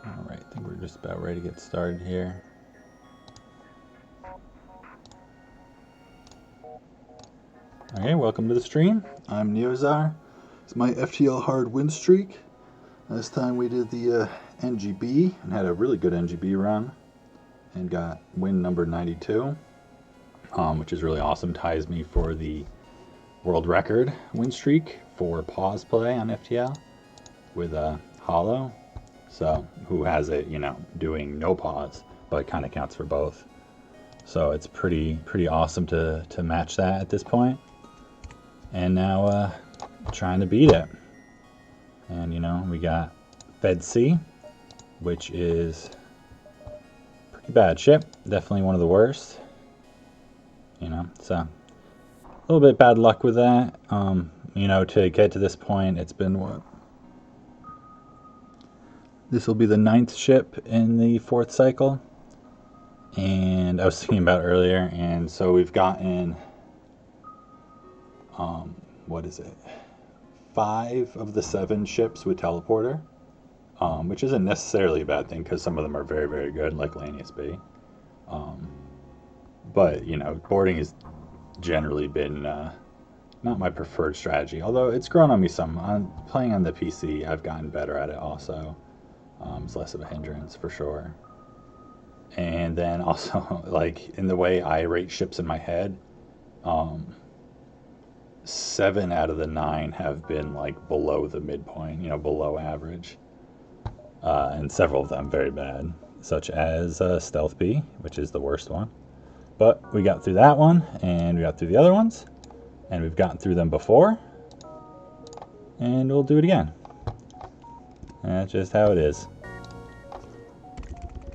Alright, I think we're just about ready to get started here. Okay, welcome to the stream. I'm Neozar. It's my FTL hard win streak. Last time we did the NGB and had a really good NGB run and got win number 92, which is really awesome. Ties me for the world record win streak for pause play on FTL with a Hollow. So who has it, you know, doing no pause, but it kind of counts for both. So it's pretty awesome to match that at this point. And now trying to beat it. And you know, we got Fed C, which is pretty bad ship. Definitely one of the worst. You know, so a little bit bad luck with that. You know, to get to this point, it's been what? This will be the 9th ship in the 4th cycle. And I was thinking about earlier, and so we've gotten, what is it? 5 of the 7 ships with teleporter, which isn't necessarily a bad thing because some of them are very, very good, like Lanius B. But, you know, boarding has generally been not my preferred strategy, although it's grown on me some. Playing on the PC, I've gotten better at it also. It's less of a hindrance for sure. And then also, like, in the way I rate ships in my head, 7 out of the 9 have been like below the midpoint, you know, below average, and several of them very bad, such as Stealth B, which is the worst one. But we got through that one, and we got through the other ones, and we've gotten through them before, and we'll do it again. And that's just how it is.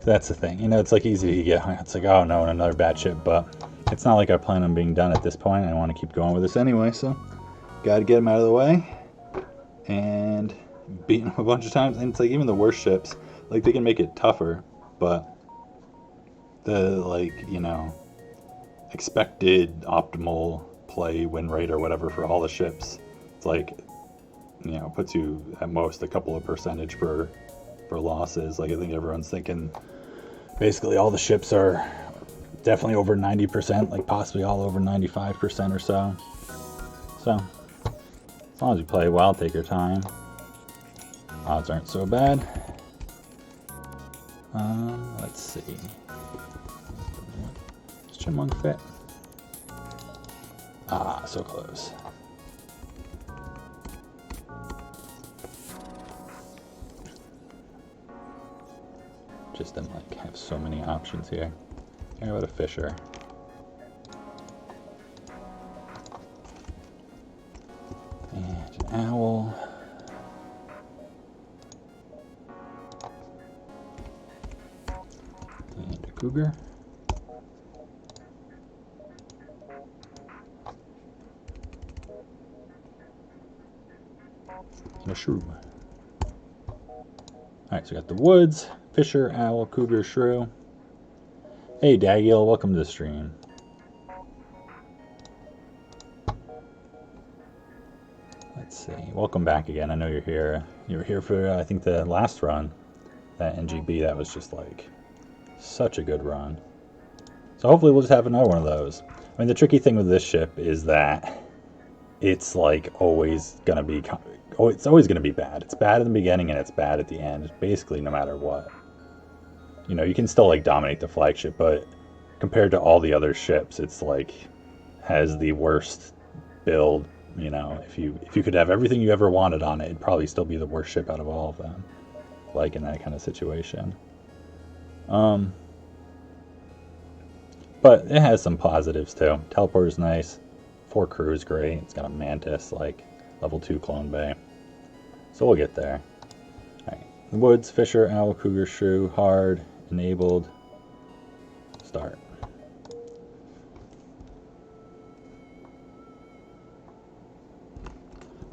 That's the thing, you know, it's like easy to get, it's like, oh no, another bad ship, but it's not like I plan on being done at this point. I want to keep going with this anyway, so gotta get them out of the way and beat them a bunch of times. And it's like even the worst ships, like they can make it tougher, but the, like, you know, expected optimal play win rate or whatever for all the ships, it's like, you know, puts you at most a couple of percentage for losses. Like I think everyone's thinking basically all the ships are definitely over 90%, like possibly all over 95% or so. So as long as you play well, take your time, odds aren't so bad. Let's see. Does Chipmunk fit? Ah, so close. Just didn't like have so many options here. How about a Fisher? And an Owl. And a Cougar. And a Shrew. Alright, so we got the Woods, Fisher, Owl, Cougar, Shrew. Hey Dagiel, welcome to the stream. Let's see. Welcome back again. I know you're here. You were here for, I think, the last run. That NGB, that was just like such a good run. So hopefully we'll just have another one of those. I mean, the tricky thing with this ship is that it's like always going to be, it's always going to be bad. It's bad at the beginning and it's bad at the end, basically no matter what. You know, you can still like dominate the flagship, but compared to all the other ships, it's like has the worst build. You know, if you could have everything you ever wanted on it, it'd probably still be the worst ship out of all of them. Like in that kind of situation. But it has some positives too. Teleporter's nice. 4 crew is great. It's got a Mantis, like level 2 clone bay. So we'll get there. Alright. The Woods, Fisher, Owl, Cougar, Shrew, hard, enabled. Start.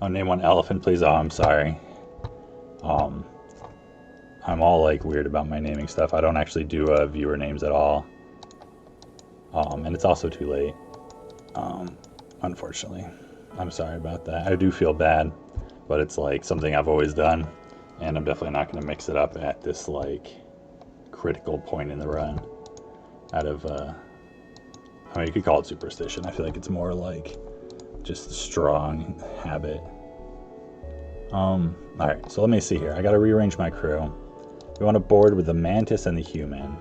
Oh, name one elephant, please. Oh, I'm sorry. I'm all like weird about my naming stuff. I don't actually do viewer names at all. And it's also too late. Unfortunately. I'm sorry about that. I do feel bad, but it's like something I've always done, and I'm definitely not going to mix it up at this like critical point in the run. Out of, I mean, you could call it superstition. I feel like it's more like just strong habit. Alright, so let me see here. I gotta rearrange my crew. We want to board with the Mantis and the Human.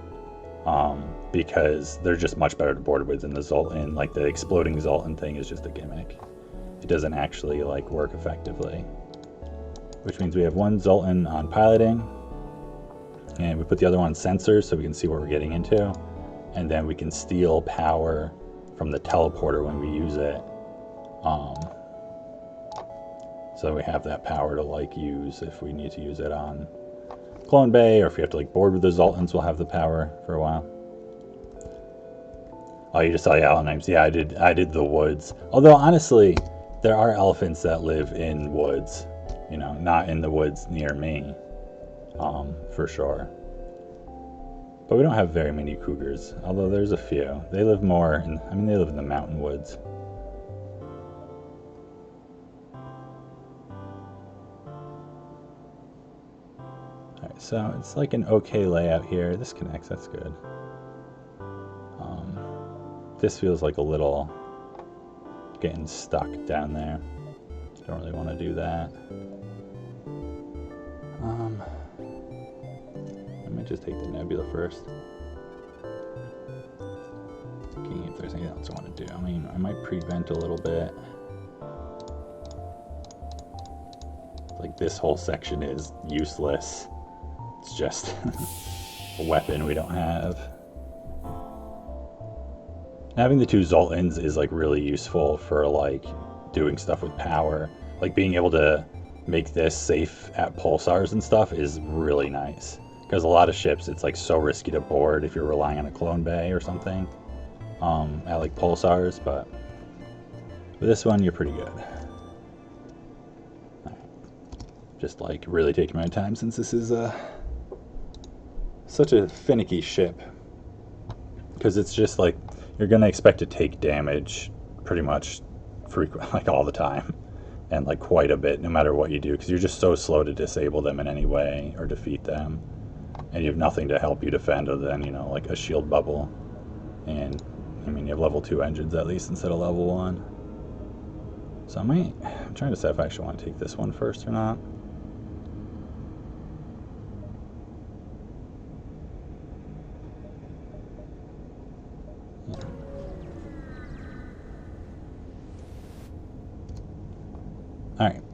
Because they're just much better to board with than the Zoltan. Like the exploding Zoltan thing is just a gimmick. It doesn't actually like work effectively. Which means we have one Zoltan on piloting. And we put the other one on sensors so we can see what we're getting into. And then we can steal power from the teleporter when we use it. So we have that power to like use if we need to use it on Clone Bay, or if we have to like board with the Zoltans, we'll have the power for a while. Oh, you just saw the owl names. Yeah, I did the Woods. Although honestly, there are elephants that live in woods. You know, not in the woods near me, for sure. But we don't have very many cougars, although there's a few. They live more in, I mean, they live in the mountain woods. Alright, so it's like an okay layout here. This connects, that's good. This feels like a little getting stuck down there. Don't really want to do that. I might just take the Nebula first. Thinking if there's anything else I want to do. I mean, I might prevent a little bit. Like this whole section is useless. It's just a weapon we don't have. Having the 2 Zoltans is like really useful for like doing stuff with power. Like being able to make this safe at pulsars and stuff is really nice. Because a lot of ships, it's like so risky to board if you're relying on a clone bay or something at like pulsars. But with this one, you're pretty good. Right. Just like really taking my time since this is such a finicky ship. Because it's just like you're gonna expect to take damage pretty much like all the time, and like quite a bit no matter what you do, because you're just so slow to disable them in any way or defeat them, and you have nothing to help you defend other than, you know, like a shield bubble. And I mean, you have level 2 engines at least instead of level 1. So I'm trying to decide if I actually want to take this one first or not.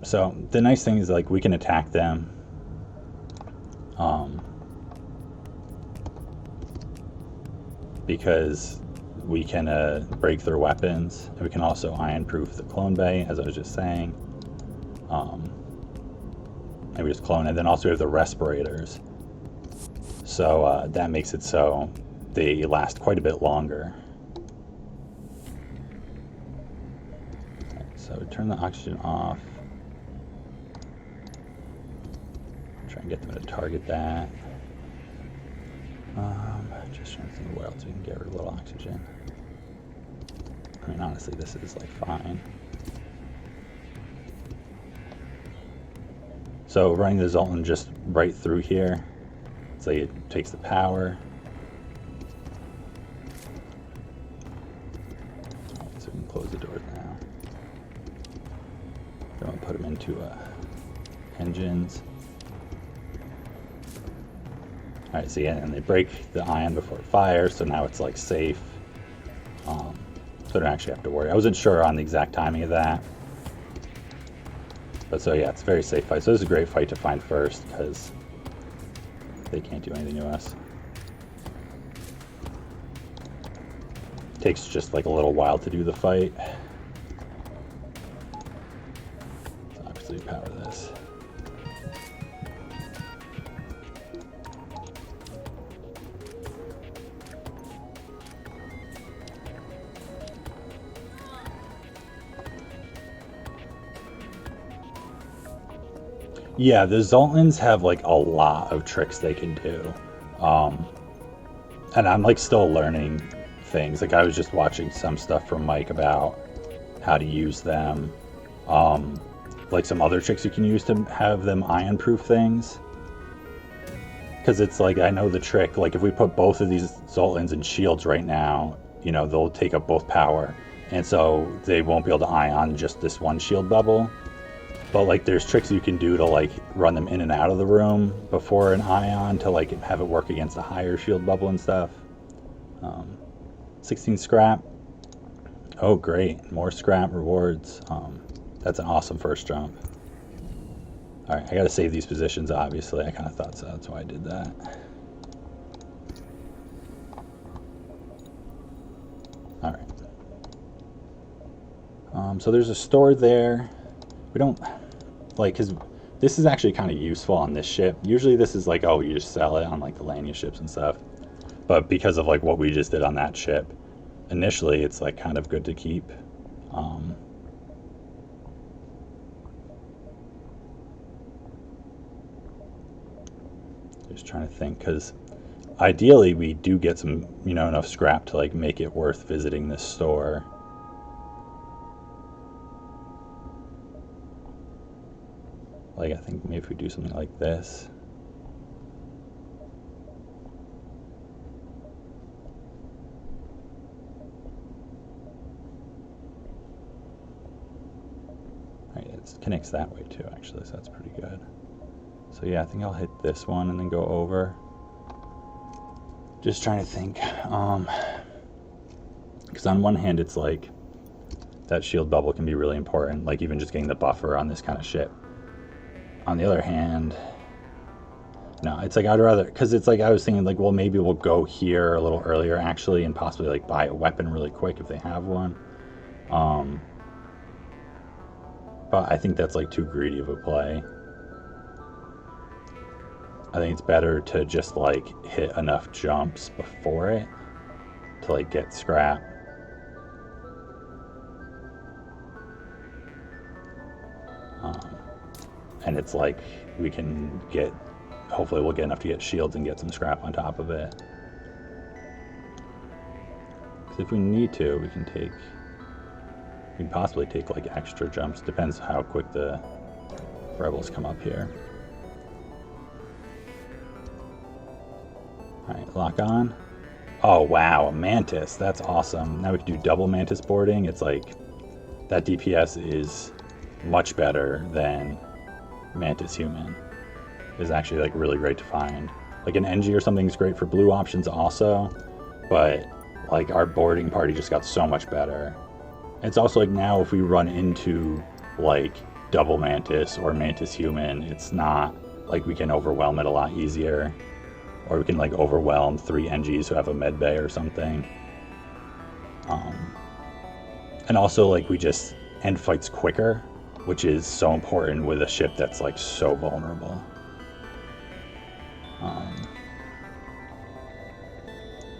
So the nice thing is like we can attack them. Because we can break their weapons, and we can also iron-proof the clone bay, as I was just saying. And we just clone, and then also we have the respirators. So that makes it so they last quite a bit longer. So turn the oxygen off. Try and get them to target that. Just trying to think of where else we can get rid of a little oxygen. I mean, honestly, this is like fine. So running the Zoltan just right through here, it's like it takes the power. So we can close the doors now. Then we'll put them into engines. Alright, so yeah, and they break the ion before it fires, so now it's like safe. So I don't actually have to worry. I wasn't sure on the exact timing of that. But so yeah, it's a very safe fight. So this is a great fight to find first, because they can't do anything to us. Takes just like a little while to do the fight. So obviously power this. Yeah, the Zoltans have like a lot of tricks they can do. And I'm like still learning things. Like I was just watching some stuff from Mike about how to use them. Like some other tricks you can use to have them ion-proof things. Because it's like, I know the trick, like if we put both of these Zoltans in shields right now, you know, they'll take up both power. And so they won't be able to ion just this one shield bubble. But like there's tricks you can do to like run them in and out of the room before an ion to like have it work against a higher shield bubble and stuff. 16 scrap. Oh great, more scrap rewards. That's an awesome first jump. Alright, I gotta save these positions obviously. I kind of thought so, that's why I did that. Alright. So there's a store there. We don't, like, because this is actually kind of useful on this ship. Usually this is like, oh, you just sell it on like the Lania ships and stuff. But because of like what we just did on that ship, initially it's like kind of good to keep. Just trying to think, because ideally we do get some, you know, enough scrap to like make it worth visiting this store. Like, I think maybe if we do something like this. Right, it connects that way too, actually, so that's pretty good. So yeah, I think I'll hit this one and then go over. Just trying to think. Because on one hand, it's like, that shield bubble can be really important, like even just getting the buffer on this kind of ship. On the other hand, no, it's like I'd rather, because it's like I was thinking like, well, maybe we'll go here a little earlier actually and possibly like buy a weapon really quick if they have one. But I think that's like too greedy of a play. I think it's better to just like hit enough jumps before it to like get scrap. And it's like we can get, hopefully we'll get enough to get shields and get some scrap on top of it. Because if we need to, we can possibly take like extra jumps. Depends how quick the rebels come up here. Alright, lock on. Oh wow, a mantis, that's awesome. Now we can do double mantis boarding. It's like, that DPS is much better than mantis human. Is actually like really great to find. Like an NG or something is great for blue options also, but like our boarding party just got so much better. It's also like now if we run into like double Mantis or Mantis Human, it's not like we can overwhelm it a lot easier. Or we can like overwhelm 3 NGs who have a med bay or something. And also like we just end fights quicker, which is so important with a ship that's like so vulnerable.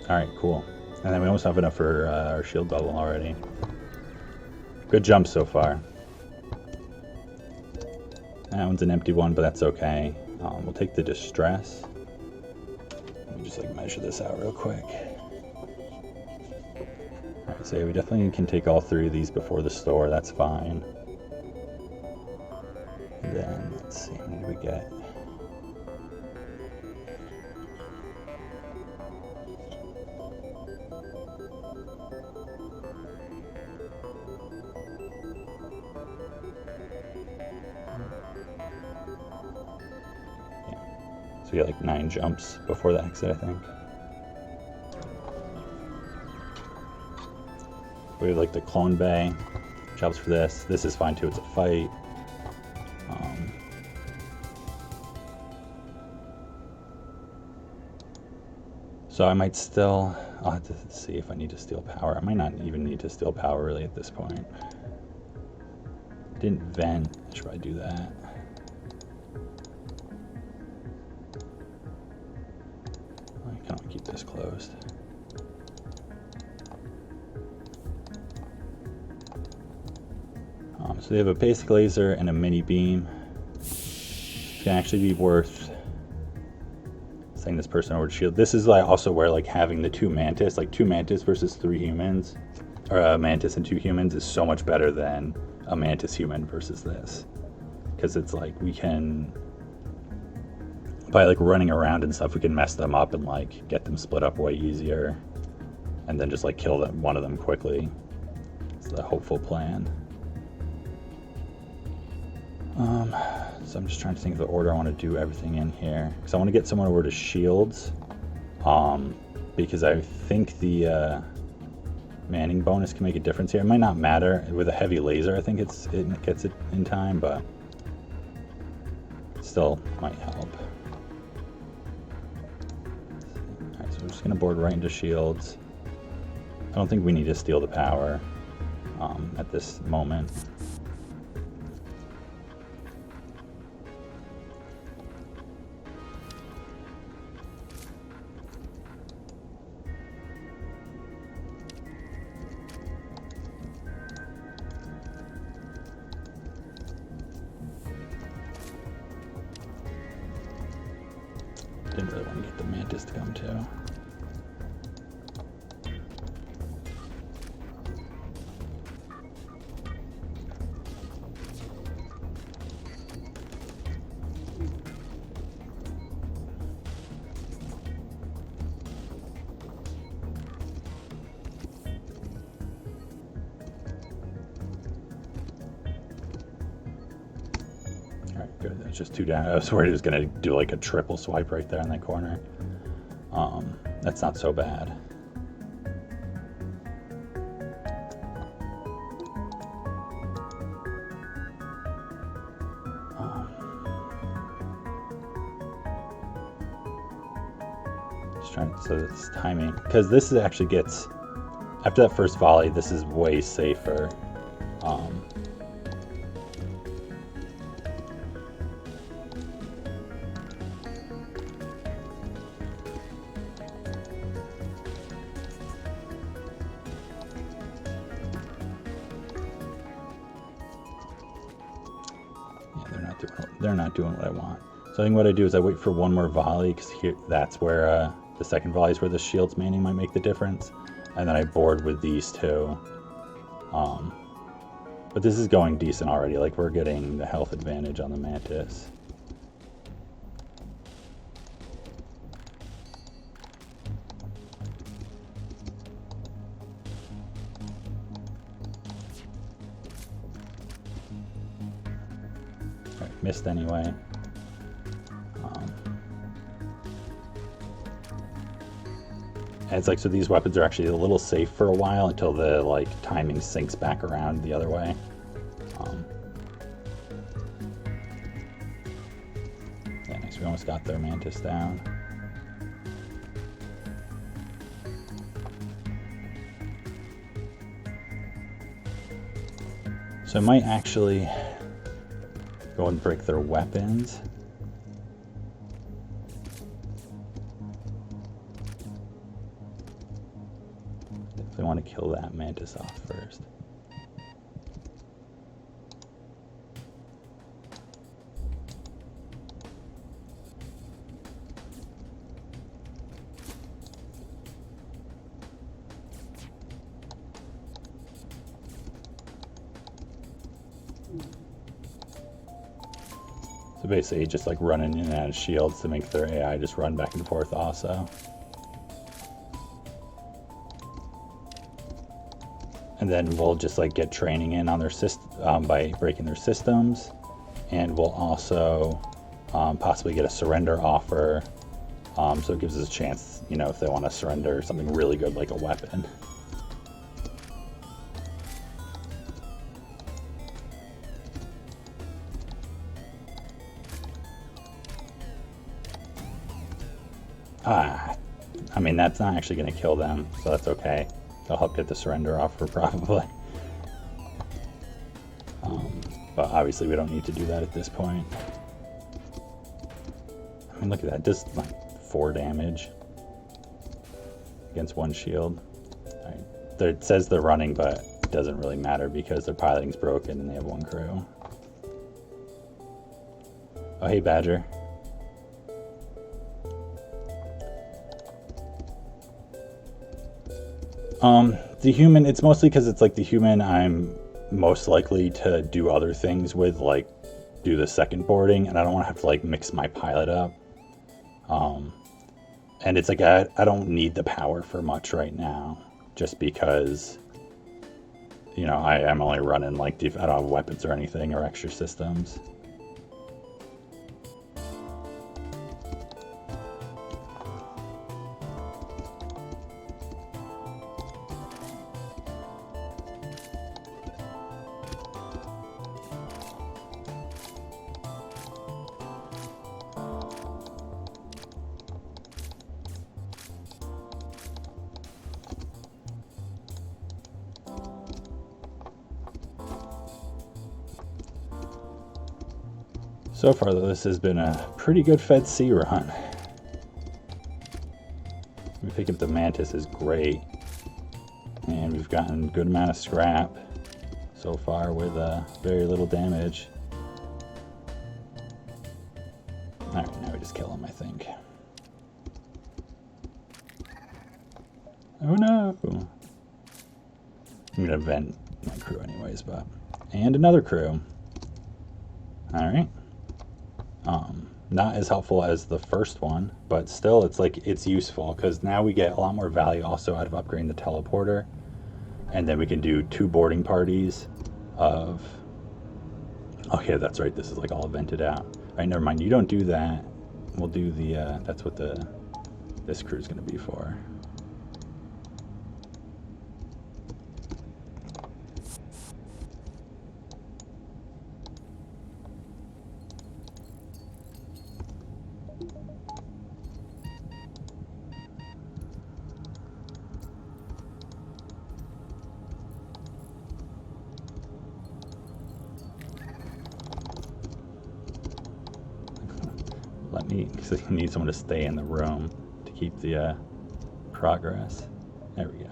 Alright, cool. And then we almost have enough for our shield bubble already. Good jump so far. That one's an empty one, but that's okay. We'll take the distress. Let me just like measure this out real quick. Alright, so yeah, we definitely can take all 3 of these before the store, that's fine. And then, let's see, what did we get? So we get like 9 jumps before the exit, I think. We have like the clone bay, which helps for this. This is fine too, it's a fight. So I might still, I'll have to see if I need to steal power. I might not even need to steal power really at this point. Didn't vent, I should probably do that. I kind of want to keep this closed. So they have a basic laser and a mini beam. It can actually be worth sending this person over to shield. This is like also where like having the 2 Mantis, like 2 Mantis versus 3 humans, or a Mantis and 2 humans is so much better than a Mantis human versus this. Because it's like we can, by like running around and stuff, we can mess them up and like get them split up way easier. And then just like kill them, one of them quickly. It's the hopeful plan. So I'm just trying to think of the order I want to do everything in here. Because I want to get someone over to shields. Because I think the manning bonus can make a difference here. It might not matter. With a heavy laser, I think it gets it in time, but still might help. Alright, so we're just going to board right into shields. I don't think we need to steal the power at this moment. Didn't really want to get the Mantis to come too. Good, that's just 2 down. I was worried it was going to do like a triple swipe right there in that corner. That's not so bad. Just trying to, so it's timing. Because this actually gets, after that first volley, this is way safer. They're not doing what I want. So I think what I do is I wait for one more volley, because here that's where the second volley is where the shield's manning might make the difference, and then I board with these 2. But this is going decent already. Like we're getting the health advantage on the Mantis. Missed anyway. And it's like, so these weapons are actually a little safe for a while until the like timing sinks back around the other way. got their Mantis down. So I might actually go and break their weapons. Definitely want to kill that Mantis off first. So basically just like running in and out of shields to make their AI just run back and forth also. And then we'll just like get training in on their by breaking their systems, and we'll also possibly get a surrender offer. So it gives us a chance, you know, if they want to surrender something really good like a weapon. I mean, that's not actually going to kill them, so that's okay. They'll help get the surrender offer probably. But obviously we don't need to do that at this point. I mean, look at that, just like 4 damage against 1 shield. All right. It says they're running, but it doesn't really matter because their piloting's broken and they have 1 crew. Oh, hey, Badger. The human, it's mostly because it's like the human I'm most likely to do other things with, like do the second boarding, and I don't want to have to like mix my pilot up. And it's like I don't need the power for much right now, just because, you know, I'm only running like, I don't have weapons or anything or extra systems. So far, though, this has been a pretty good Fed C run. We pick up the Mantis is great, and we've gotten a good amount of scrap so far with very little damage. Alright, now we just kill him, I think. Oh no! I'm gonna vent my crew anyways, but... And another crew. Alright. Not as helpful as the first one, but still it's useful because now we get a lot more value also out of upgrading the teleporter, and then we can do 2 boarding parties of... Oh yeah, that's right, this is like all evented out. Alright, never mind, you don't do that. We'll do the, that's what this crew is going to be for. Because you need someone to stay in the room to keep the progress. There we go.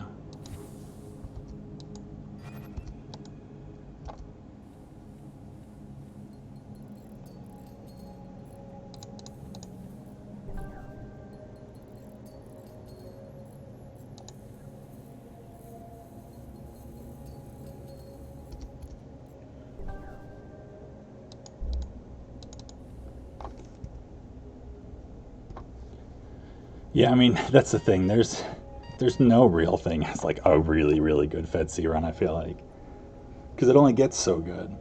Yeah, I mean, that's the thing. There's no real thing as like a really, really good Fed C run, I feel like. Because it only gets so good.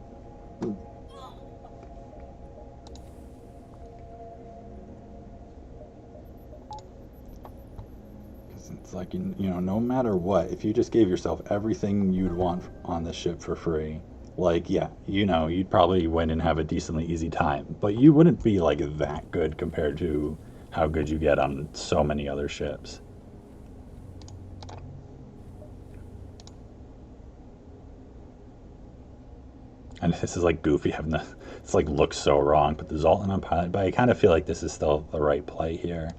Because it's like, you know, no matter what, if you just gave yourself everything you'd want on the ship for free, like, yeah, you know, you'd probably win and have a decently easy time, but you wouldn't be like that good compared to how good you get on so many other ships. And this is like goofy having the, it's like looks so wrong, but the Zoltan on pilot, but I kind of feel like this is still the right play here.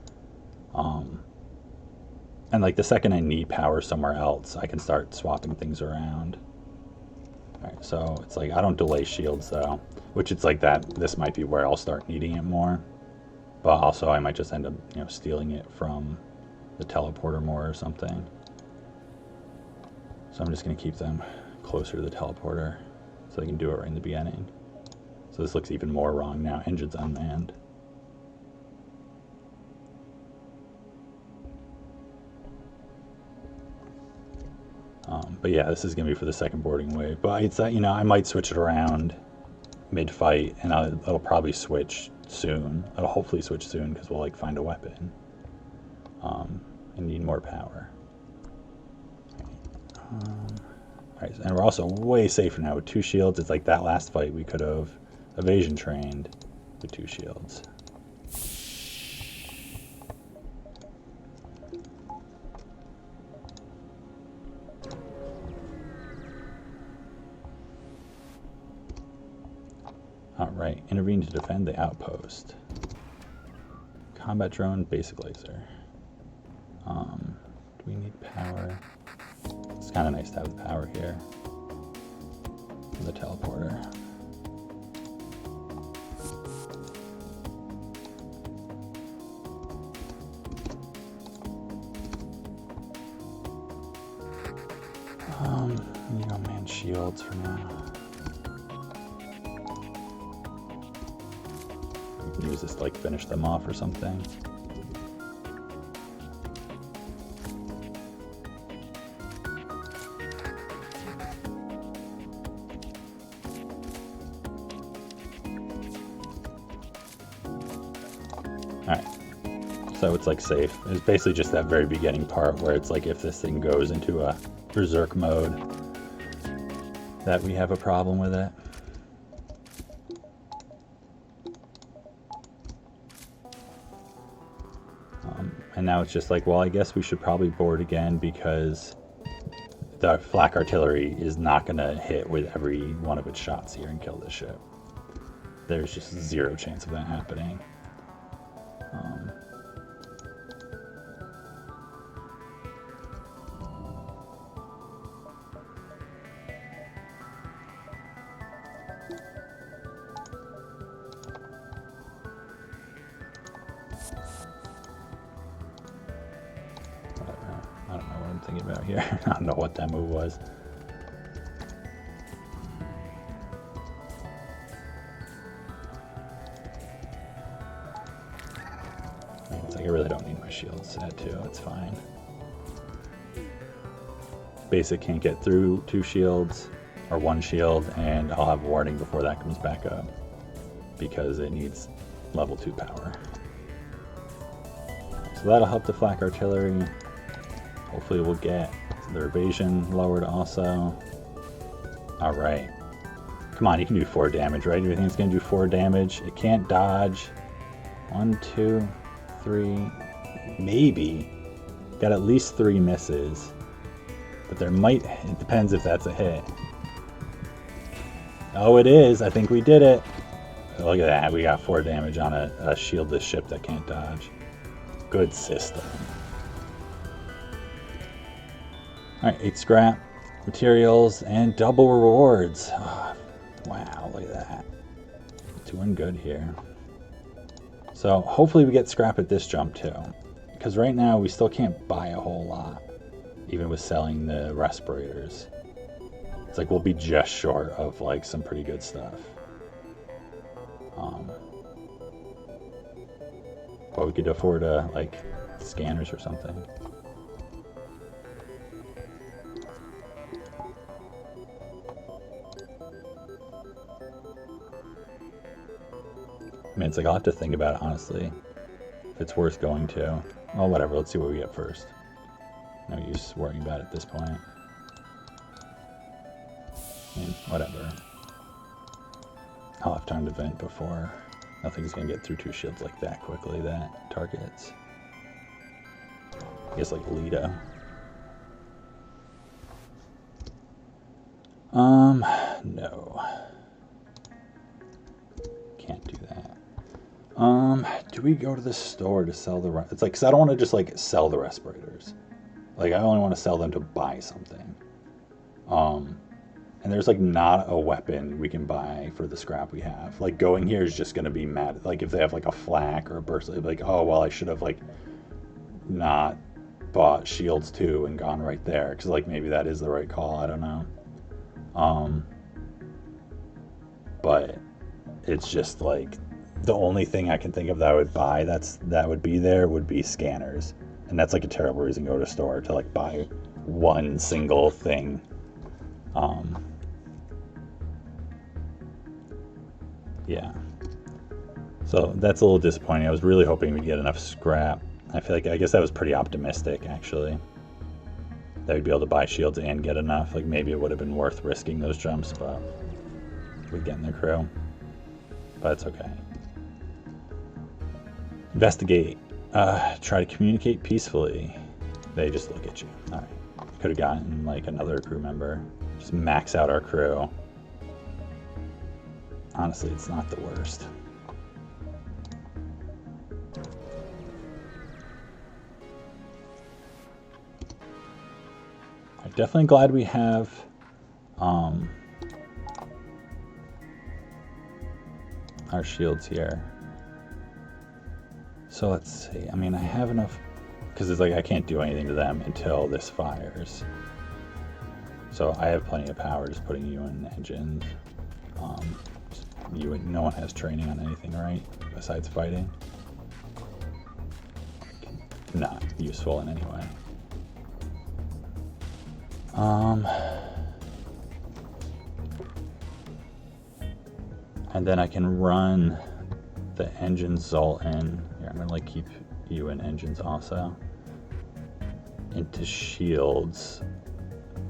And like the second I need power somewhere else, I can start swapping things around. All right, so it's like I don't delay shields though, which it's like that. This might be where I'll start needing it more, but also I might just end up, you know, stealing it from the teleporter more or something. So I'm just gonna keep them closer to the teleporter so I can do it right in the beginning. So this looks even more wrong now. Engine's unmanned. But yeah, this is going to be for the second boarding wave. But it's you know, I might switch it around mid-fight, and it'll probably switch soon. It'll hopefully switch soon because we'll like find a weapon. And need more power. Alright, and we're also way safer now with 2 shields. It's like that last fight we could have evasion trained with 2 shields. Alright, intervene to defend the outpost. Combat drone, basic laser. Do we need power? It's kind of nice to have the power here. The teleporter. Need unmanned shields for now. We can use this to like finish them off or something. Alright, so it's like safe. It's basically just that very beginning part where it's like if this thing goes into a berserk mode, that we have a problem with it. And now it's just like, well, I guess we should probably board again because the flak artillery is not going to hit with every one of its shots here and kill this ship. There's just 0 chance of that happening. I don't know what I'm thinking about here. I don't know what that move was. It's like I really don't need my shield set too. It's fine. Basic can't get through 2 shields or 1 shield, and I'll have warning before that comes back up because it needs level 2 power. So that'll help the flak artillery. Hopefully we'll get their evasion lowered also. Alright. Come on, you can do 4 damage, right? You think it's going to do 4 damage? It can't dodge. 1, 2, 3, maybe. Got at least 3 misses. But there might, it depends if that's a hit. Oh, it is. I think we did it. Look at that. We got 4 damage on a shieldless ship that can't dodge. Good system. Alright, 8 scrap, materials, and double rewards. Oh, wow, look at that. Doing good here. So hopefully we get scrap at this jump too. Because right now we still can't buy a whole lot, even with selling the respirators. It's like we'll be just short of like some pretty good stuff. But we could afford like scanners or something. I mean, it's like I'll have to think about it honestly. If it's worth going to. Well, whatever. Let's see what we get first. No use worrying about it at this point. I mean, whatever. I'll have time to vent before. Nothing's gonna get through 2 shields like that quickly. That targets. I guess like Lita. No. Can't do that. Do we go to the store to sell the... It's like, because I don't want to just like sell the respirators. Like, I only want to sell them to buy something. And there's like not a weapon we can buy for the scrap we have. Like, going here is just going to be mad. Like, if they have like a flak or a burst, like, oh, well, I should have like not bought shields too and gone right there. Because like maybe that is the right call. I don't know. But it's just like the only thing I can think of that I would buy that would be there would be scanners. And that's like a terrible reason to go to a store to like buy one single thing. Yeah. So that's a little disappointing. I was really hoping we'd get enough scrap. I guess that was pretty optimistic, actually. That we'd be able to buy shields and get enough. Like, maybe it would have been worth risking those jumps, but we'd get in the crew. But it's okay. Investigate. Try to communicate peacefully. They just look at you. Alright. Could have gotten, like, another crew member. Just max out our crew. Honestly, it's not the worst. I'm definitely glad we have our shields here. So let's see. I mean, I have enough, because it's like I can't do anything to them until this fires. So I have plenty of power just putting you in engines. No one has training on anything, right? Besides fighting. Not useful in any way. And then I can run the engine Zoltan. Here, I'm gonna like keep you in engines also. Into shields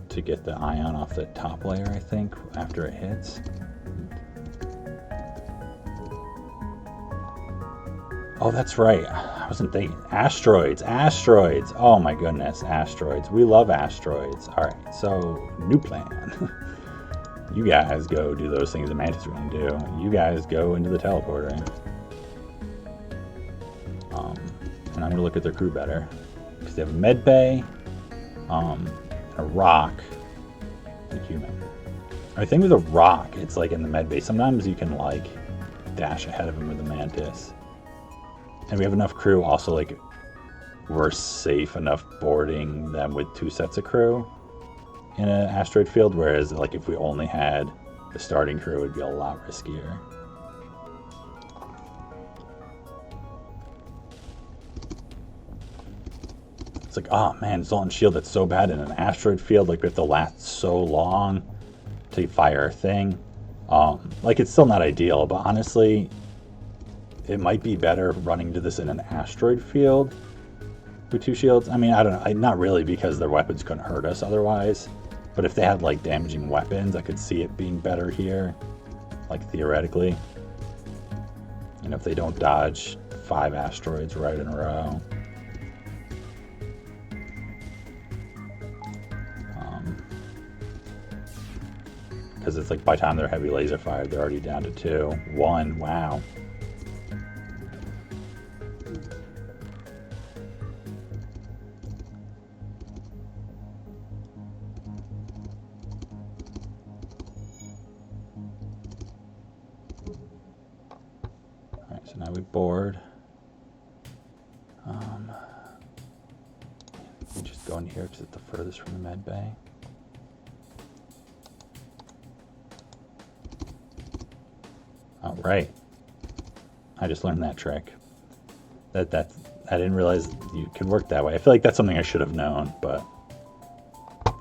to get the ion off the top layer, I think, after it hits. Oh, that's right. I wasn't thinking. Asteroids. Asteroids. Oh my goodness. Asteroids. We love asteroids. Alright, so new plan. You guys go do those things the Mantis are going to do. You guys go into the teleporter. And I'm going to look at their crew better. Because they have a med bay, a rock, and a human. I think with a rock, it's like in the med bay. Sometimes you can like dash ahead of them with a Mantis. And we have enough crew also, like, we're safe enough boarding them with 2 sets of crew in an asteroid field, whereas, like, if we only had the starting crew, it would be a lot riskier. It's like, oh man, Zoltan shield, that's so bad in an asteroid field, like, we have to last so long to fire a thing. Like, it's still not ideal, but honestly, it might be better running to this in an asteroid field with 2 shields. I mean, I don't know. Not really, because their weapons couldn't hurt us otherwise. But if they had, like, damaging weapons, I could see it being better here. Like, theoretically. You know, if they don't dodge 5 asteroids right in a row. Because it's like by the time they're heavy laser fired, they're already down to 2. 1, wow. So now we board. We just go in here because it's the furthest from the med bay. All right. I just learned that trick. I didn't realize you could work that way. I feel like that's something I should have known, but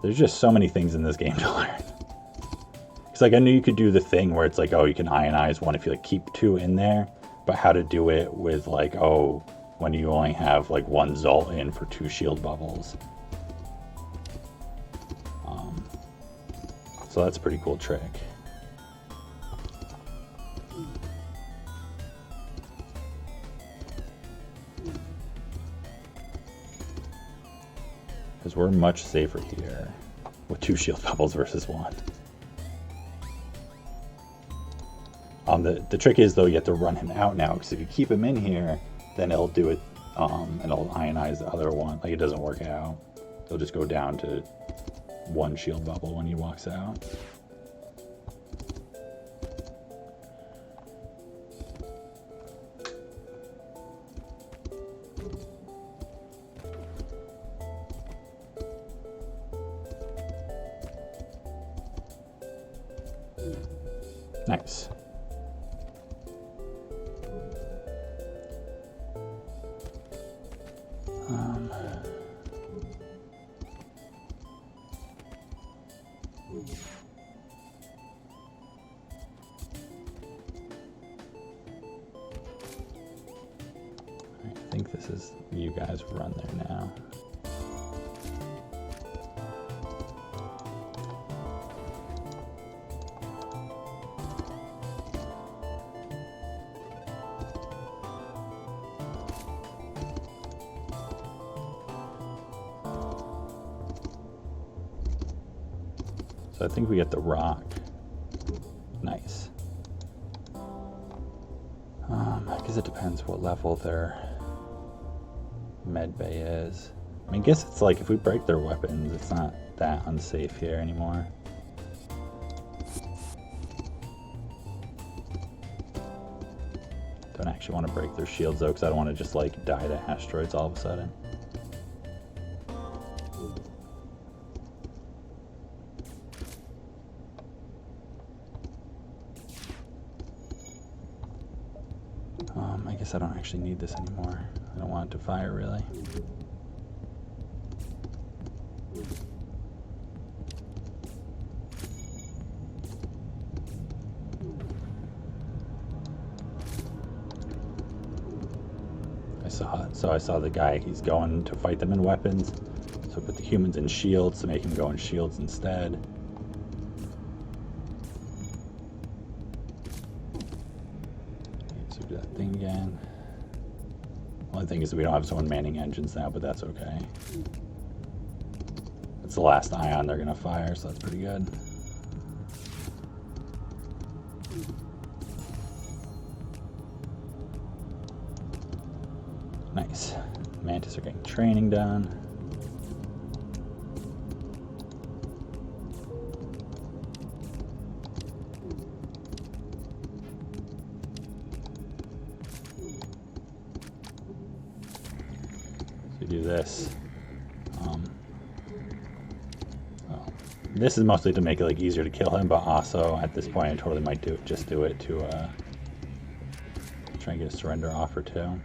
there's just so many things in this game to learn. Because like I knew you could do the thing where it's like, oh, you can ionize 1 if you like keep 2 in there. But how to do it with like, oh, when you only have like 1 Zoltan for 2 shield bubbles. So that's a pretty cool trick. Because we're much safer here with 2 shield bubbles versus 1. The trick is, though, you have to run him out now, because if you keep him in here, then it'll do it, and it'll ionize the other one. Like, it doesn't work out. It'll just go down to 1 shield bubble when he walks out. Nice. I think this is, you guys run there now. So I think we get the rock. Nice. I guess it depends what level their med bay is. I mean, I guess it's like if we break their weapons, it's not that unsafe here anymore. Don't actually want to break their shields though, because I don't want to just like die to asteroids all of a sudden. I guess I don't actually need this anymore. I don't want it to fire, really. I saw the guy, he's going to fight them in weapons. So put the humans in shields to make him go in shields instead. Do that thing again. Only thing is we don't have someone manning engines now, but that's okay. It's the last ion they're gonna fire, so that's pretty good. Nice. Mantis are getting training done. Do this. This is mostly to make it like easier to kill him, but also at this point I totally might do it to try and get a surrender offer too,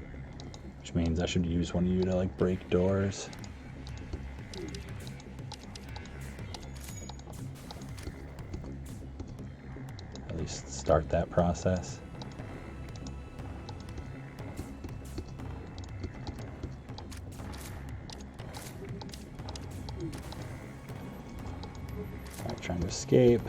which means I should use one of you to like break doors. At least start that process. Trying to escape.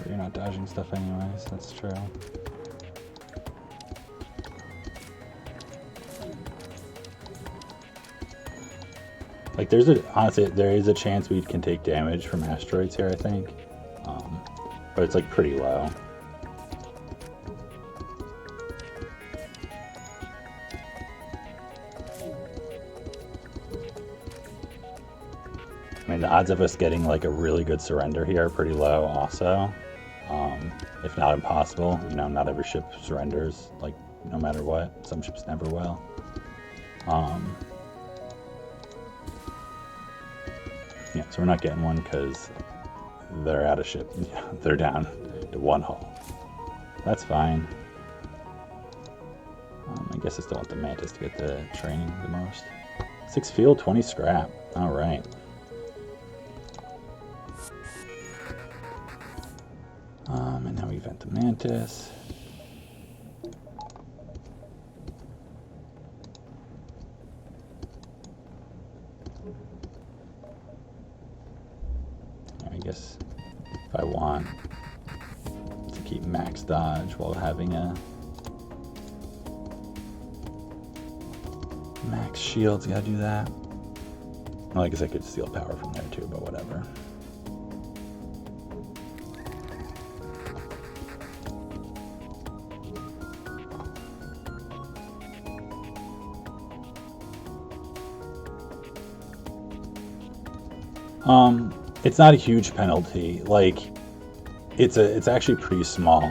You're not dodging stuff anyways, that's true. Like honestly, there is a chance we can take damage from asteroids here, I think. But it's like pretty low. I mean, the odds of us getting like a really good surrender here are pretty low also. If not impossible. You know, not every ship surrenders, like, no matter what. Some ships never will. Yeah, so we're not getting one because they're out of ship. They're down to 1 hull. That's fine. I guess I still want the Mantis to get the training the most. 6 fuel, 20 scrap. All right. And now we vent the Mantis. I guess if I want to keep max dodge while having a max shields, gotta do that. Well, I guess I could steal power from there too, but whatever. It's not a huge penalty. Like, it's actually pretty small.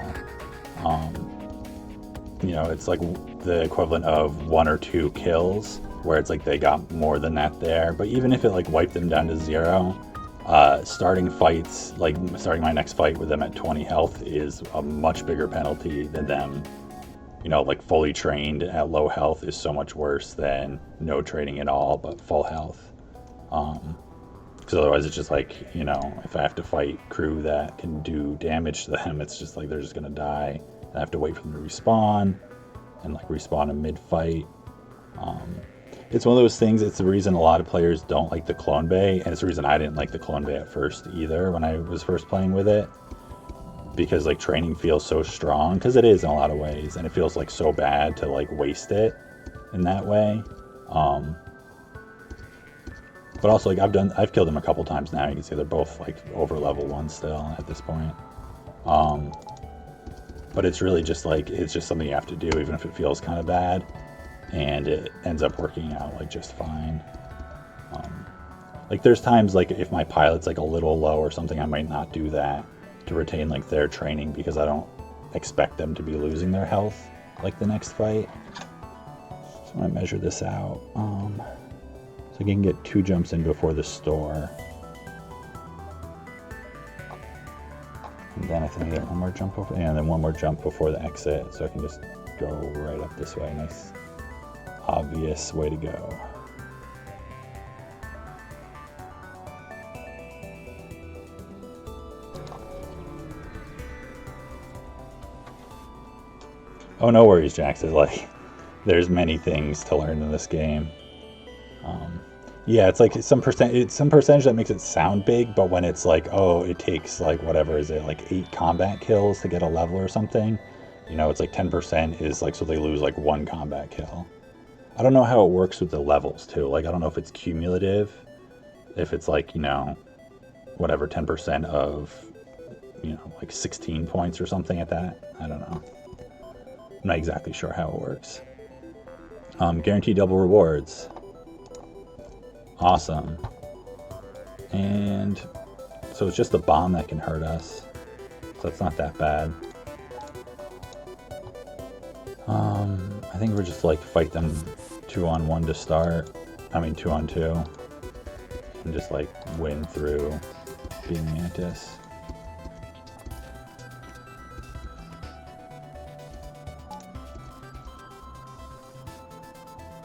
You know, it's like the equivalent of 1 or 2 kills, where it's like they got more than that there. But even if it like wiped them down to 0, starting fights, like starting my next fight with them at 20 health is a much bigger penalty than them. You know, like fully trained at low health is so much worse than no training at all but full health. Because otherwise it's just like, you know, if I have to fight crew that can do damage to them, it's just like they're just gonna die. I have to wait for them to respawn and like respawn in mid-fight. It's one of those things, it's the reason a lot of players don't like the clone bay, and it's the reason I didn't like the clone bay at first either when I was first playing with it. Because like training feels so strong, because it is in a lot of ways, and it feels like so bad to like waste it in that way. But also, like, I've killed them a couple times now. You can see they're both like over level 1 still at this point. But it's really just like, it's just something you have to do, even if it feels kind of bad, and it ends up working out like just fine. Like there's times like if my pilot's like a little low or something, I might not do that to retain like their training, because I don't expect them to be losing their health like the next fight. So I'm gonna measure this out. So I can get 2 jumps in before the store. And then I think I get 1 more jump over, and then 1 more jump before the exit, so I can just go right up this way. Nice, obvious way to go. Oh, no worries, Jax. Like, there's many things to learn in this game. Yeah, it's like some percentage that makes it sound big, but when it's like, oh, it takes like whatever is it, like 8 combat kills to get a level or something, you know, it's like 10% is like, so they lose like 1 combat kill. I don't know how it works with the levels too. Like, I don't know if it's cumulative, if it's like, you know, whatever 10% of, you know, like 16 points or something at that. I don't know. I'm not exactly sure how it works. Guaranteed double rewards. Awesome. And so it's just the bomb that can hurt us, so it's not that bad. I think we're just like fight them 2-on-1 to start. I mean 2-on-2, and just like win through being Mantis.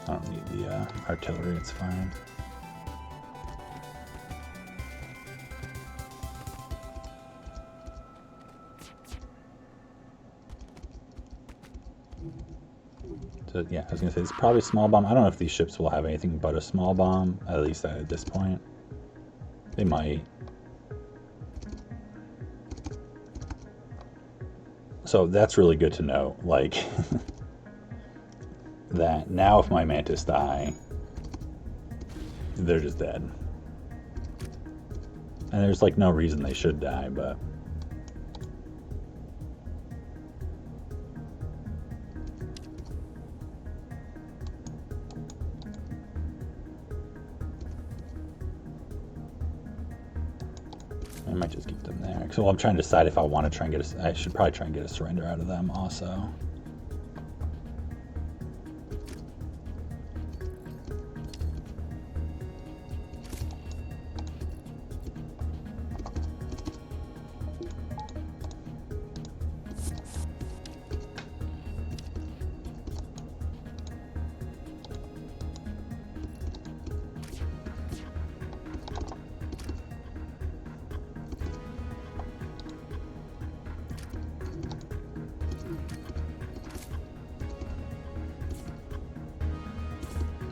I don't need the artillery, it's fine. So yeah, I was gonna say it's probably a small bomb. I don't know if these ships will have anything but a small bomb, at least at this point. They might. So that's really good to know, like, that now if my Mantis die, they're just dead. And there's like no reason they should die, but I might just keep them there. So I'm trying to decide if I want to try and get I should probably try and get a surrender out of them also.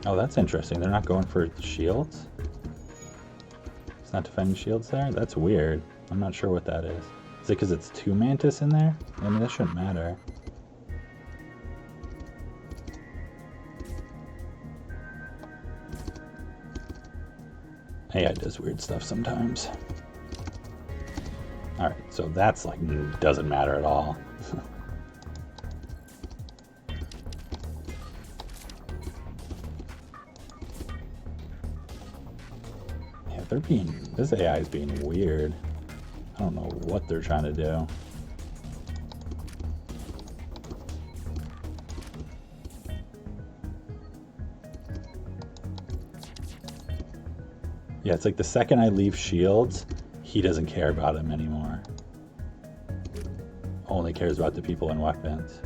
Oh, that's interesting. They're not going for shields? It's not defending shields there? That's weird. I'm not sure what that is. Is it because it's 2 Mantis in there? I mean, that shouldn't matter. AI does weird stuff sometimes. Alright, so that's like, doesn't matter at all. Yeah, this AI is being weird. I don't know what they're trying to do. Yeah, it's like the second I leave shields, he doesn't care about him anymore. Only cares about the people and weapons.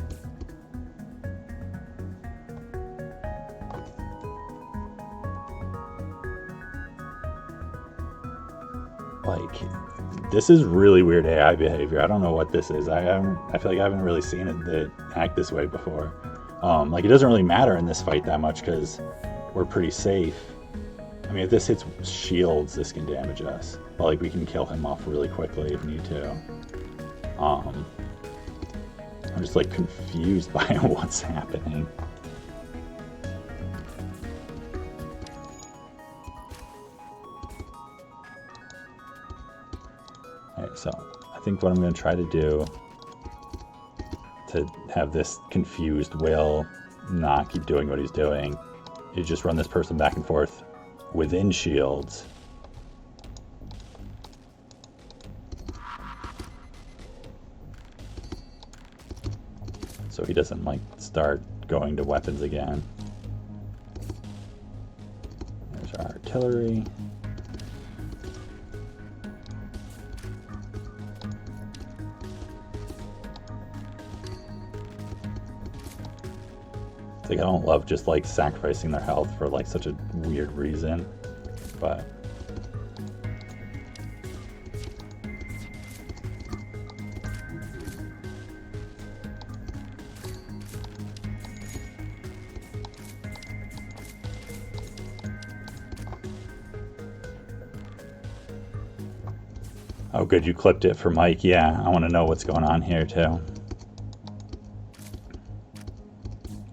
Like, this is really weird AI behavior. I don't know what this is. I feel like I haven't really seen it act this way before. Like, it doesn't really matter in this fight that much because we're pretty safe. I mean, if this hits shields, this can damage us. But, like, we can kill him off really quickly if we need to. I'm just, like, confused by what's happening. Alright, so I think what I'm going to try to do to have this confused Will not keep doing what he's doing is just run this person back and forth within shields. So he doesn't like start going to weapons again. There's our artillery. Like, I don't love just like sacrificing their health for like such a weird reason, but oh good, you clipped it for Mike. Yeah, I want to know what's going on here too.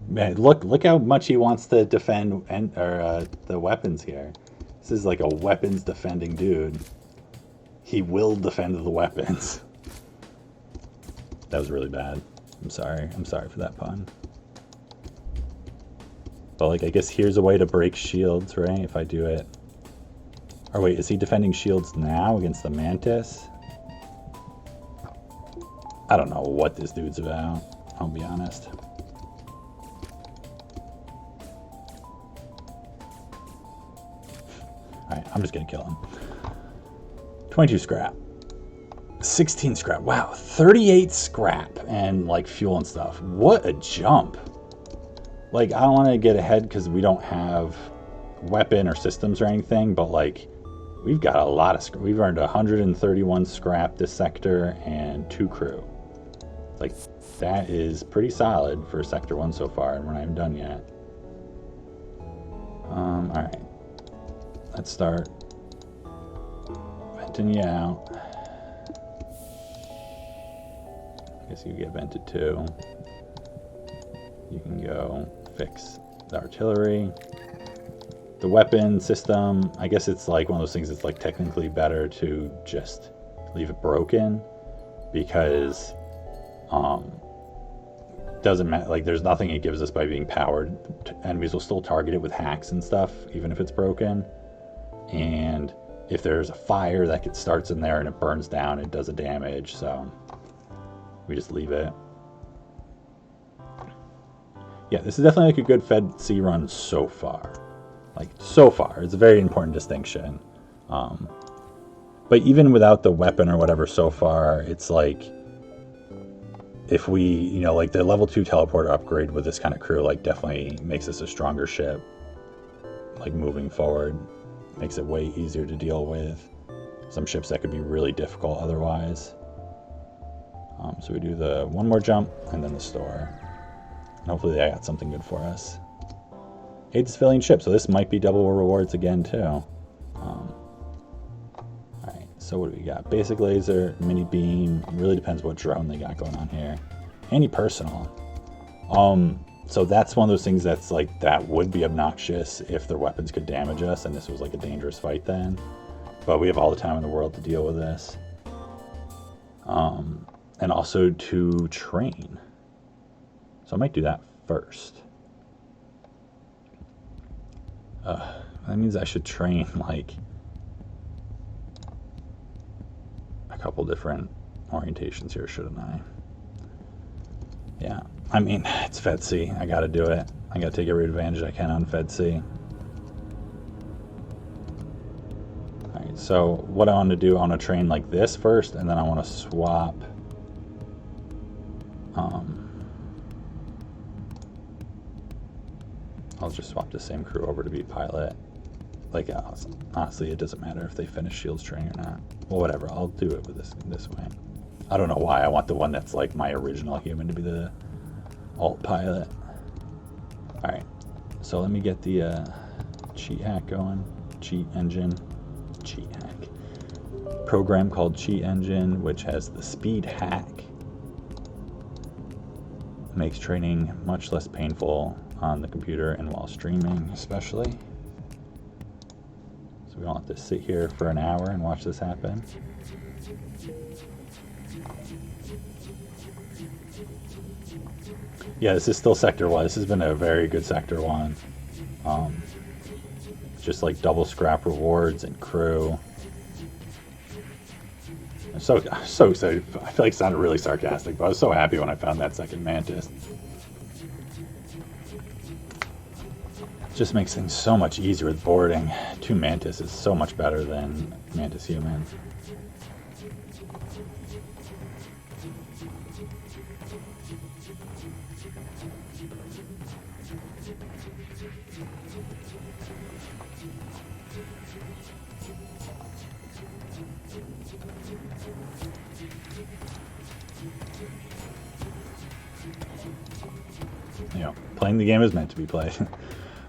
Man, look how much he wants to defend the weapons here. This is like a weapons defending dude. He will defend the weapons. That was really bad. I'm sorry. I'm sorry for that pun. But like, I guess here's a way to break shields, right? If I do it. Or wait, is he defending shields now against the Mantis? I don't know what this dude's about. I'll be honest. Alright, I'm just gonna kill him. 22 scrap. 16 scrap. Wow, 38 scrap and like fuel and stuff. What a jump. Like, I don't want to get ahead because we don't have weapon or systems or anything, but like, we've got a lot of scrap. We've earned 131 scrap this sector and 2 crew. Like, that is pretty solid for sector 1 so far, and we're not even done yet. Alright. Let's start venting you out. I guess you get vented too. You can go fix the artillery. The weapon system, I guess it's like one of those things that's like technically better to just leave it broken because doesn't matter, like there's nothing it gives us by being powered. Enemies will still target it with hacks and stuff even if it's broken. And if there's a fire that starts in there and it burns down, it does a damage, so we just leave it. Yeah, this is definitely like a good Fed C run so far. Like, so far. It's a very important distinction. But even without the weapon or whatever so far, it's like, if we, you know, like the level 2 teleporter upgrade with this kind of crew, like definitely makes us a stronger ship. Like moving forward, makes it way easier to deal with. Some ships that could be really difficult otherwise. So we do the one more jump and then the store. And hopefully they got something good for us. aid civilian ship, so this might be double rewards again too. Alright, so what do we got? Basic laser, mini beam, really depends what drone they got going on here. Anti-personal. So that's one of those things that's like, that would be obnoxious if their weapons could damage us, and this was like a dangerous fight then. But we have all the time in the world to deal with this. And also to train. So I might do that first. That means I should train like a couple different orientations here, shouldn't I? Yeah, I mean, it's Fed C. I gotta do it. I gotta take every advantage I can on Fed C. Alright, so what I want to do, I want to train like this first, and then I want to swap. I'll just swap the same crew over to be pilot. Like, honestly, it doesn't matter if they finish shields training or not. Well, whatever, I'll do it with this way. I don't know why I want the one that's like my original human to be the alt pilot. Alright, so let me get the cheat hack going. Cheat engine. Cheat hack. Program called Cheat Engine, which has the speed hack. Makes training much less painful on the computer and while streaming especially. So we don't have to sit here for an hour and watch this happen. Yeah, this is still Sector 1. This has been a very good Sector 1. Just like double scrap rewards and crew. I'm so excited. I feel like it sounded really sarcastic, but I was so happy when I found that second Mantis. Just makes things so much easier with boarding. 2 Mantis is so much better than Mantis Human. You know, playing the game is meant to be played.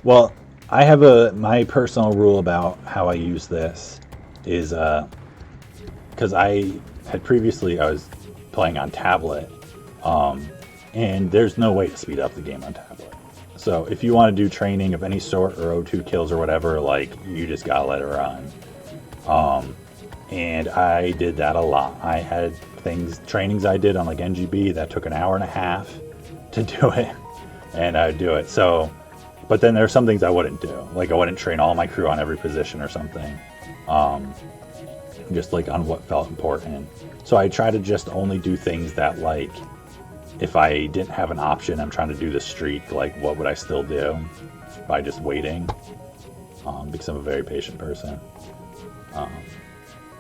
Well, I have my personal rule about how I use this is because I was playing on tablet, and there's no way to speed up the game on tablet. So if you want to do training of any sort or O2 kills or whatever, like, you just gotta let it run. And I did that a lot. I had trainings I did on like NGB that took an hour and a half to do it, and I'd do it. So. But then there's some things I wouldn't do. Like, I wouldn't train all my crew on every position or something. Just like on what felt important. So I try to just only do things that, like, if I didn't have an option, I'm trying to do the streak, like, what would I still do by just waiting? Because I'm a very patient person.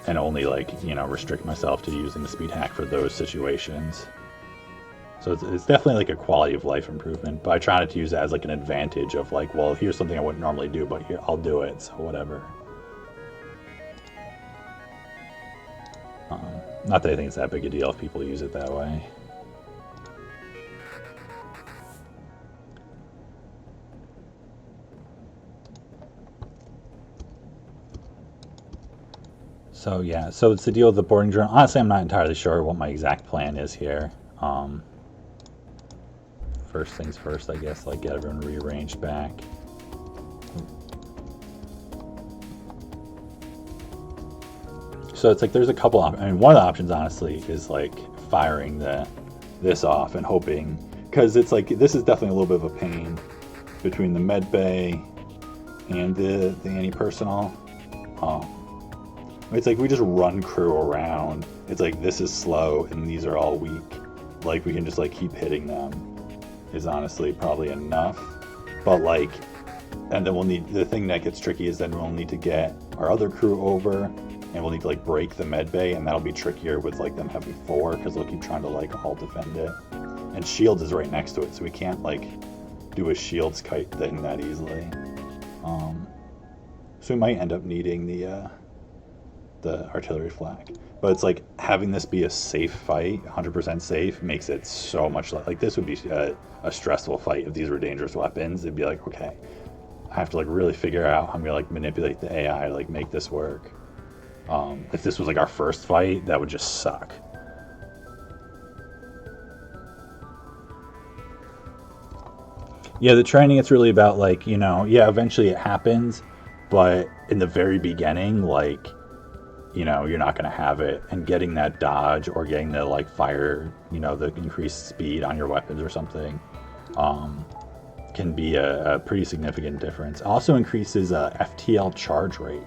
And only, like, you know, restrict myself to using the speed hack for those situations. So it's definitely like a quality of life improvement, but I try not to use that as like an advantage of like, well, here's something I wouldn't normally do, but here, I'll do it, so whatever. Not that I think it's that big a deal if people use it that way. So yeah, so it's the deal with the boarding drone. Honestly, I'm not entirely sure what my exact plan is here. First things first, I guess, like, get everyone rearranged back. So it's like there's a couple I mean, one of the options, honestly, is like firing this off and hoping, because it's like this is definitely a little bit of a pain between the med bay and the anti-personal. It's like we just run crew around. It's like this is slow and these are all weak. Like, we can just like keep hitting them is honestly probably enough. But like, and then we'll need, the thing that gets tricky is then we'll need to get our other crew over, and we'll need to like break the med bay, and that'll be trickier with like them having 4, because they'll keep trying to like all defend it. And shields is right next to it, so we can't like do a shields kite thing that easily. So we might end up needing the artillery flak. But it's like having this be a safe fight, 100% safe, makes it so much like this would be a stressful fight if these were dangerous weapons. It'd be like, okay, have to like really figure out how I'm gonna like manipulate the AI to like make this work. If this was like our first fight, that would just suck. Yeah, the training, it's really about like, you know, yeah, eventually it happens, but in the very beginning, like, you know, you're not going to have it. And getting that dodge or getting the like fire, you know, the increased speed on your weapons or something, can be a pretty significant difference. Also increases FTL charge rate,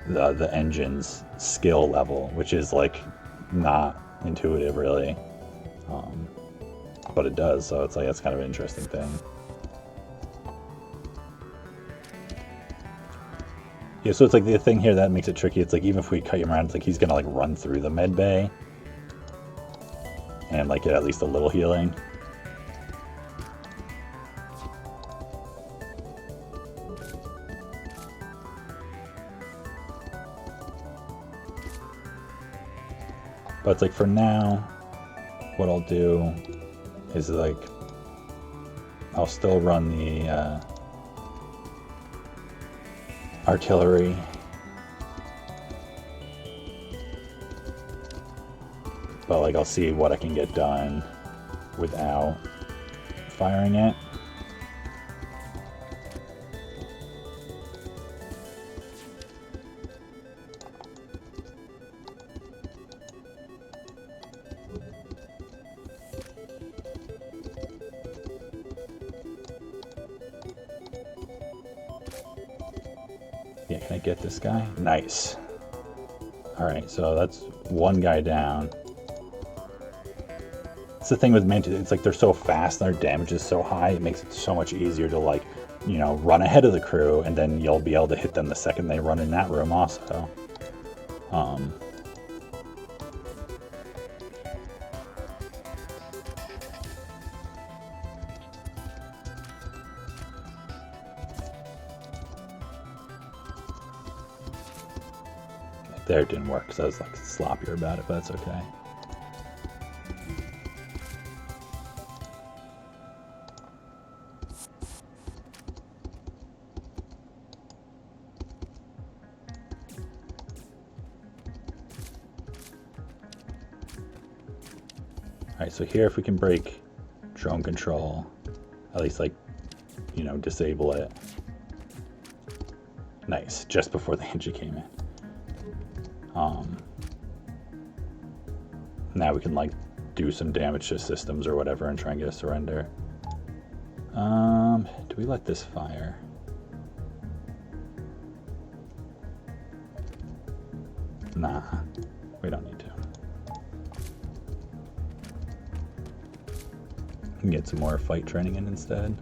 the engine's skill level, which is like not intuitive really, but it does. So it's like that's kind of an interesting thing. Yeah, so it's like the thing here that makes it tricky. It's like even if we cut him around, it's like he's gonna like run through the med bay and like get at least a little healing. But it's like for now, what I'll do is like I'll still run the artillery, but like I'll see what I can get done without firing it. Yeah, can I get this guy? Nice. Alright, so that's one guy down. It's the thing with Mantis, it's like they're so fast and their damage is so high, it makes it so much easier to like, you know, run ahead of the crew, and then you'll be able to hit them the second they run in that room also. There, it didn't work because I was like sloppier about it, but that's okay. Alright, so here if we can break drone control, at least like, you know, disable it. Nice, just before the engine came in. Now we can like do some damage to systems or whatever and try and get a surrender. Do we let this fire? Nah, we don't need to. We can get some more fight training in instead.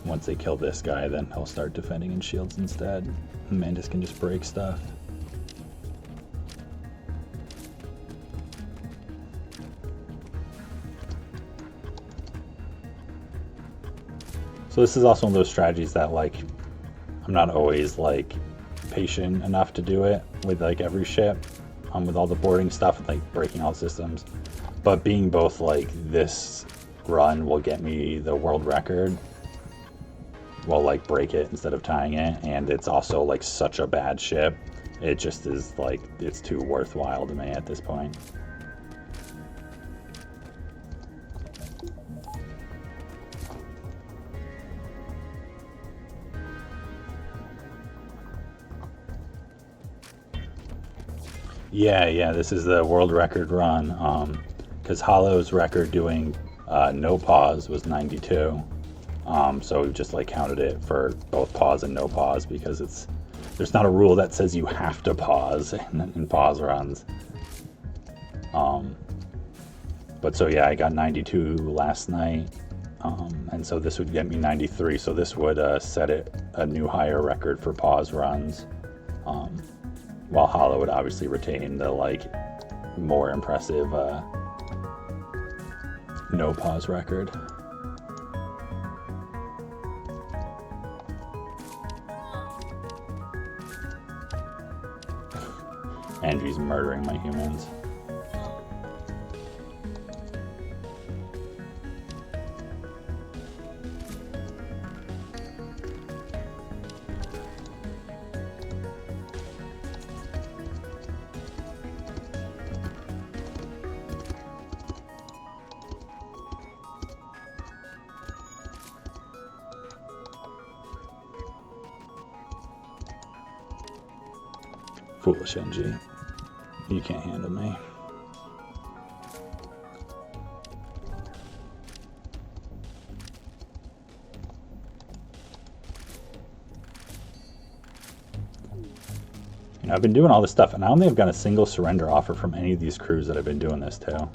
Once they kill this guy, then he'll start defending in shields instead. Mantis can just break stuff. So this is also one of those strategies that like I'm not always like patient enough to do it with like every ship, with all the boarding stuff and like breaking all the systems. But being both like this run will get me the world record, will like break it instead of tying it, and it's also like such a bad ship, it just is like it's too worthwhile to me at this point. Yeah, this is the world record run, because Hollow's record doing no pause was 92. So we've just like counted it for both pause and no pause because there's not a rule that says you have to pause in pause runs. But so yeah, I got 92 last night, and so this would get me 93. So this would set it a new higher record for pause runs, while Hollow would obviously retain the like more impressive no pause record. Andrew's murdering my humans. Foolish NG. You can't handle me. You know, I've been doing all this stuff, and I only have got a single surrender offer from any of these crews that I've been doing this to.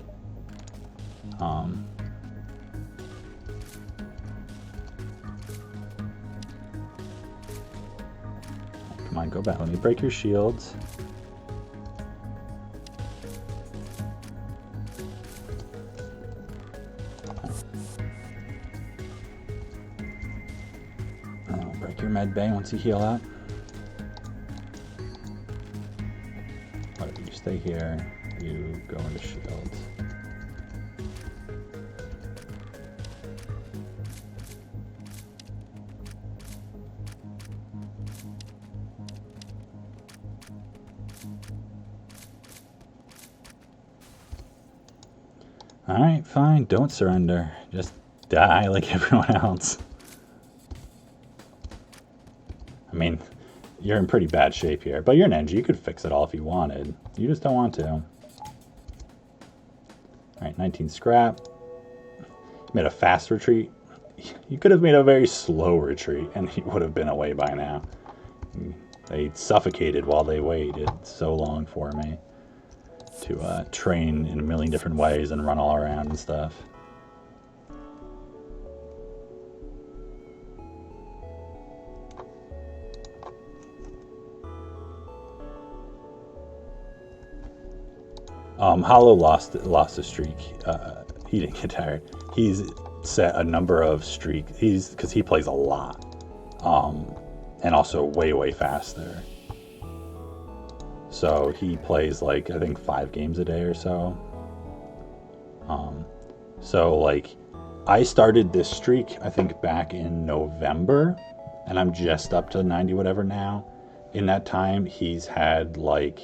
Come on, go back. Let me break your shields. I'll break your med bay once you heal up. Whatever, you stay here. You go into shields. Alright, fine. Don't surrender. Just die like everyone else. I mean, you're in pretty bad shape here. But you're an NG. You could fix it all if you wanted. You just don't want to. Alright, 19 scrap. Made a fast retreat. You could have made a very slow retreat, and he would have been away by now. They suffocated while they waited so long for me to train in a million different ways and run all around and stuff. Hollow lost a streak. He didn't get tired. He's set a number of streaks. Because he plays a lot, and also way faster. So he plays like I think 5 games a day or so. So like I started this streak I think back in November, and I'm just up to 90 whatever now. In that time, he's had like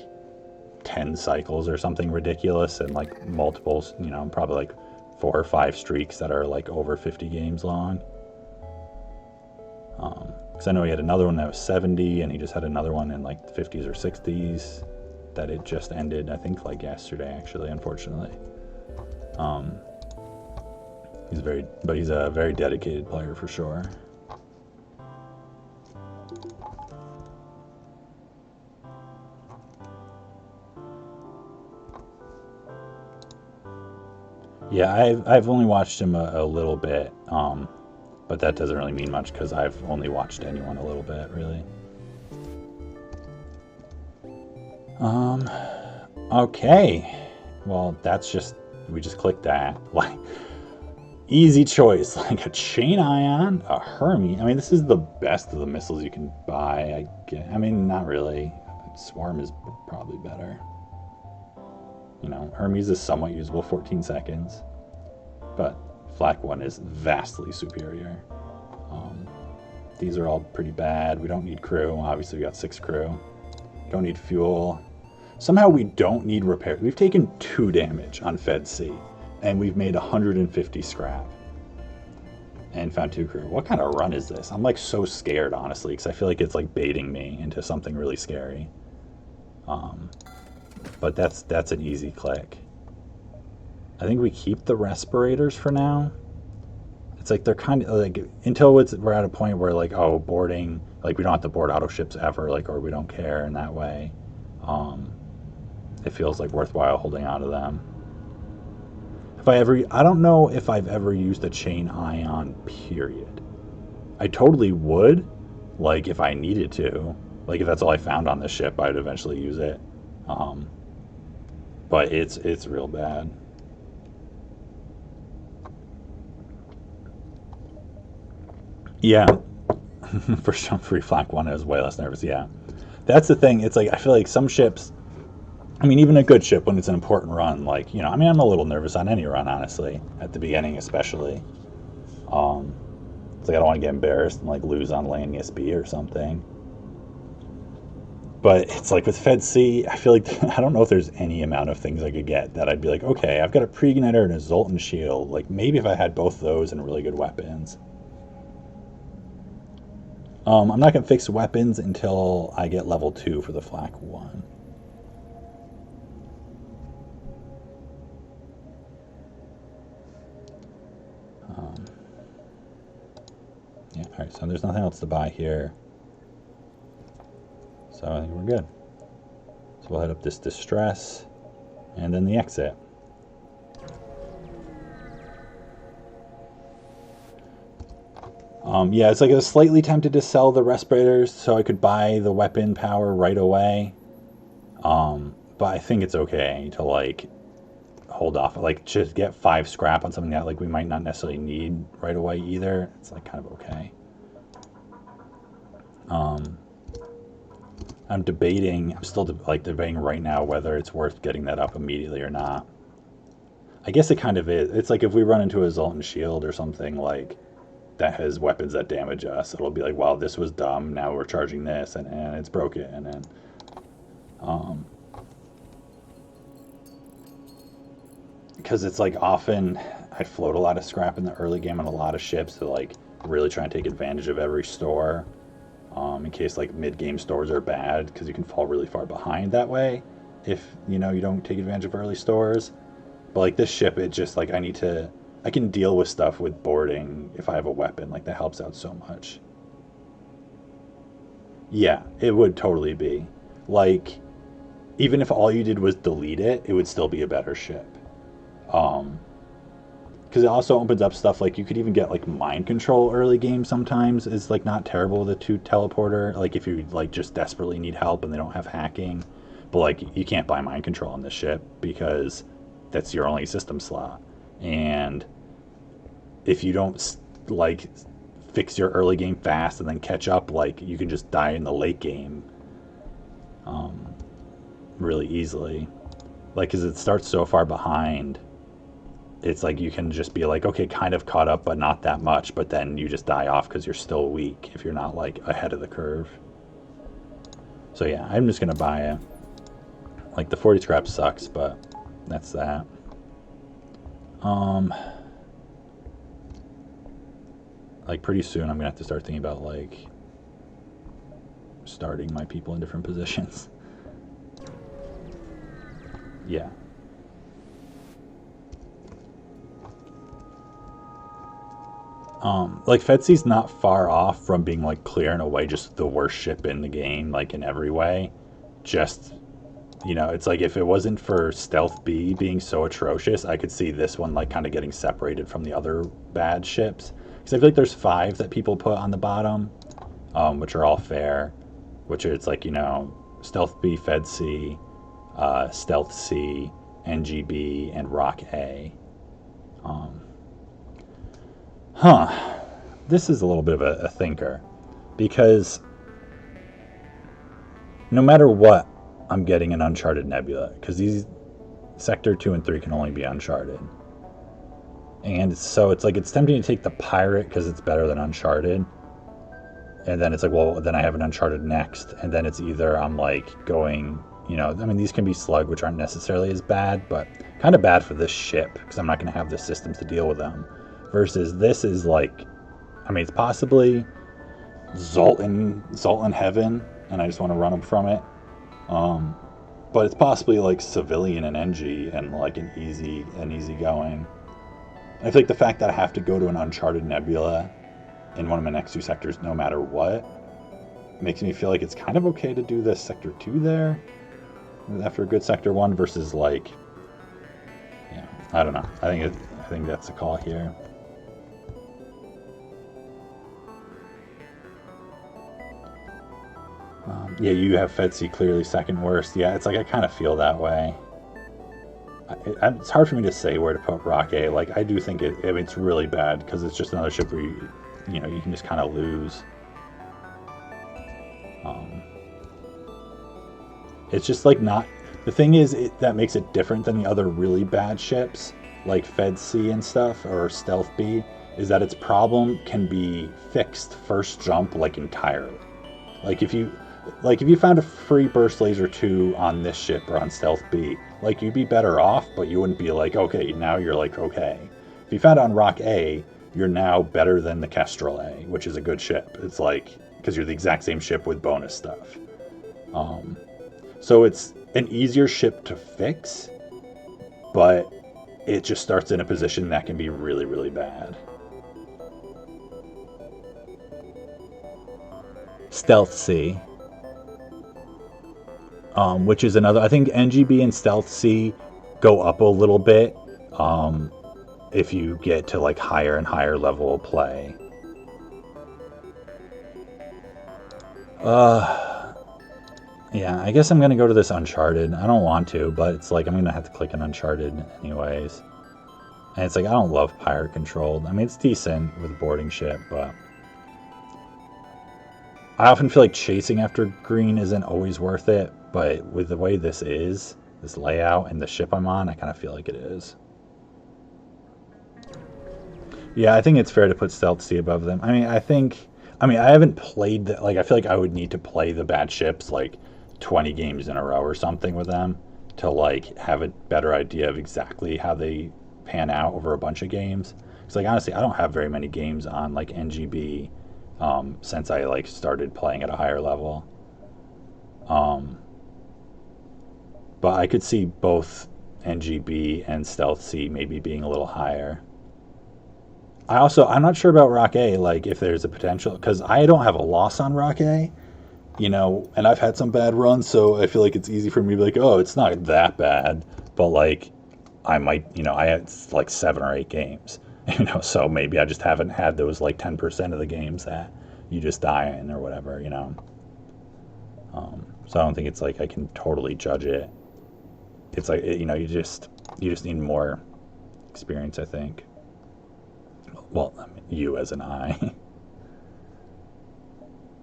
10 cycles or something ridiculous, and like multiples, you know, probably like 4 or 5 streaks that are like over 50 games long. Because I know he had another one that was 70, and he just had another one in like the 50s or 60s that it just ended, I think like yesterday actually, unfortunately. He's a very dedicated player for sure. Yeah, I've only watched him a little bit, but that doesn't really mean much because I've only watched anyone a little bit, really. Okay. Well, we just clicked that. Like, easy choice. Like a chain ion, a Hermes. I mean, this is the best of the missiles you can buy. I mean, not really. Swarm is probably better. You know, Hermes is somewhat usable, 14 seconds. But Flak 1 is vastly superior. These are all pretty bad. We don't need crew. Obviously, we got 6 crew. Don't need fuel. Somehow we don't need repair. We've taken 2 damage on Fed C, and we've made 150 scrap. And found 2 crew. What kind of run is this? I'm like so scared, honestly, because I feel like it's like baiting me into something really scary. But that's an easy click. I think we keep the respirators for now. It's like they're kind of like until we're at a point where like, oh, boarding, like we don't have to board auto ships ever, like, or we don't care in that way. It feels like worthwhile holding on to them. I don't know if I've ever used a chain ion, period. I totally would, like if I needed to, like if that's all I found on the ship, I'd eventually use it. But it's real bad. Yeah, for some free Flak 1 I was way less nervous. Yeah, that's the thing. It's like I feel like some ships I mean, even a good ship when it's an important run, like, you know, I mean, I'm a little nervous on any run, honestly, at the beginning especially. Um, it's like I don't want to get embarrassed and like lose on lane ESB or something. But it's like with Fed C, I feel like I don't know if there's any amount of things I could get that I'd be like, okay, I've got a pre-igniter and a Zoltan shield. Like maybe if I had both those and really good weapons. I'm not gonna fix weapons until I get level 2 for the Flak 1. Yeah, alright, so there's nothing else to buy here. So I think we're good. So we'll head up this distress and then the exit. Yeah, it's like I was slightly tempted to sell the respirators so I could buy the weapon power right away. But I think it's okay to like hold off, like just get 5 scrap on something that like we might not necessarily need right away either. It's like kind of okay. I'm still debating right now whether it's worth getting that up immediately or not. I guess it kind of is. It's like if we run into a Zoltan shield or something like that has weapons that damage us, it'll be like, wow, this was dumb. Now we're charging this, and it's broken. And then, because it's like often I float a lot of scrap in the early game on a lot of ships to like really try and take advantage of every store. In case like mid-game stores are bad, because you can fall really far behind that way if you don't take advantage of early stores. But like this ship, it just like I can deal with stuff with boarding if I have a weapon. Like that helps out so much. Yeah, it would totally be. Like even if all you did was delete it, it would still be a better ship. Because it also opens up stuff like you could even get like mind control early game sometimes is like not terrible with a 2 teleporter, like if you like just desperately need help and they don't have hacking. But like you can't buy mind control on this ship because that's your only system slot. And if you don't like fix your early game fast and then catch up, like you can just die in the late game really easily, like because it starts so far behind. It's like you can just be like, okay, kind of caught up, but not that much. But then you just die off because you're still weak if you're not like ahead of the curve. So yeah, I'm just gonna buy it. Like the 40 scrap sucks, but that's that. Like pretty soon, I'm gonna have to start thinking about like starting my people in different positions. Yeah. Like Fetsy's not far off from being like clearing away just the worst ship in the game, like in every way. Just it's like if it wasn't for Stealth B being so atrocious, I could see this one like kind of getting separated from the other bad ships. Because I feel like there's 5 that people put on the bottom, which are all fair. Which are, it's like Stealth B, Fed C, Stealth C, NGB, and Rock A. This is a little bit of a thinker, because no matter what, I'm getting an Uncharted Nebula, because these Sector 2 and 3 can only be Uncharted. And so it's like it's tempting to take the Pirate because it's better than Uncharted. And then it's like, well, then I have an Uncharted next. And then it's either I'm like going, I mean, these can be Slug, which aren't necessarily as bad, but kind of bad for this ship because I'm not going to have the systems to deal with them. Versus this is like, I mean, it's possibly Zoltan Heaven, and I just want to run them from it. But it's possibly like Civilian and NG and like an easy going. I feel like the fact that I have to go to an Uncharted Nebula in one of my next 2 sectors no matter what makes me feel like it's kind of okay to do the Sector 2 there after a good Sector 1 versus like, I don't know. I think that's a call here. Yeah, you have Fed-C clearly second worst. Yeah, it's like I kind of feel that way. It's hard for me to say where to put Rock A. Like, I do think it's really bad because it's just another ship where you can just kind of lose. It's just like not The thing is, that makes it different than the other really bad ships, like Fed C and stuff, or Stealth B, is that its problem can be fixed first jump, like, entirely. Like, if you found a free burst laser 2 on this ship or on Stealth B, like, you'd be better off, but you wouldn't be like, okay, now you're like, okay. If you found it on Rock A, you're now better than the Kestrel A, which is a good ship. It's like, because you're the exact same ship with bonus stuff. So it's an easier ship to fix, but it just starts in a position that can be really, really bad. Stealth C, which is another, I think NGB and Stealth C go up a little bit if you get to like higher and higher level of play. Yeah, I guess I'm going to go to this Uncharted. I don't want to, but it's like I'm going to have to click an Uncharted anyways. And it's like, I don't love Pirate Controlled. I mean, it's decent with a boarding ship, but I often feel like chasing after green isn't always worth it, but with the way this is, this layout and the ship I'm on, I kind of feel like it is. Yeah, I think it's fair to put Stealth C above them. I mean, I haven't played the, like, I feel like I would need to play the bad ships like 20 games in a row or something with them to like have a better idea of exactly how they pan out over a bunch of games. Because like honestly, I don't have very many games on like NGB since I like started playing at a higher level. But I could see both NGB and Stealth C maybe being a little higher. I'm not sure about Rock A, like if there's a potential, because I don't have a loss on Rock A, you know, and I've had some bad runs, so I feel like it's easy for me to be like, oh, it's not that bad, but like I might, you know, I had like 7 or 8 games, you know, so maybe I just haven't had those like 10% of the games that you just die in or whatever, you know. So I don't think it's like I can totally judge it. It's like, you know, you just need more experience, I think. Well, I mean, you as an I.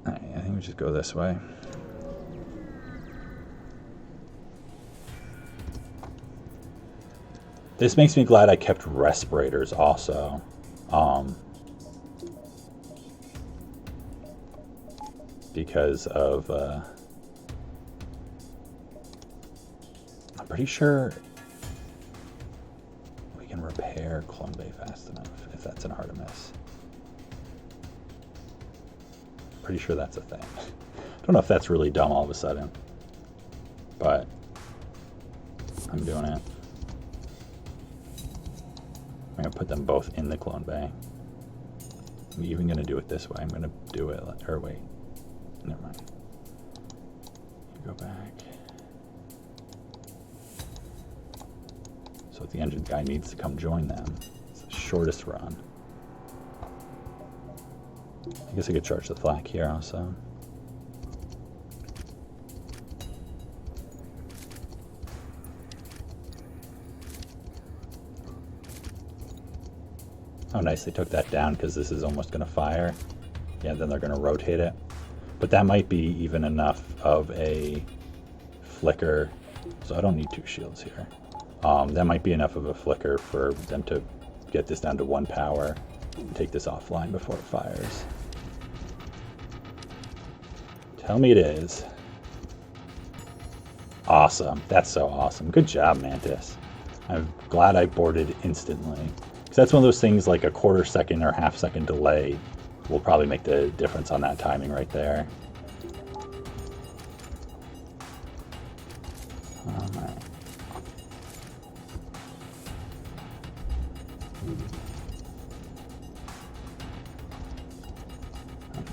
Alright, I think we just go this way. This makes me glad I kept respirators also. Because of, I'm pretty sure we can repair Clone Bay fast enough, if that's an Artemis. Pretty sure that's a thing. I don't know if that's really dumb all of a sudden, but I'm doing it. I'm gonna put them both in the Clone Bay. I'm even gonna do it this way. I'm gonna do it, or wait, never mind. Go back. So the engine guy needs to come join them. It's the shortest run. I guess I could charge the flak here also. Oh nice, they took that down because this is almost going to fire. Yeah, then they're going to rotate it. But that might be even enough of a flicker. So I don't need 2 shields here. That might be enough of a flicker for them to get this down to 1 power and take this offline before it fires. Tell me it is. Awesome. That's so awesome. Good job, Mantis. I'm glad I boarded instantly. Because that's one of those things, like a quarter second or half second delay will probably make the difference on that timing right there. Alright.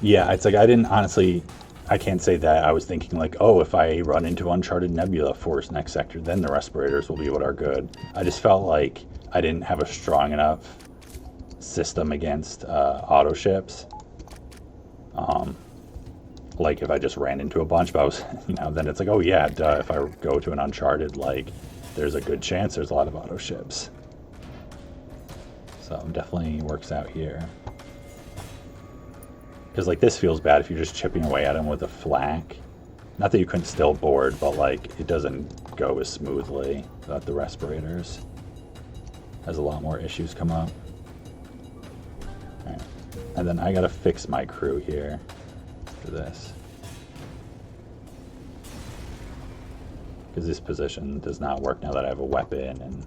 Yeah, it's like I didn't honestly, I can't say that I was thinking like, oh, if I run into Uncharted Nebula Force next sector, then the respirators will be what are good. I just felt like I didn't have a strong enough system against auto ships. Like if I just ran into a bunch, but I was, you know, then it's like, oh yeah, duh, if I go to an Uncharted, like there's a good chance there's a lot of auto ships. So it definitely works out here. Because like this feels bad if you're just chipping away at them with a flak. Not that you couldn't still board, but like it doesn't go as smoothly without the respirators. Has a lot more issues come up. All right. And then I gotta fix my crew here for this. Because this position does not work now that I have a weapon and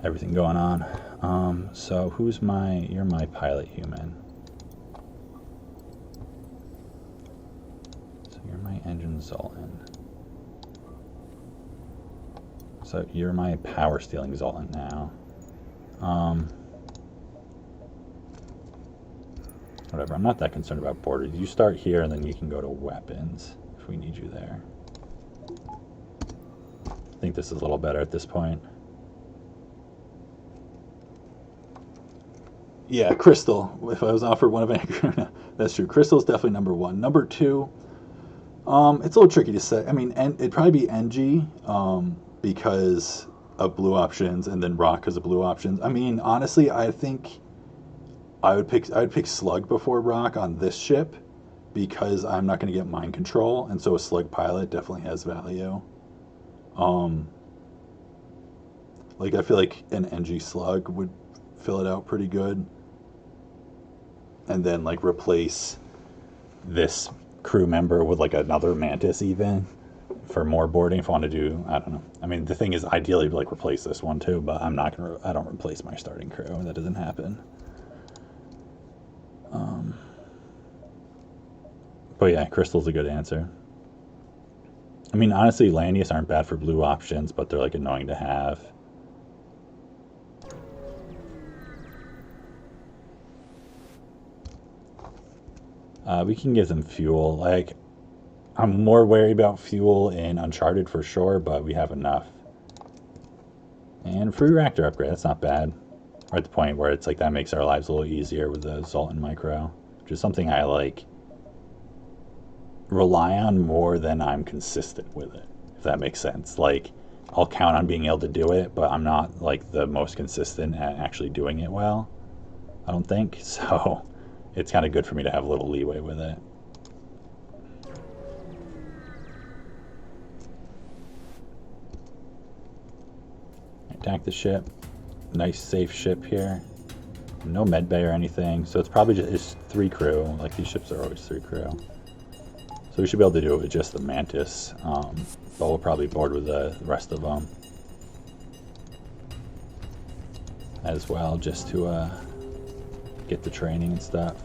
everything going on. So who's you're my pilot human. So you're my engine Zoltan. So you're my power stealing Zoltan now. Whatever, I'm not that concerned about borders. You start here and then you can go to weapons if we need you there. I think this is a little better at this point. Yeah, Crystal. If I was offered one of Anchor, that's true. Crystal's definitely number one. Number two, it's a little tricky to say. I mean, it'd probably be NG because of blue options, and then Rock because of blue options. I mean, honestly, I think I would pick Slug before Rock on this ship because I'm not going to get mind control, and so a Slug pilot definitely has value. Like I feel like an NG Slug would fill it out pretty good, and then like replace this crew member with like another Mantis even for more boarding if I want to do, I don't know. I mean, the thing is ideally like replace this one too, but I'm not gonna, I don't replace my starting crew. That doesn't happen. But yeah, Crystal's a good answer. I mean, honestly, Landius aren't bad for blue options, but they're like annoying to have. We can give them fuel. Like, I'm more wary about fuel in Uncharted for sure, but we have enough. And free reactor upgrade, that's not bad. We're at the point where it's like that makes our lives a little easier with the Zoltan Micro, which is something I like rely on more than I'm consistent with it, if that makes sense. Like, I'll count on being able to do it, but I'm not like the most consistent at actually doing it well, I don't think. So it's kind of good for me to have a little leeway with it. Attack the ship. Nice safe ship here. No med bay or anything, so it's probably just it's 3 crew. Like, these ships are always 3 crew. So we should be able to do it with just the Mantis, but we'll probably board with the rest of them as well, just to get the training and stuff.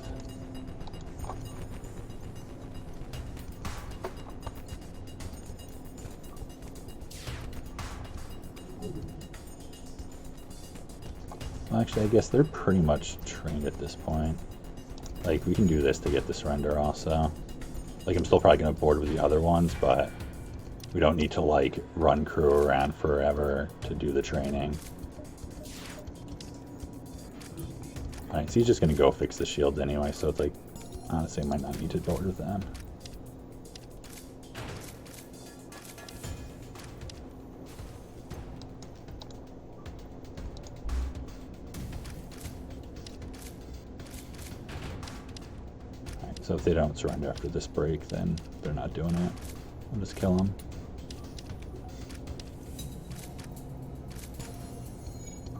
Well, actually, I guess they're pretty much trained at this point. Like, we can do this to get the surrender also. Like, I'm still probably going to board with the other ones, but we don't need to, like, run crew around forever to do the training. Alright, so he's just going to go fix the shields anyway, so it's like, honestly, I might not need to board with them. So if they don't surrender after this break, then they're not doing it. I'll just kill them.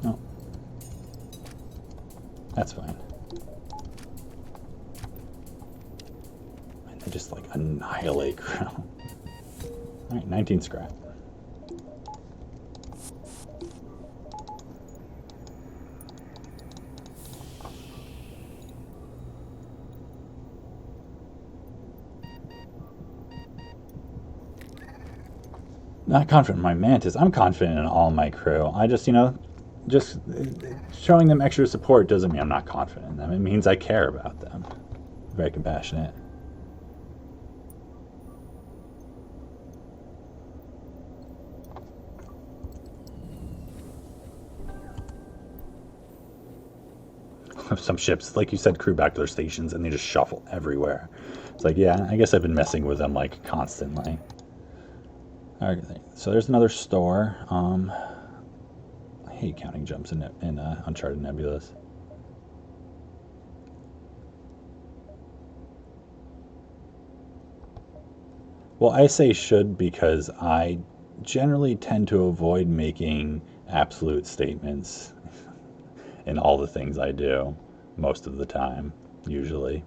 Oh. That's fine. And they just like annihilate crew. Alright, 19 scrap. Not confident in my Mantis. I'm confident in all my crew. I just, you know, just showing them extra support doesn't mean I'm not confident in them. It means I care about them. Very compassionate. Some ships, like you said, crew back to their stations and they just shuffle everywhere. It's like, yeah, I guess I've been messing with them like constantly. Alright, so there's another store. I hate counting jumps in Uncharted Nebulas. Well, I say should because I generally tend to avoid making absolute statements in all the things I do most of the time, usually.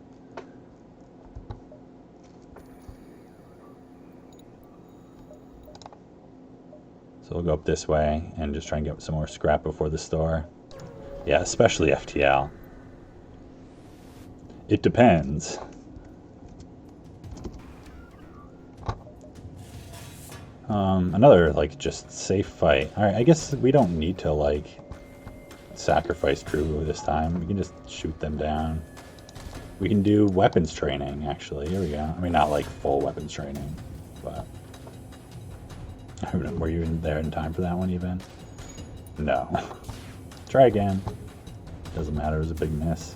So we'll go up this way and just try and get some more scrap before the store. Yeah, especially FTL. It depends. Another, like, just safe fight. Alright, I guess we don't need to, like, sacrifice crew this time. We can just shoot them down. We can do weapons training, actually. Here we go. I mean, not, like, full weapons training, but... Were you there in time for that one, even? No. Try again. Doesn't matter, it was a big miss.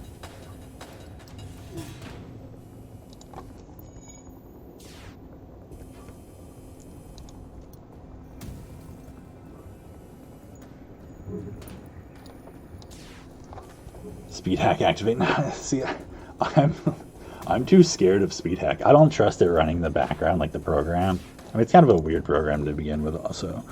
Speed hack activate. See, I'm too scared of speed hack. I don't trust it running in the background like the program. I mean, it's kind of a weird program to begin with, also.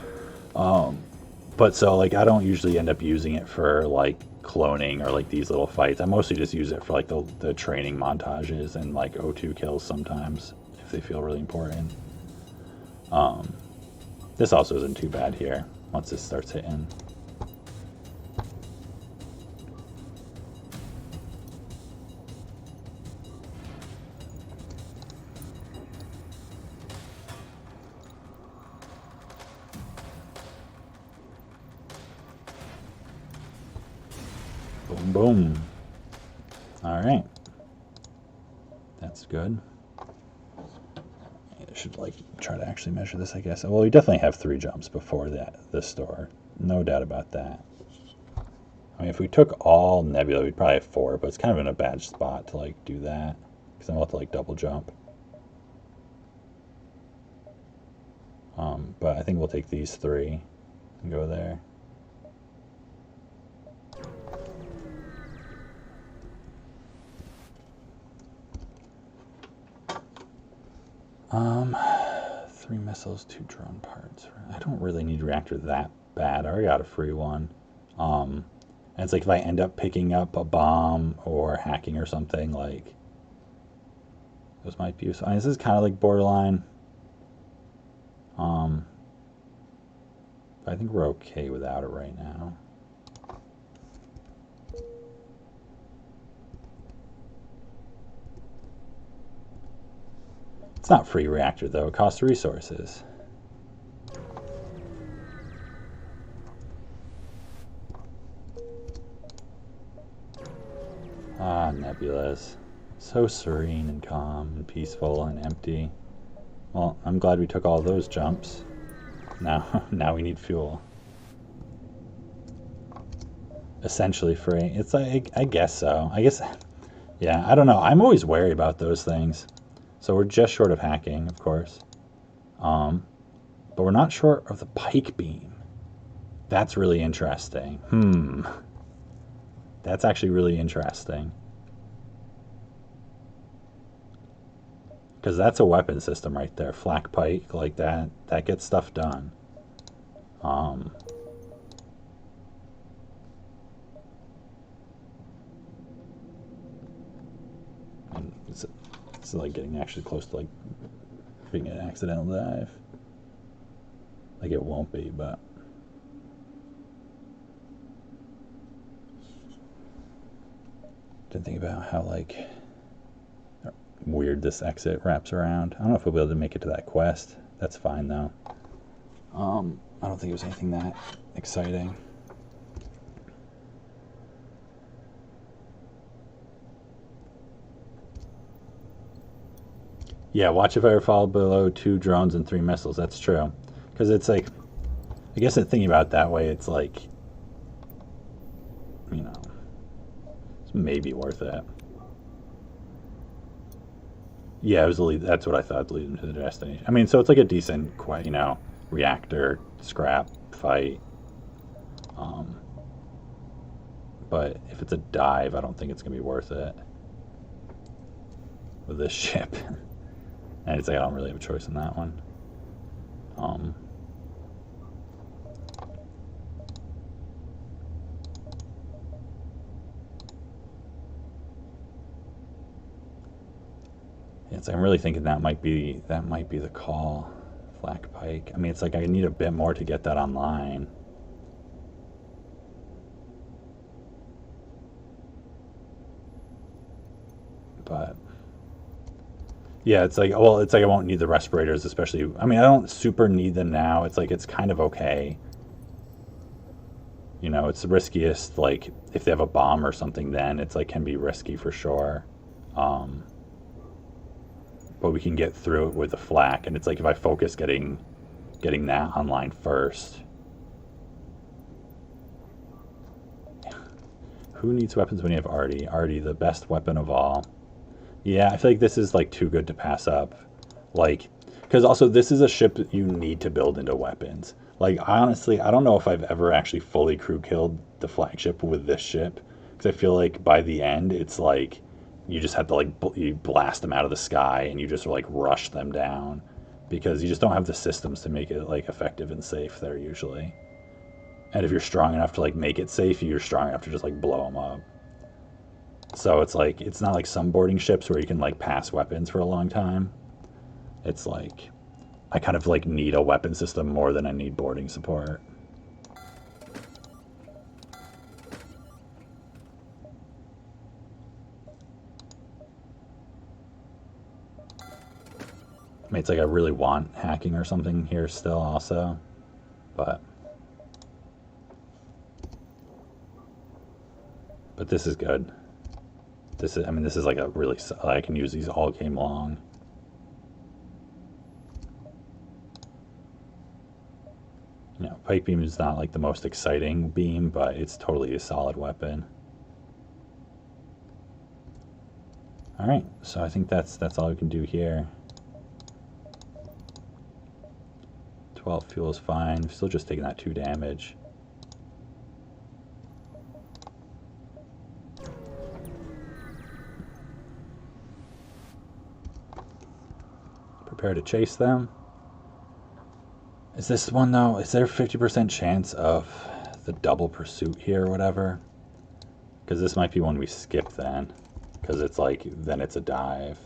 But so, like, I don't usually end up using it for, like, cloning or, like, these little fights. I mostly just use it for, like, the training montages and, like, O2 kills sometimes, if they feel really important. This also isn't too bad here, once this starts hitting. Boom, boom. Alright. That's good. I should, like, try to actually measure this, I guess. Well, we definitely have 3 jumps before this store. No doubt about that. I mean, if we took all Nebula, we'd probably have 4, but it's kind of in a bad spot to, like, do that. Because then we'll have to, like, double jump. But I think we'll take these 3 and go there. Three missiles, 2 drone parts. I don't really need reactor that bad. I already got a free one. And it's like if I end up picking up a bomb or hacking or something, like, those might be useful. I mean, this is kind of like borderline. I think we're okay without it right now. It's not free reactor though, it costs resources. Ah, nebulas. So serene and calm and peaceful and empty. Well, I'm glad we took all those jumps. Now we need fuel. Essentially free. It's like, I guess so. I guess, yeah, I don't know. I'm always wary about those things. So we're just short of hacking, of course. But we're not short of the pike beam. That's really interesting. That's actually really interesting. Because that's a weapon system right there. Flak pike, like that. That gets stuff done. And it's like getting actually close to, like, being an accidental dive. Like, it won't be, but... Didn't think about how, like, weird this exit wraps around. I don't know if we'll be able to make it to that quest. That's fine, though. I don't think it was anything that exciting. Yeah, watch if I ever fall below 2 drones and 3 missiles. That's true. Because it's like, I guess thinking about it that way, it's like, you know, it's maybe worth it. Yeah, it was that's what I thought leading to the destination. I mean, so it's like a decent, you know, reactor scrap fight. But if it's a dive, I don't think it's gonna be worth it with this ship. And it's like I don't really have a choice in that one. It's I'm really thinking that might be the call. Flak pike. I mean, it's like I need a bit more to get that online. But yeah, it's like, well, it's like I won't need the respirators, especially. I mean, I don't super need them now. It's like it's kind of okay. You know, it's the riskiest. Like if they have a bomb or something, then it's like can be risky for sure. But we can get through it with the flak, and it's like if I focus getting that online first. Who needs weapons when you have Artie? Artie, the best weapon of all. Yeah, I feel like this is like too good to pass up. Like, because also this is a ship that you need to build into weapons. Like, honestly, I don't know if I've ever actually fully crew killed the flagship with this ship. Because I feel like by the end, it's like you just have to like you blast them out of the sky and you just like rush them down. Because you just don't have the systems to make it like effective and safe there usually. And if you're strong enough to like make it safe, you're strong enough to just like blow them up. So it's like, it's not like some boarding ships where you can like pass weapons for a long time. It's like, I kind of like need a weapon system more than I need boarding support. I mean, it's like I really want hacking or something here still also, but this is good. This is, I mean, this is like a really, I can use these all game long. You know, pike beam is not like the most exciting beam, but it's totally a solid weapon. All right, so I think that's all we can do here. 12 fuel is fine. Still just taking that 2 damage. Prepare to chase them. Is this one though? Is there a 50% chance of the double pursuit here or whatever? Because this might be one we skip then. Because it's like, then it's a dive.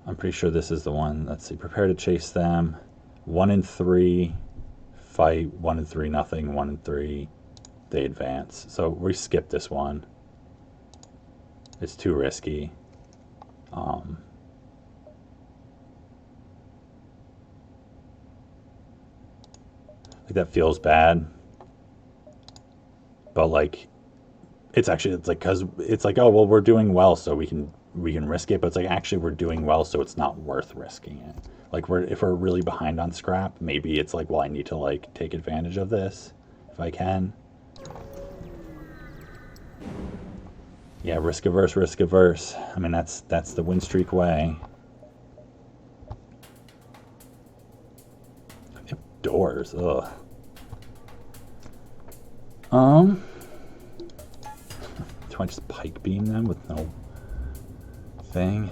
I'm pretty sure this is the one. Let's see. Prepare to chase them. 1 in 3 fight. 1 in 3 nothing. 1 in 3 they advance. So we skip this one. It's too risky. Like that feels bad, but like it's actually, it's like, because it's like, oh well, we're doing well, so we can risk it, but it's like actually we're doing well, so it's not worth risking it. Like if we're really behind on scrap, maybe it's like, well, I need to like take advantage of this if I can. Yeah, risk averse, risk averse. I mean, that's the win streak way. Doors, ugh. Do I just pike beam them with no thing?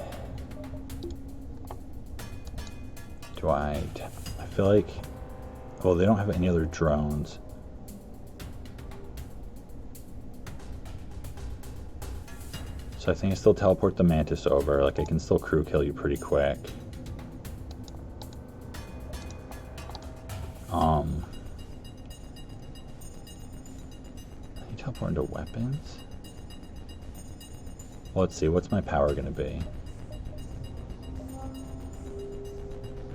Do I feel like, well, they don't have any other drones. So I think I still teleport the Mantis over. Like I can still crew kill you pretty quick. Can you teleport into weapons? Well, let's see, what's my power gonna be?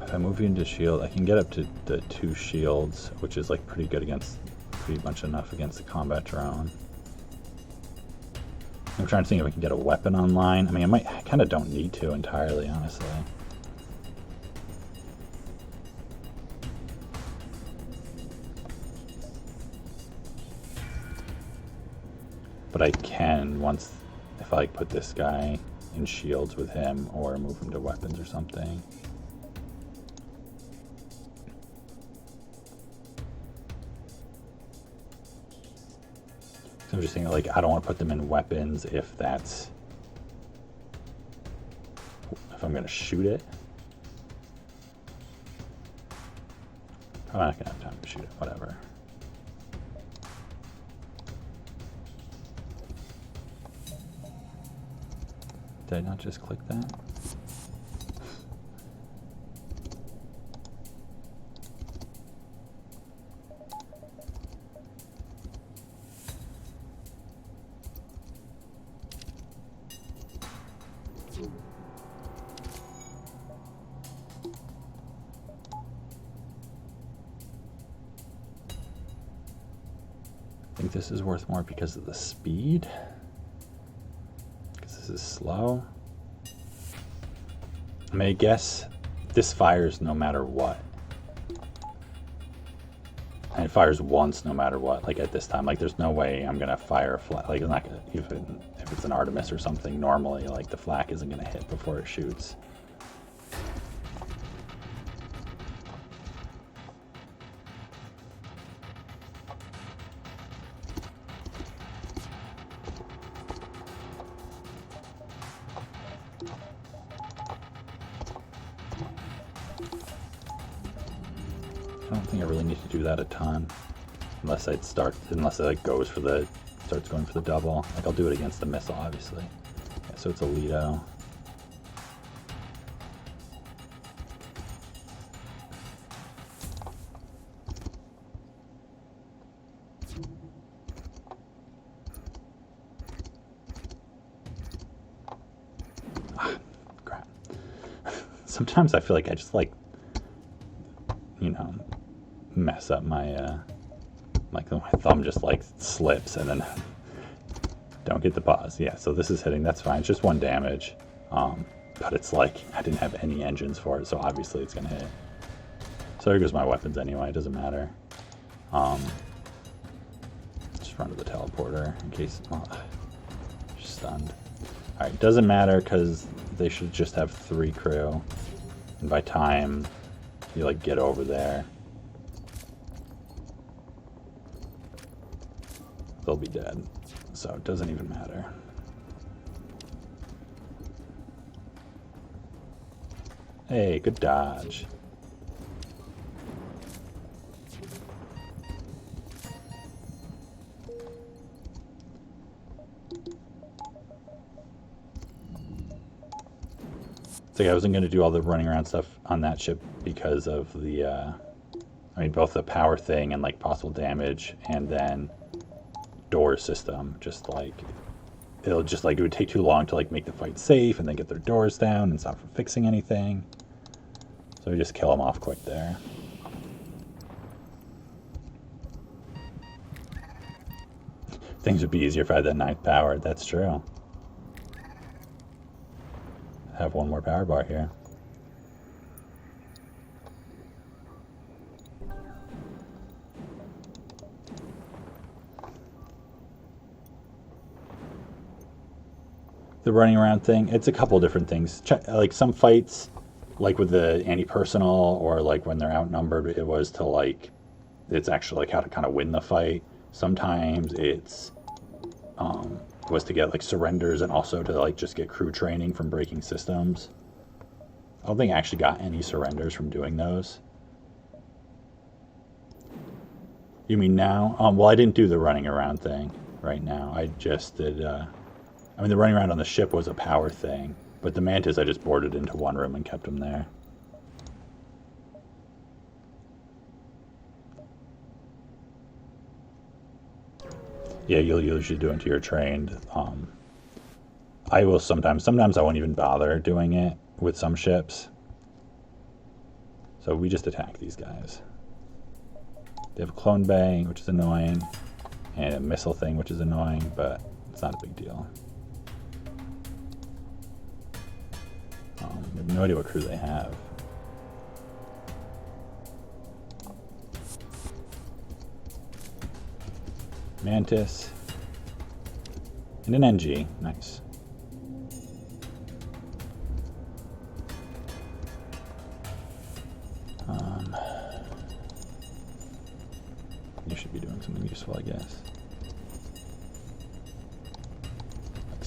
If I move you into shield, I can get up to the 2 shields, which is like pretty good against, pretty much enough against the combat drone. I'm trying to think if I can get a weapon online. I mean, I kind of don't need to entirely, honestly. But I can once, if I like put this guy in shields with him or move him to weapons or something. I'm just thinking, like, I don't want to put them in weapons if I'm going to shoot it. I'm not going to have time to shoot it, whatever. Did I not just click that? I think this is worth more because of the speed. Because this is slow. I mean, I guess this fires no matter what. And it fires once no matter what, like at this time. Like there's no way I'm gonna fire a flak. Like it's not gonna, even if it's an Artemis or something, normally like the flak isn't gonna hit before it shoots. I don't think I really need to do that a ton, unless it like goes for the, starts going for the double. Like I'll do it against the missile, obviously. Yeah, so it's a Lido. Ah, crap. Sometimes I feel like I just like, you know, mess up my like my thumb just like slips and then don't get the pause. Yeah, so this is hitting, that's fine, it's just 1 damage, but it's like I didn't have any engines for it, so obviously it's gonna hit. So there goes my weapons anyway, it doesn't matter. Just run to the teleporter in case, well, just stunned. All right, doesn't matter because they should just have 3 crew, and by time you like get over there, they'll be dead, so it doesn't even matter. Hey, good dodge. It's like I wasn't going to do all the running around stuff on that ship because of the, I mean, both the power thing and like possible damage, and then door system. Just like, it'll just like, it would take too long to like make the fight safe and then get their doors down and stop from fixing anything. So we just kill them off quick there. Things would be easier if I had that 9th power. That's true. Have 1 more power bar here. The running around thing, it's a couple different things. Like some fights, like with the anti-personal, or like when they're outnumbered, it was to like, it's actually like how to kind of win the fight. Sometimes it's was to get like surrenders, and also to like just get crew training from breaking systems. I don't think I actually got any surrenders from doing those. You mean now? Well, I didn't do the running around thing right now. I just did, I mean, the running around on the ship was a power thing, but the Mantis I just boarded into 1 room and kept them there. Yeah, you'll usually do it until you're trained. I will sometimes I won't even bother doing it with some ships. So we just attack these guys. They have a clone bay, which is annoying, and a missile thing, which is annoying, but it's not a big deal. I have no idea what crew they have. Mantis. And an NG. Nice. You should be doing something useful, I guess.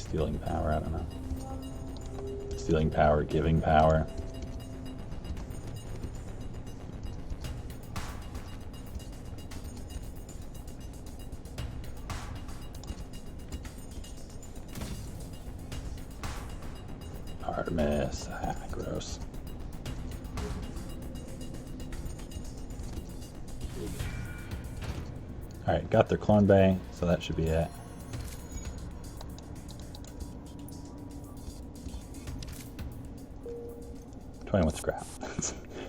Stealing power, I don't know. Stealing power, giving power. Artemis, gross. Alright, got their clone bay, so that should be it. with scrap.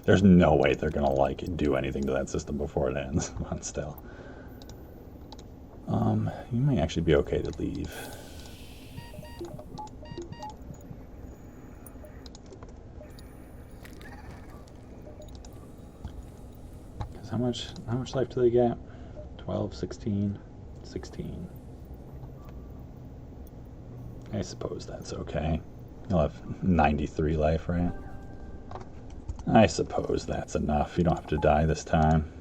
There's no way they're gonna like do anything to that system before it ends. But still, you might actually be okay to leave. Because how much life do they get? 12, 16, 16. I suppose that's okay. You'll have 93 life, right? I suppose that's enough. You don't have to die this time.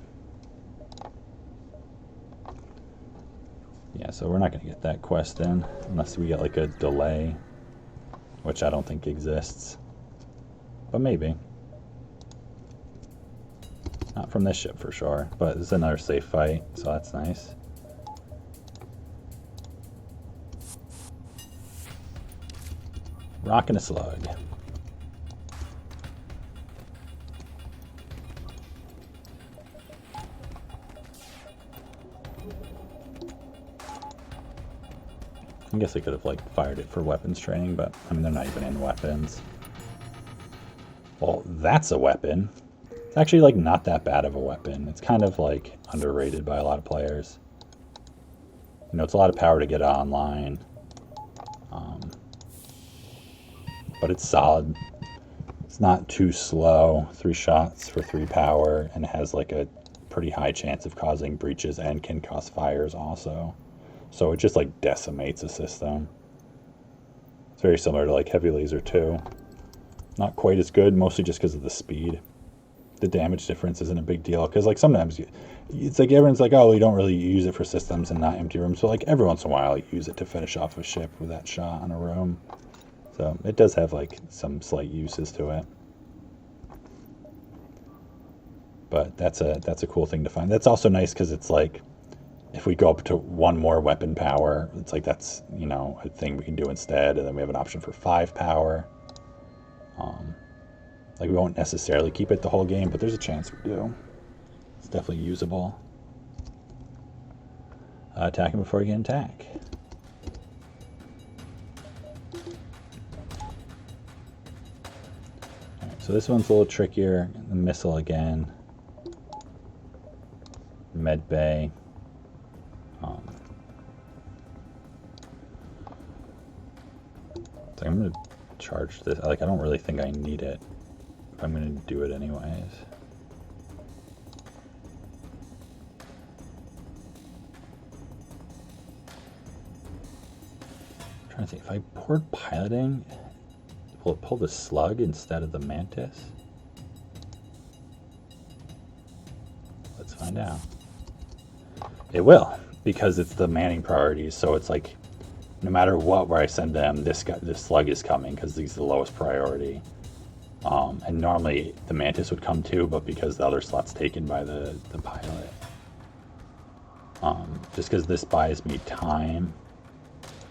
Yeah, so we're not going to get that quest in unless we get like a delay, which I don't think exists. But maybe. Not from this ship for sure, but it's another safe fight, so that's nice. Rock and a slug. I guess I could have like fired it for weapons training, but I mean they're not even in weapons. Well, that's a weapon. It's actually like not that bad of a weapon. It's kind of like underrated by a lot of players. You know, it's a lot of power to get it online. But it's solid. It's not too slow. 3 shots for 3 power, and it has like a pretty high chance of causing breaches and can cause fires also. So it just like decimates a system. It's very similar to like Heavy Laser 2. Not quite as good, mostly just because of the speed. The damage difference isn't a big deal, because like sometimes it's like everyone's like, oh, you don't really use it for systems and not empty rooms. So like every once in a while you use it to finish off a ship with that shot on a room. So it does have like some slight uses to it. But that's a cool thing to find. That's also nice because it's like, if we go up to 1 more weapon power, it's like that's, you know, a thing we can do instead. And then we have an option for 5 power. Like we won't necessarily keep it the whole game, but there's a chance we do. It's definitely usable. Attacking before you can attack. Alright, so this one's a little trickier. The missile again. Med bay. So I'm going to charge this. Like, I don't really think I need it. But I'm going to do it anyways. I'm trying to think. If I poured piloting, will it pull the slug instead of the mantis? Let's find out. It will, because it's the manning priorities. So it's like, no matter what, where I send them, this slug is coming because he's the lowest priority. And normally the mantis would come too, but because the other slot's taken by the pilot. Just because this buys me time,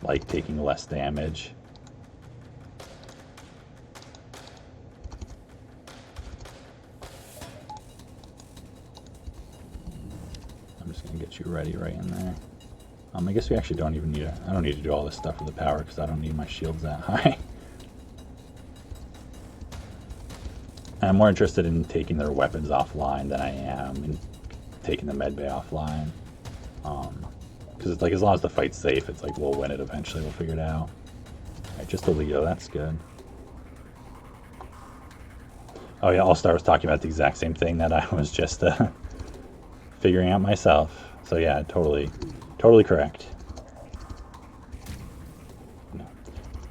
like taking less damage. I'm just gonna get you ready right in there. I guess we actually don't even need it. I don't need to do all this stuff with the power because I don't need my shields that high. I'm more interested in taking their weapons offline than I am in taking the medbay offline. Because it's like, as long as the fight's safe, it's like we'll win it eventually. We'll figure it out. Alright, just a Leo. That's good. Oh yeah, All-Star was talking about the exact same thing that I was just figuring out myself. So yeah, totally correct. No.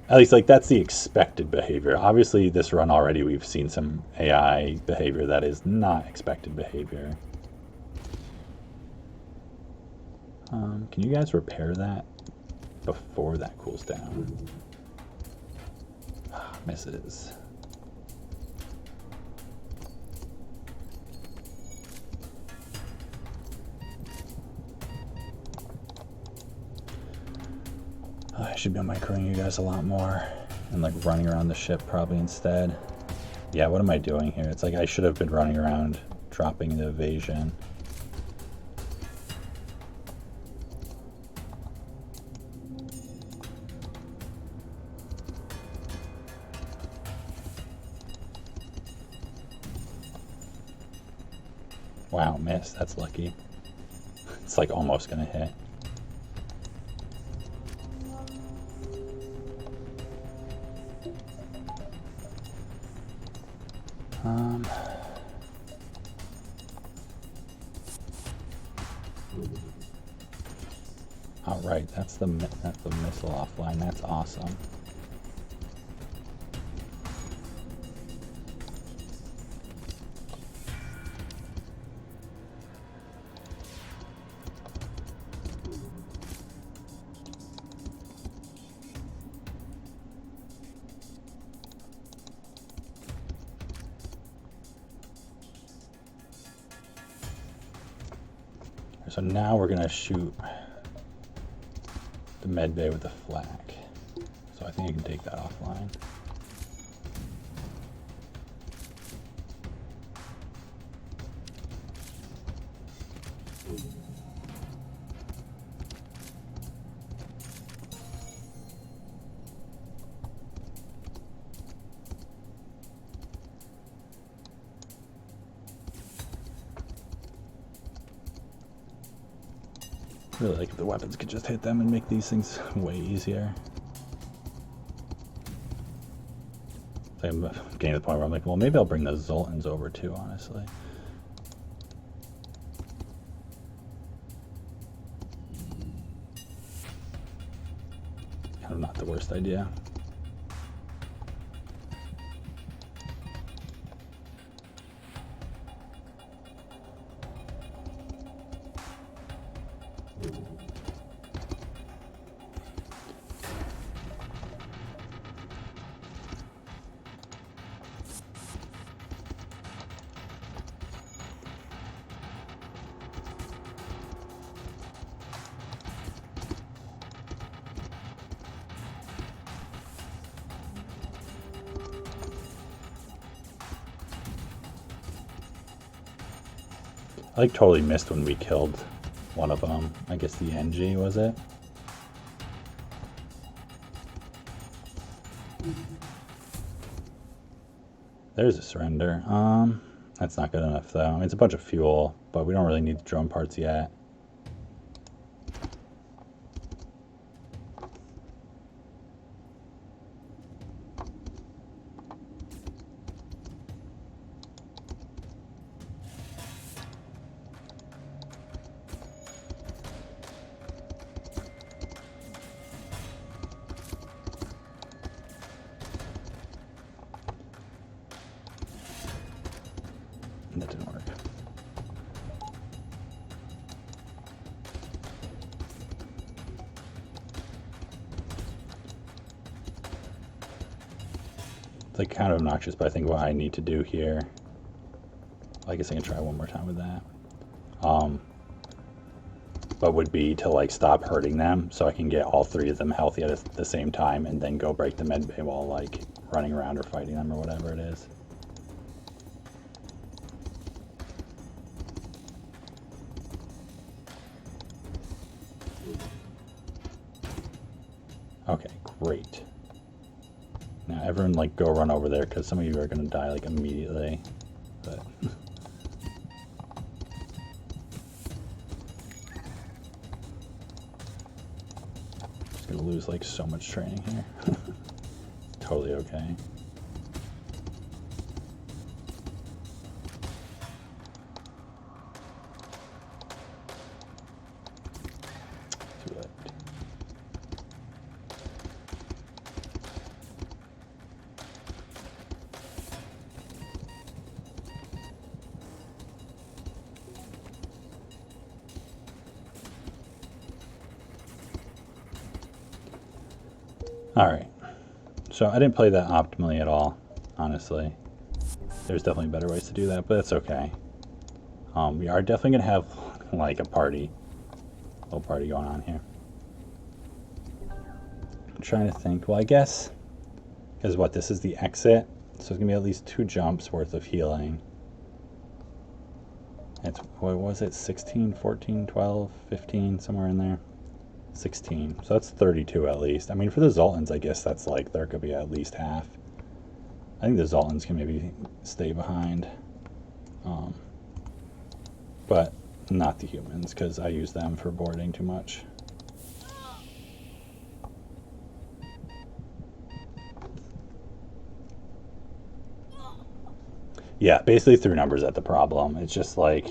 At least like that's the expected behavior. Obviously this run already we've seen some AI behavior that is not expected behavior. Can you guys repair that? before that cools down. Misses. I should be microing you guys a lot more and like running around the ship probably instead. Yeah, what am I doing here? It's like I should have been running around dropping the evasion. Wow, miss. That's lucky. It's like almost gonna hit. All right, that's the missile offline. That's awesome. So now we're gonna shoot the med bay with the flak. So I think you can take that offline. Really like if the weapons could just hit them and make these things way easier. So I'm getting to the point where I'm like, well, maybe I'll bring the Zoltans over too, honestly. Kind of not the worst idea. I like totally missed when we killed one of them. I guess the NG, was it? There's a surrender. That's not good enough though. I mean, it's a bunch of fuel, but we don't really need the drone parts yet. That didn't work. It's like kind of obnoxious, but I think what I need to do here, I guess I can try one more time with that. But would be to like stop hurting them so I can get all three of them healthy at the same time and then go break the med bay while like running around or fighting them or whatever it is. Okay, great. Now everyone like go run over there because some of you are going to die like immediately. But just going to lose like so much training here. Totally okay. Too late. Alright, so I didn't play that optimally at all, honestly. There's definitely better ways to do that, but that's okay. We are definitely going to have, like, a little party going on here. I'm trying to think. Well, I guess, because what, this is the exit, so it's going to be at least 2 jumps worth of healing. It's, what was it, 16, 14, 12, 15, somewhere in there? 16. So that's 32 at least. I mean, for the Zoltans, I guess that's like, there could be at least half. I think the Zoltans can maybe stay behind. But not the humans, because I use them for boarding too much. Yeah, basically through numbers at the problem. It's just like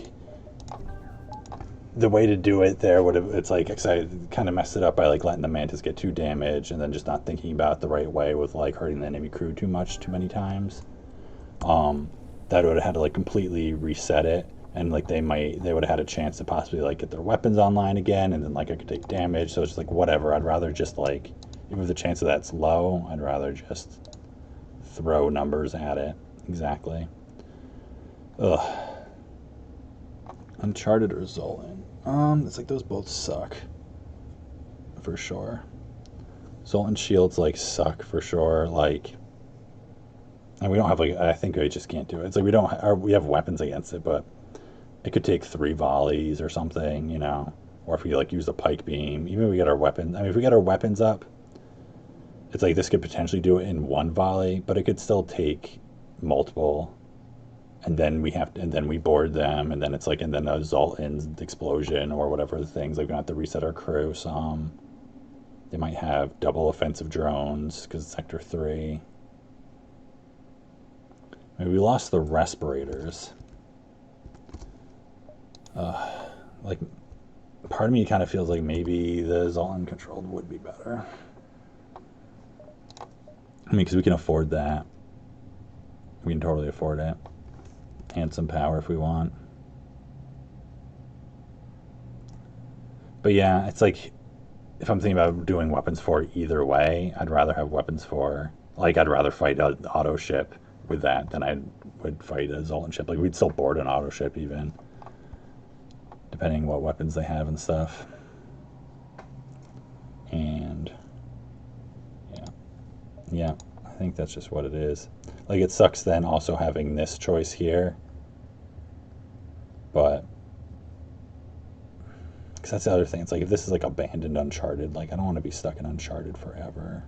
the way to do it there would have, it's like, I kind of messed it up by like letting the mantis get 2 damage and then just not thinking about it the right way with like hurting the enemy crew too many times. That would have had to like completely reset it, and like they would have had a chance to possibly like get their weapons online again, and then like I could take damage. So it's just like whatever. I'd rather just like, even if the chance of that's low, I'd rather just throw numbers at it. Exactly. Ugh. Uncharted or Zolan? It's like those both suck. For sure. Zoltan shields like suck for sure. Like, and we don't have like, I think we just can't do it. It's like we don't, we have weapons against it, but it could take 3 volleys or something, you know. Or if we like use the pike beam, even if we get our weapons. I mean, if we get our weapons up, it's like this could potentially do it in 1 volley, but it could still take multiple. And then we have to, and then we board them, and then it's like, and then a Zoltan's explosion or whatever the things. Like we have to reset our crew some. They might have double offensive drones because it's Sector 3. I mean, we lost the respirators. Like, part of me kind of feels like maybe the Zoltan controlled would be better. I mean, because we can afford that. We can totally afford it. And some power if we want. But yeah, it's like, if I'm thinking about doing weapons for either way, I'd rather have weapons for, like, I'd rather fight an auto ship with that than I would fight a Zoltan ship. Like, we'd still board an auto ship even, depending what weapons they have and stuff. And yeah, yeah, I think that's just what it is. Like, it sucks then also having this choice here, but because that's the other thing. It's like, if this is like abandoned Uncharted, like, I don't want to be stuck in Uncharted forever.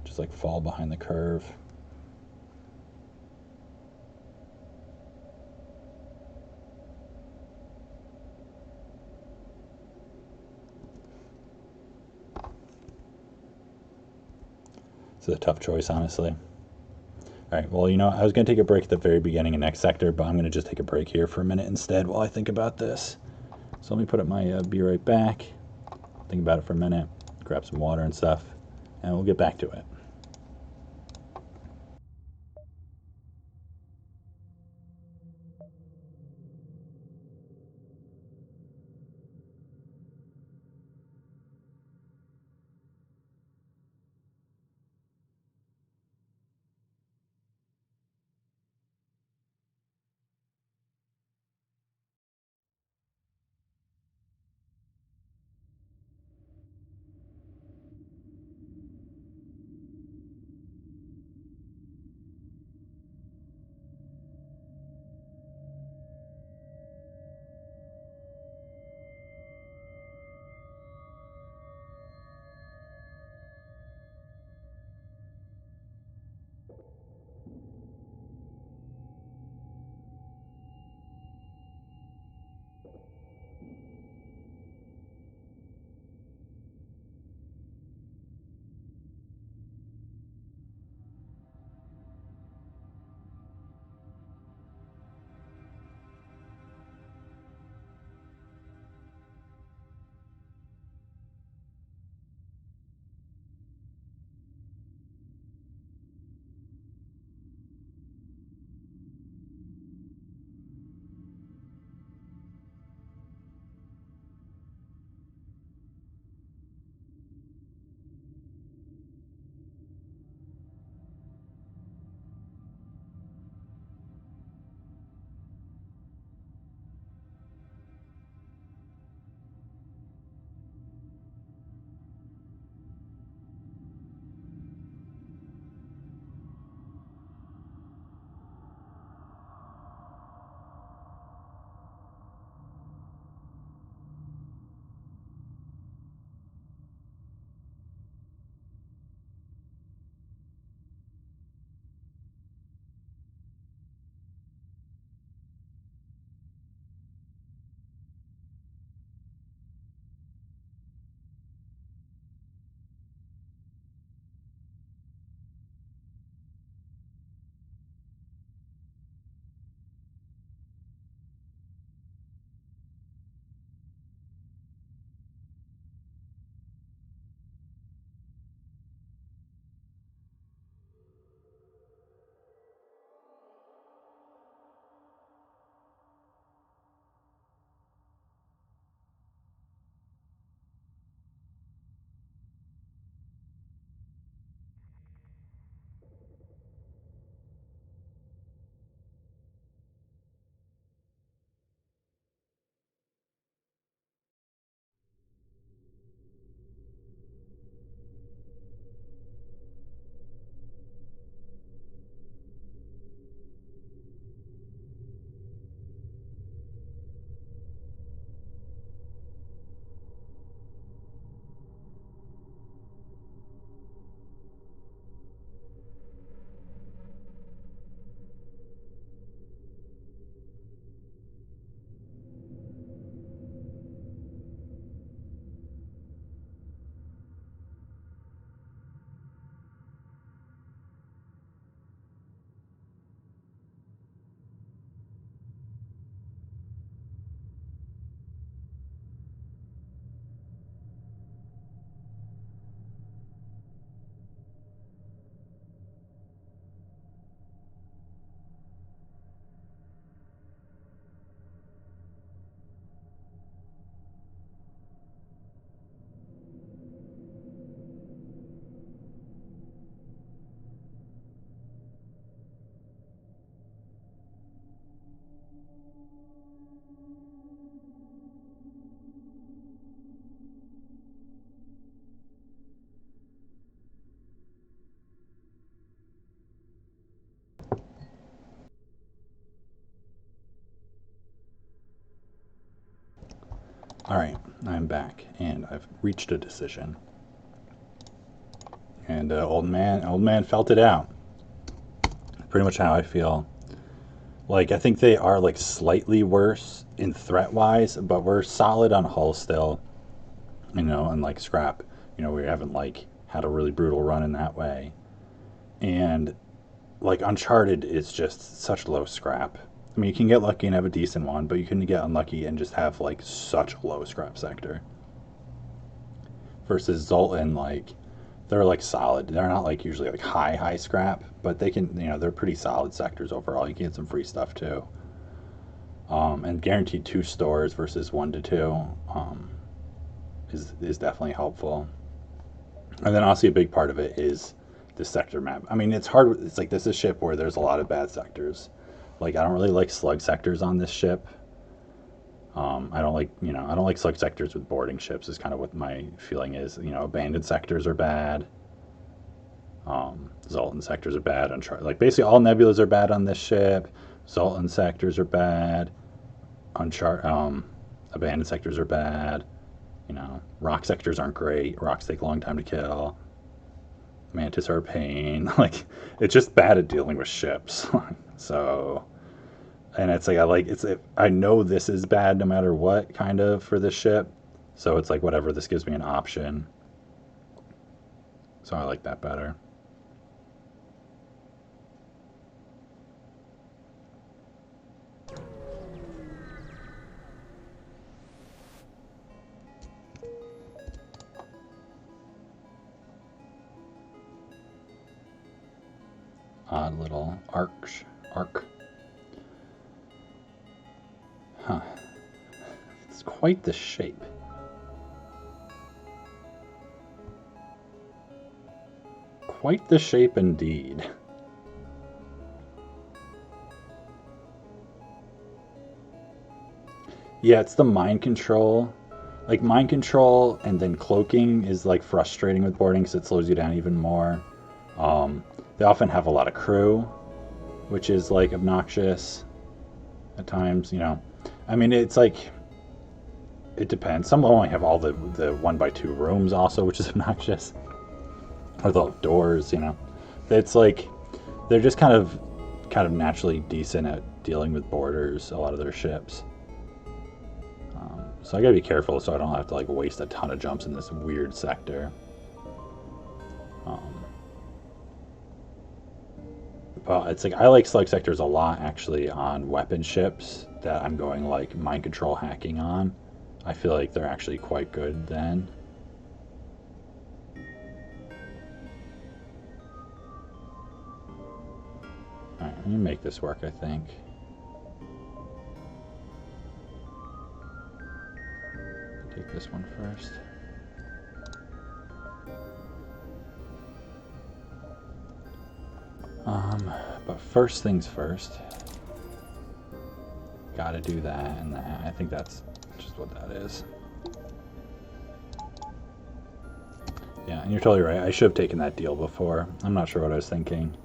Just like fall behind the curve. It's a tough choice, honestly. All right, well, you know, I was going to take a break at the very beginning of next sector, but I'm going to just take a break here for a minute instead while I think about this. So let me put up my be right back, think about it for a minute, grab some water and stuff, and we'll get back to it. Alright, I'm back, and I've reached a decision. And old man felt it out. Pretty much how I feel. Like, I think they are, like, slightly worse in threat-wise, but we're solid on hull still. You know, and, like, scrap. You know, we haven't, like, had a really brutal run in that way. And, like, Uncharted is just such low scrap. I mean, you can get lucky and have a decent one, but you can get unlucky and just have, like, such a low scrap sector. Versus Zoltan, like, they're, like, solid. They're not, like, usually, like, high scrap, but they can, you know, they're pretty solid sectors overall. You can get some free stuff, too. And guaranteed 2 stores versus 1 to 2 is definitely helpful. And then also a big part of it is the sector map. I mean, it's hard. It's like, this is a ship where there's a lot of bad sectors. Like, I don't really like slug sectors on this ship. I don't like slug sectors with boarding ships is kind of what my feeling is. You know, abandoned sectors are bad. Zoltan sectors are bad. Like, basically all nebulas are bad on this ship. Zoltan sectors are bad. Abandoned sectors are bad. You know, rock sectors aren't great. Rocks take a long time to kill. Mantis are a pain. Like, it's just bad at dealing with ships. So, and it's like, I know this is bad no matter what, kind of, for this ship. So it's like, whatever, this gives me an option. So I like that better. Odd little arc. Huh. It's quite the shape. Quite the shape indeed. Yeah, it's the mind control. Like, mind control and then cloaking is, like, frustrating with boarding because it slows you down even more. They often have a lot of crew, which is, like, obnoxious at times, you know. I mean, it's like, it depends. Some only have all the 1x2 rooms also, which is obnoxious. Or the doors, you know. It's like, they're just kind of naturally decent at dealing with boarders, a lot of their ships. So I gotta be careful so I don't have to, like, waste a ton of jumps in this weird sector. But it's like, I like slug sectors a lot, actually, on weapon ships that I'm going, like, mind control hacking on. I feel like they're actually quite good then. Alright, I'm gonna make this work, I think. Take this one first. But first things first. Gotta do that and that. I think that's just what that is. Yeah, and you're totally right. I should have taken that deal before. I'm not sure what I was thinking.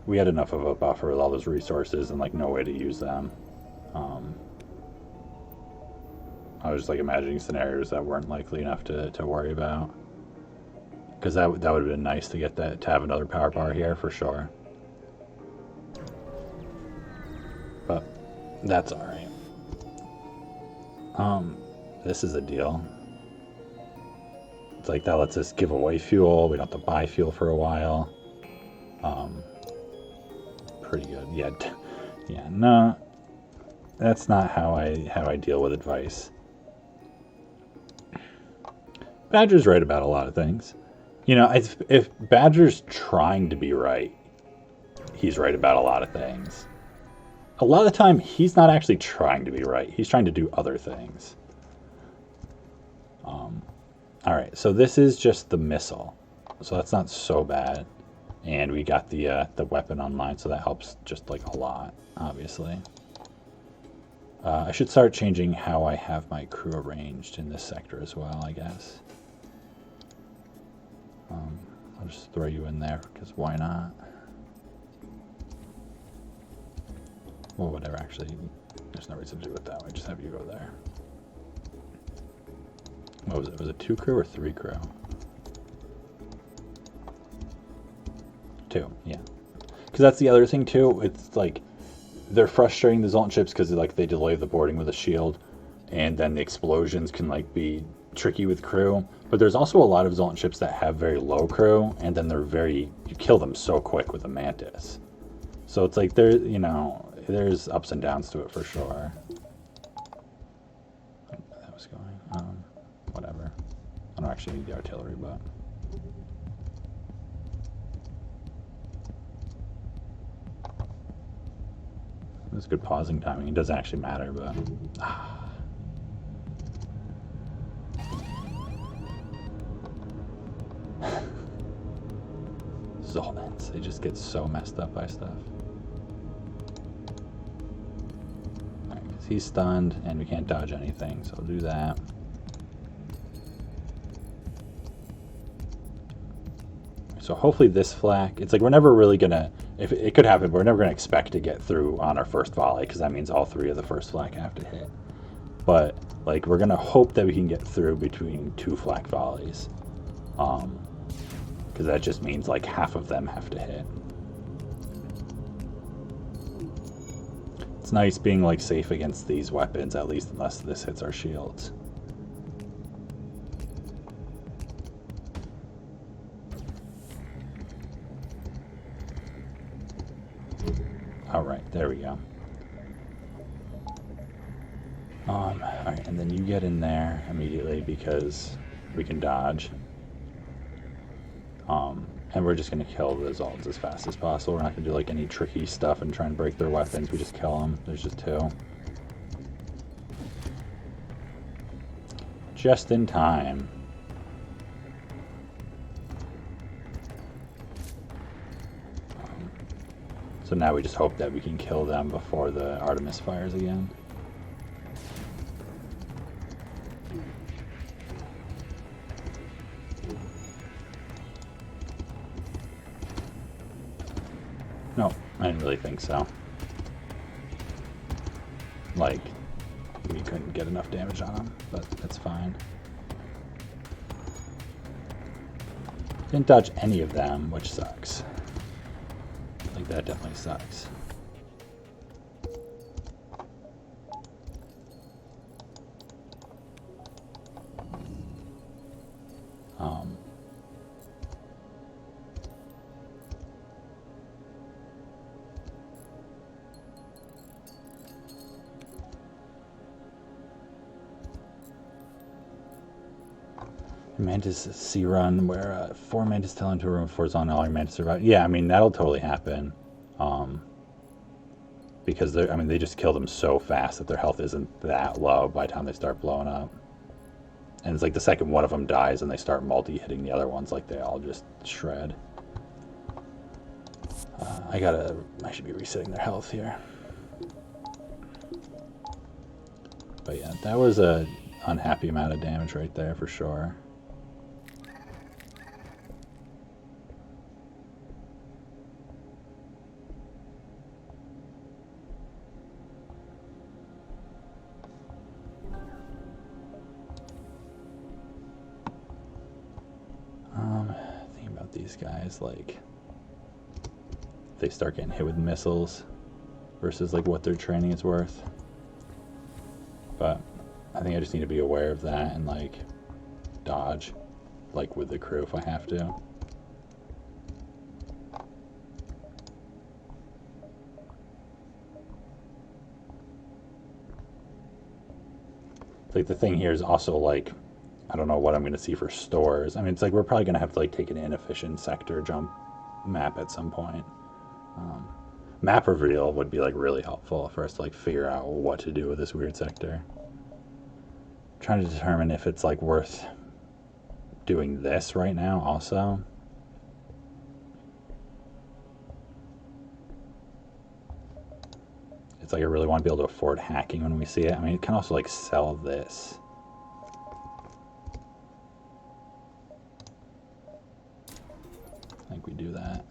We had enough of a buffer with all those resources and, like, no way to use them. I was just, like, imagining scenarios that weren't likely enough to worry about. Because that would have been nice to get that, to have another power bar here for sure. But that's alright. This is a deal. It's like, that lets us give away fuel. We don't have to buy fuel for a while. Pretty good. Yeah, no. That's not how I deal with advice. Badger's right about a lot of things. You know, if Badger's trying to be right, he's right about a lot of things. A lot of the time, he's not actually trying to be right. He's trying to do other things. Alright, so this is just the missile. So that's not so bad. And we got the weapon online, so that helps just, like, a lot, obviously. I should start changing how I have my crew arranged in this sector as well, I guess. I'll just throw you in there, because why not? Well, whatever, actually, there's no reason to do it that way. Just have you go there. What was it? Was it 2 crew or 3 crew? 2, yeah. Because that's the other thing too. It's like they're frustrating the Zoltan ships because like they delay the boarding with a shield, and then the explosions can like be tricky with crew. But there's also a lot of Zoltan ships that have very low crew, and then you kill them so quick with a Mantis. So it's like there's ups and downs to it for sure. That was going. Whatever. I don't actually need the artillery, but. It's good pausing timing. It doesn't actually matter, but. Zoltans, they just get so messed up by stuff. Alright, because he's stunned and we can't dodge anything, so I'll do that. So hopefully this flak, it's like we're never really gonna, if it could happen, but we're never gonna expect to get through on our first volley, because that means all 3 of the first flak have to hit. But like we're gonna hope that we can get through between 2 flak volleys, because that just means like half of them have to hit. It's nice being like safe against these weapons, at least unless this hits our shields. Alright, there we go. Alright, and then you get in there immediately because we can dodge. And we're just going to kill the Zoltans as fast as possible. We're not going to do like any tricky stuff and try and break their weapons. We just kill them. There's just 2. Just in time. So now we just hope that we can kill them before the Artemis fires again. No, I didn't really think so. Like, we couldn't get enough damage on them, but that's fine. Didn't dodge any of them, which sucks. Like, that definitely sucks. Mantis C run where 4 Mantis tell into a room 4 on all your Mantis survive. Yeah, I mean that'll totally happen. Because they just kill them so fast that their health isn't that low by the time they start blowing up. And it's like the second one of them dies and they start multi-hitting the other ones, like they all just shred. I should be resetting their health here. But yeah, that was a unhappy amount of damage right there for sure. Thinking about these guys, like if they start getting hit with missiles versus like what their training is worth. But I think I just need to be aware of that and like dodge like with the crew if I have to. Like the thing here is also like I don't know what I'm going to see for stores. I mean, it's like we're probably going to have to like take an inefficient sector jump map at some point. Map reveal would be like really helpful for us to like figure out what to do with this weird sector. I'm trying to determine if it's like worth doing this right now also. It's like I really want to be able to afford hacking when we see it. I mean, it can also like sell this. I think we do that.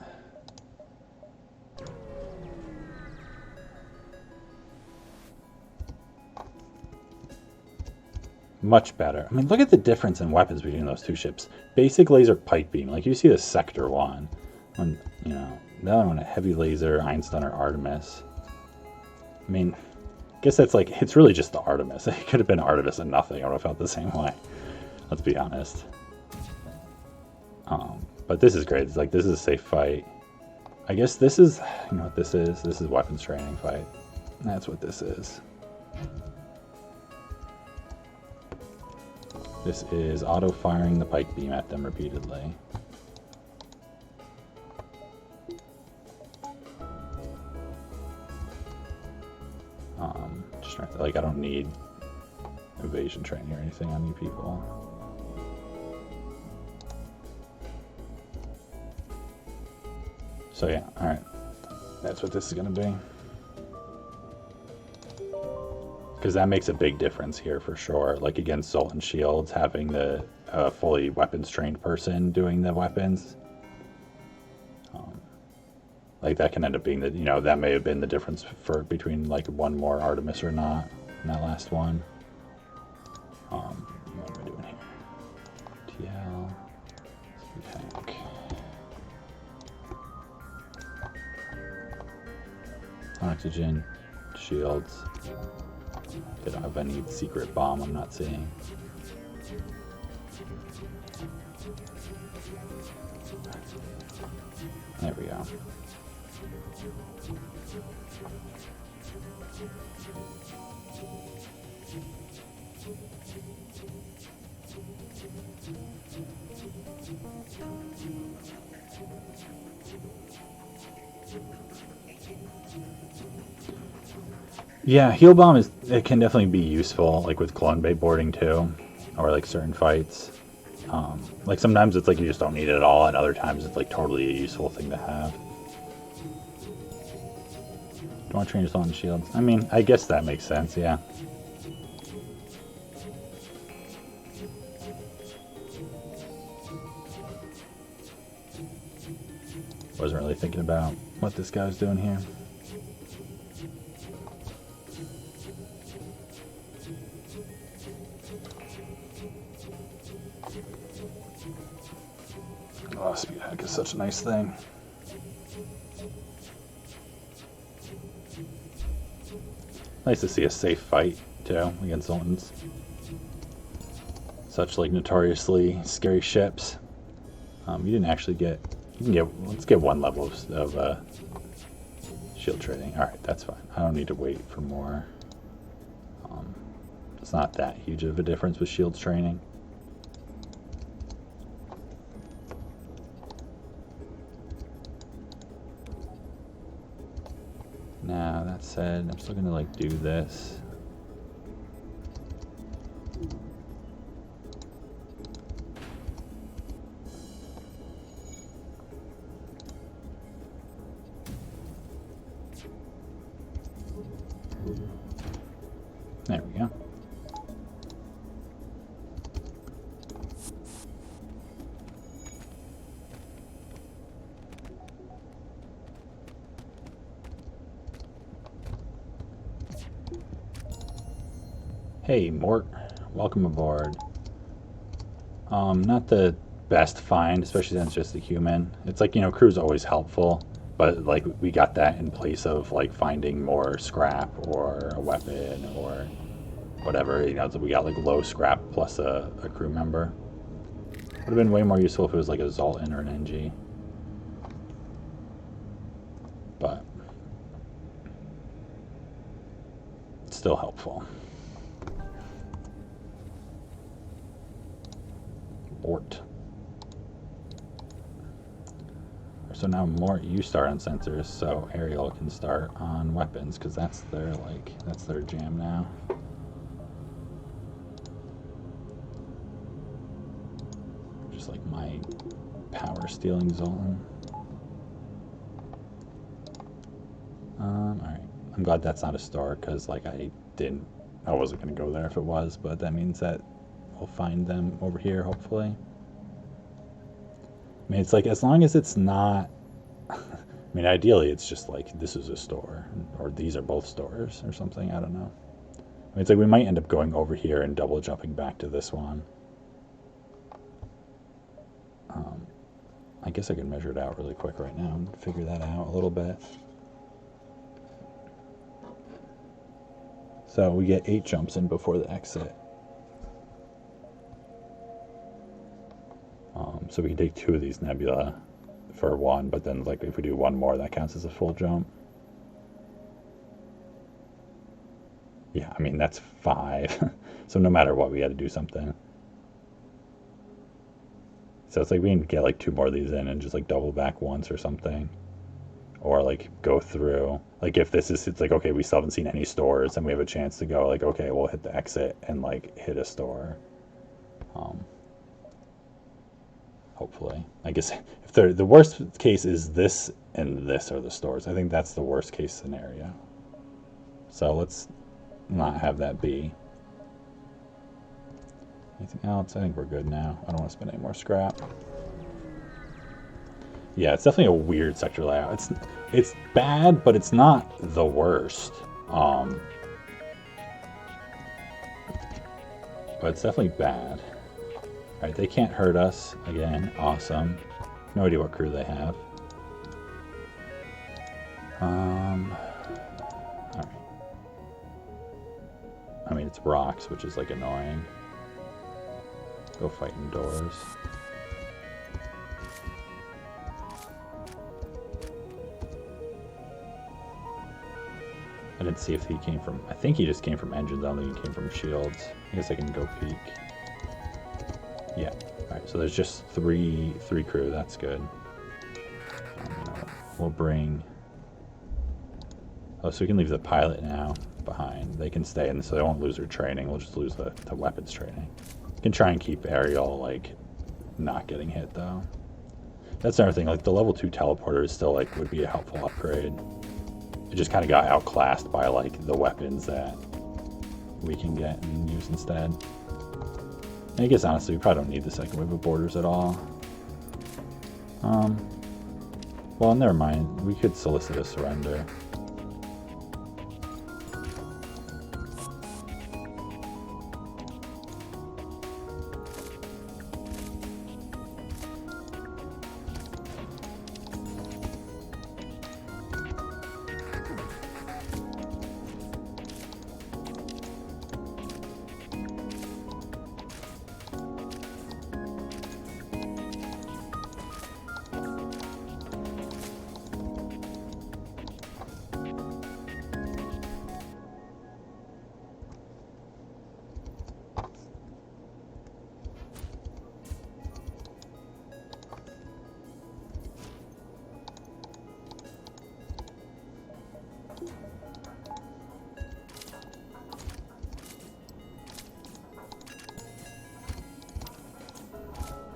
much better. I mean, look at the difference in weapons between those two ships. Basic laser pike beam, like you see the Sector one, when you know the other one a heavy laser Einstein or Artemis. I mean, I guess that's like it's really just the Artemis. It could have been Artemis and nothing. I would have felt the same way. Let's be honest. But this is great. It's like this is a safe fight. I guess this is, you know what this is? This is weapons training fight. That's what this is. This is auto-firing the pike beam at them repeatedly. Just trying to, like, I don't need evasion training or anything on you people. So yeah, alright. That's what this is going to be. Because that makes a big difference here for sure. Like against Zoltan Shields, having the fully weapons trained person doing the weapons. Like that can end up being the, you know, that may have been the difference for between like one more Artemis or not in that last one. What am I doing here? FTL. Tank. Oxygen. Shields. They don't have any secret bomb I'm not seeing. There we go. Yeah, heal bomb it can definitely be useful, like with clone bay boarding too, or like certain fights. Like sometimes it's like you just don't need it at all, and other times it's like totally a useful thing to have. Don't want to train yourself on shields. I mean, I guess that makes sense, yeah. Wasn't really thinking about what this guy was doing here. Oh, speed hack is such a nice thing. Nice to see a safe fight too against Zoltans. Such like notoriously scary ships. You didn't actually get. You can get. Let's get one level of shield training. All right, that's fine. I don't need to wait for more. It's not that huge of a difference with shields training. Now, that said, I'm still gonna like do this. There we go. Hey, Mort. Welcome aboard. Not the best find, especially since it's just a human. It's like, you know, crew's always helpful, but like we got that in place of like finding more scrap or a weapon or whatever. You know, so we got like low scrap plus a crew member. Would have been way more useful if it was like a Zoltan or an NG. But it's still helpful. Mort. So now Mort, you start on sensors, so Ariel can start on weapons, because that's their jam now. Just like my power stealing Zoltan. Alright. I'm glad that's not a store, because like I wasn't gonna go there if it was, but that means that we'll find them over here, hopefully. I mean, it's like, as long as it's not... I mean, ideally, it's just like, this is a store, or these are both stores, or something, I don't know. It's like we might end up going over here and double jumping back to this one. I guess I can measure it out really quick right now and figure that out a little bit. So we get 8 jumps in before the exit. So we can take 2 of these nebula for 1, but then like if we do 1 more, that counts as a full jump. Yeah, I mean, that's 5. So no matter what, we had to do something. So it's like we can get like 2 more of these in and just like double back once or something. Or like go through. Like if this is, it's like, okay, we still haven't seen any stores and we have a chance to go like, okay, we'll hit the exit and like hit a store. Hopefully. I guess if the worst case is this and this are the stores. I think that's the worst case scenario. So let's not have that be. Anything else? I think we're good now. I don't want to spend any more scrap. Yeah, it's definitely a weird sector layout. It's bad, but it's not the worst. But it's definitely bad. Alright, they can't hurt us. Again, awesome. No idea what crew they have. Alright. I mean, it's rocks, which is like annoying. Go fight indoors. I didn't see if he came from... I think he just came from engines. I don't think he came from shields. I guess I can go peek. Yeah. Alright, so there's just three crew. That's good. We'll bring... Oh, so we can leave the pilot now behind. They can stay, and so they won't lose their training. We'll just lose the weapons training. You can try and keep Ariel, like, not getting hit, though. That's another thing. Like, the level 2 teleporter is still, like, would be a helpful upgrade. It just kind of got outclassed by, like, the weapons that we can get and use instead. And I guess, honestly, we probably don't need the second wave of borders at all. Well, never mind. We could solicit a surrender.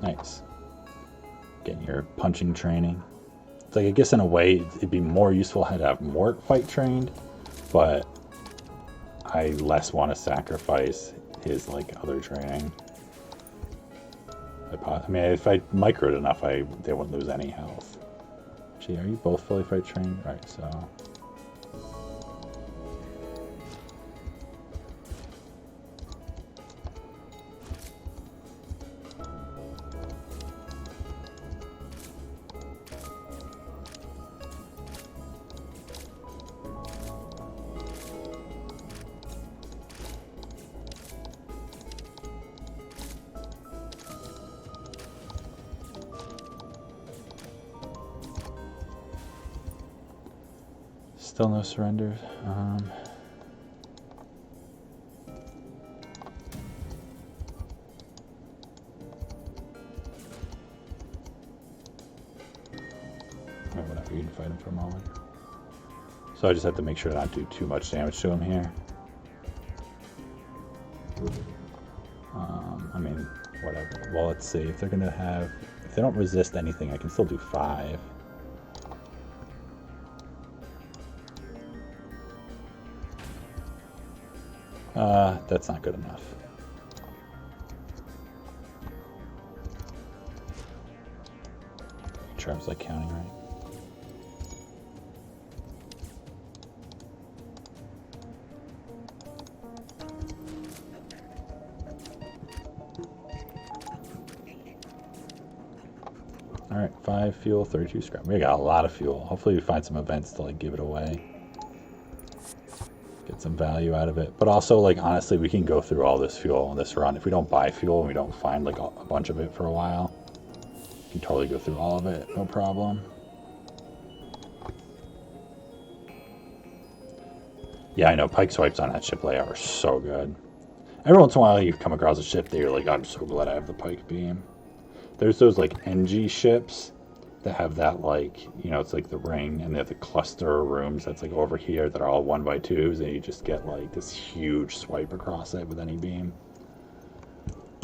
Nice. Getting your punching training. It's like, I guess in a way, it'd be more useful to have Mort fight trained, but I less want to sacrifice his, like, other training. I mean, if I microed enough, they wouldn't lose any health. Gee, are you both fully fight trained? Right, so... Still no surrenders. Or whatever, you can fight him for a moment. So I just have to make sure to not do too much damage to him here. I mean, whatever. Well, let's see. If they're gonna have... If they don't resist anything, I can still do 5. That's not good enough. Charm's like counting, right? Alright, 5 fuel, 32 scrap. We got a lot of fuel. Hopefully we find some events to like give it away. Get some value out of it. But also, like, honestly, we can go through all this fuel on this run. If we don't buy fuel and we don't find like a bunch of it for a while, we can totally go through all of it, no problem. Yeah, I know, pike swipes on that ship layout are so good. Every once in a while you come across a ship that you're like, I'm so glad I have the pike beam. There's those like NG ships that have that, like, you know, it's like the ring and they have the cluster of rooms that's like over here that are all 1x2s, and you just get like this huge swipe across it with any beam.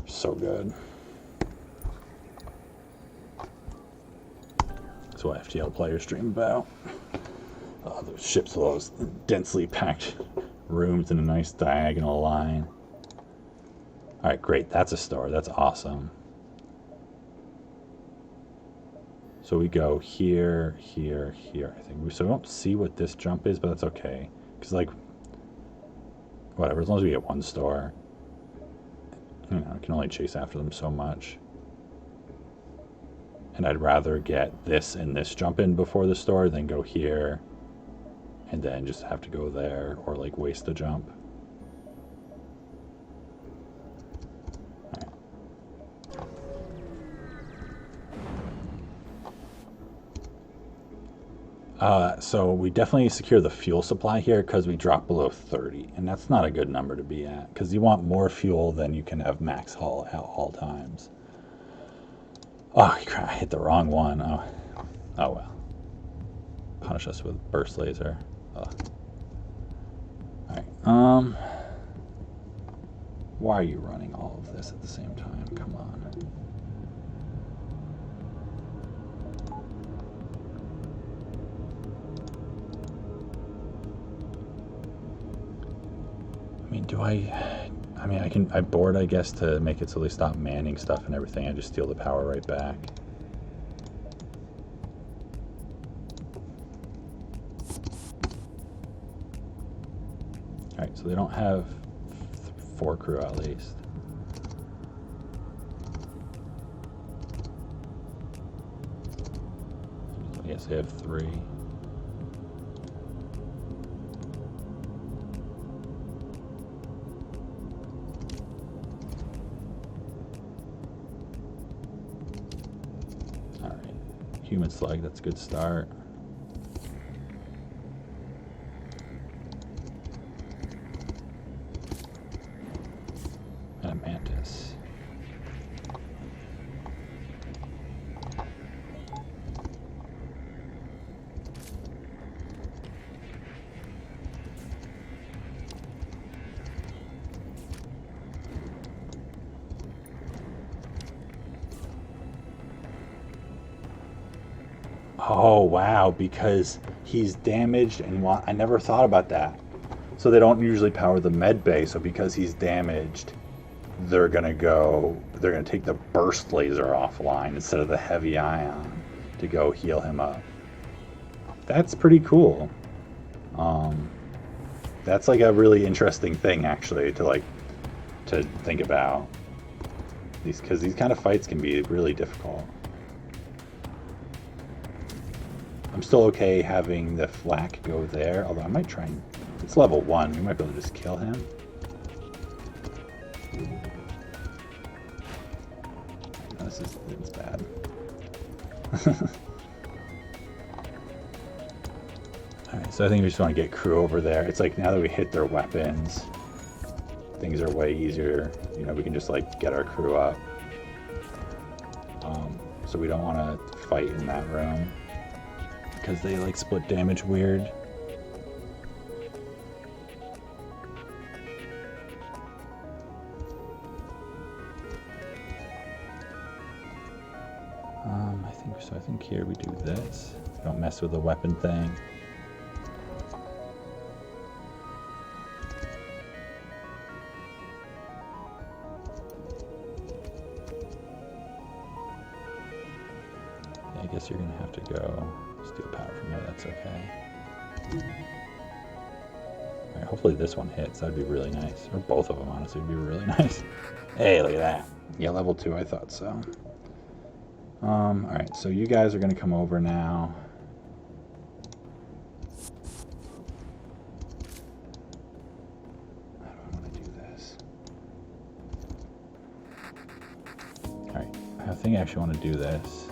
So good. That's what FTL players dream about. Those ships with those densely packed rooms in a nice diagonal line. Alright, great. That's a store. That's awesome. So we go here, here, here, I think. So we don't see what this jump is, but that's okay. Because, like, whatever, as long as we get one store. You know, I can only chase after them so much. And I'd rather get this and this jump in before the store than go here and then just have to go there or, like, waste a jump. So we definitely secure the fuel supply here because we drop below 30, and that's not a good number to be at because you want more fuel than you can have max hull at all times. Oh crap, I hit the wrong one. Oh well. Punish us with burst laser. Alright, why are you running all of this at the same time? Come on. I mean, I board, I guess, to make it so they stop manning stuff and everything. I just steal the power right back. Alright, so they don't have 4 crew at least. I guess they have 3. Human slug, that's a good start. And a mantis. Oh wow, because he's damaged and I never thought about that. So they don't usually power the med bay, so because he's damaged, they're gonna take the burst laser offline instead of the heavy ion to go heal him up. That's pretty cool. That's like a really interesting thing actually to think about. Because these kind of fights can be really difficult. I'm still okay having the flak go there, although I might try and... It's level 1, we might be able to just kill him. No, it's bad. Alright, so I think we just want to get crew over there. It's like now that we hit their weapons, things are way easier. You know, we can just like get our crew up. So we don't want to fight in that room because they like split damage weird. I think here we do this. Don't mess with the weapon thing. Yeah, I guess you're gonna have to go steal power from there. That's okay. All right, hopefully this one hits. That'd be really nice. Or both of them, honestly, would be really nice. Hey, look at that. Yeah, level 2. I thought so. Alright, so you guys are going to come over now. How do I want to do this? Alright, I think I actually want to do this.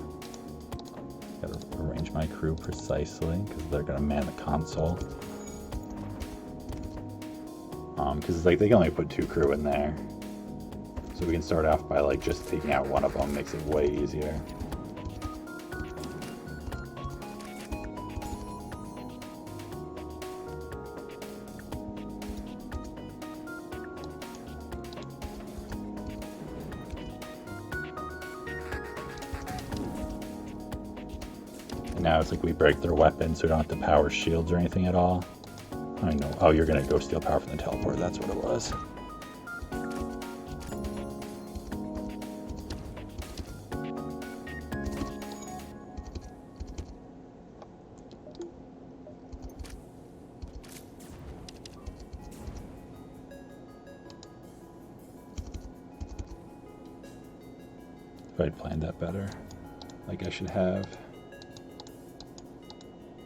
Gotta arrange my crew precisely, because they're going to man the console. Because like they can only put 2 crew in there. So we can start off by like just taking out one of them, makes it way easier. And now it's like we break their weapons, so we don't have to power shields or anything at all. I know. Oh, you're gonna go steal power from the teleport. That's what it was. If I'd planned that better, like I should have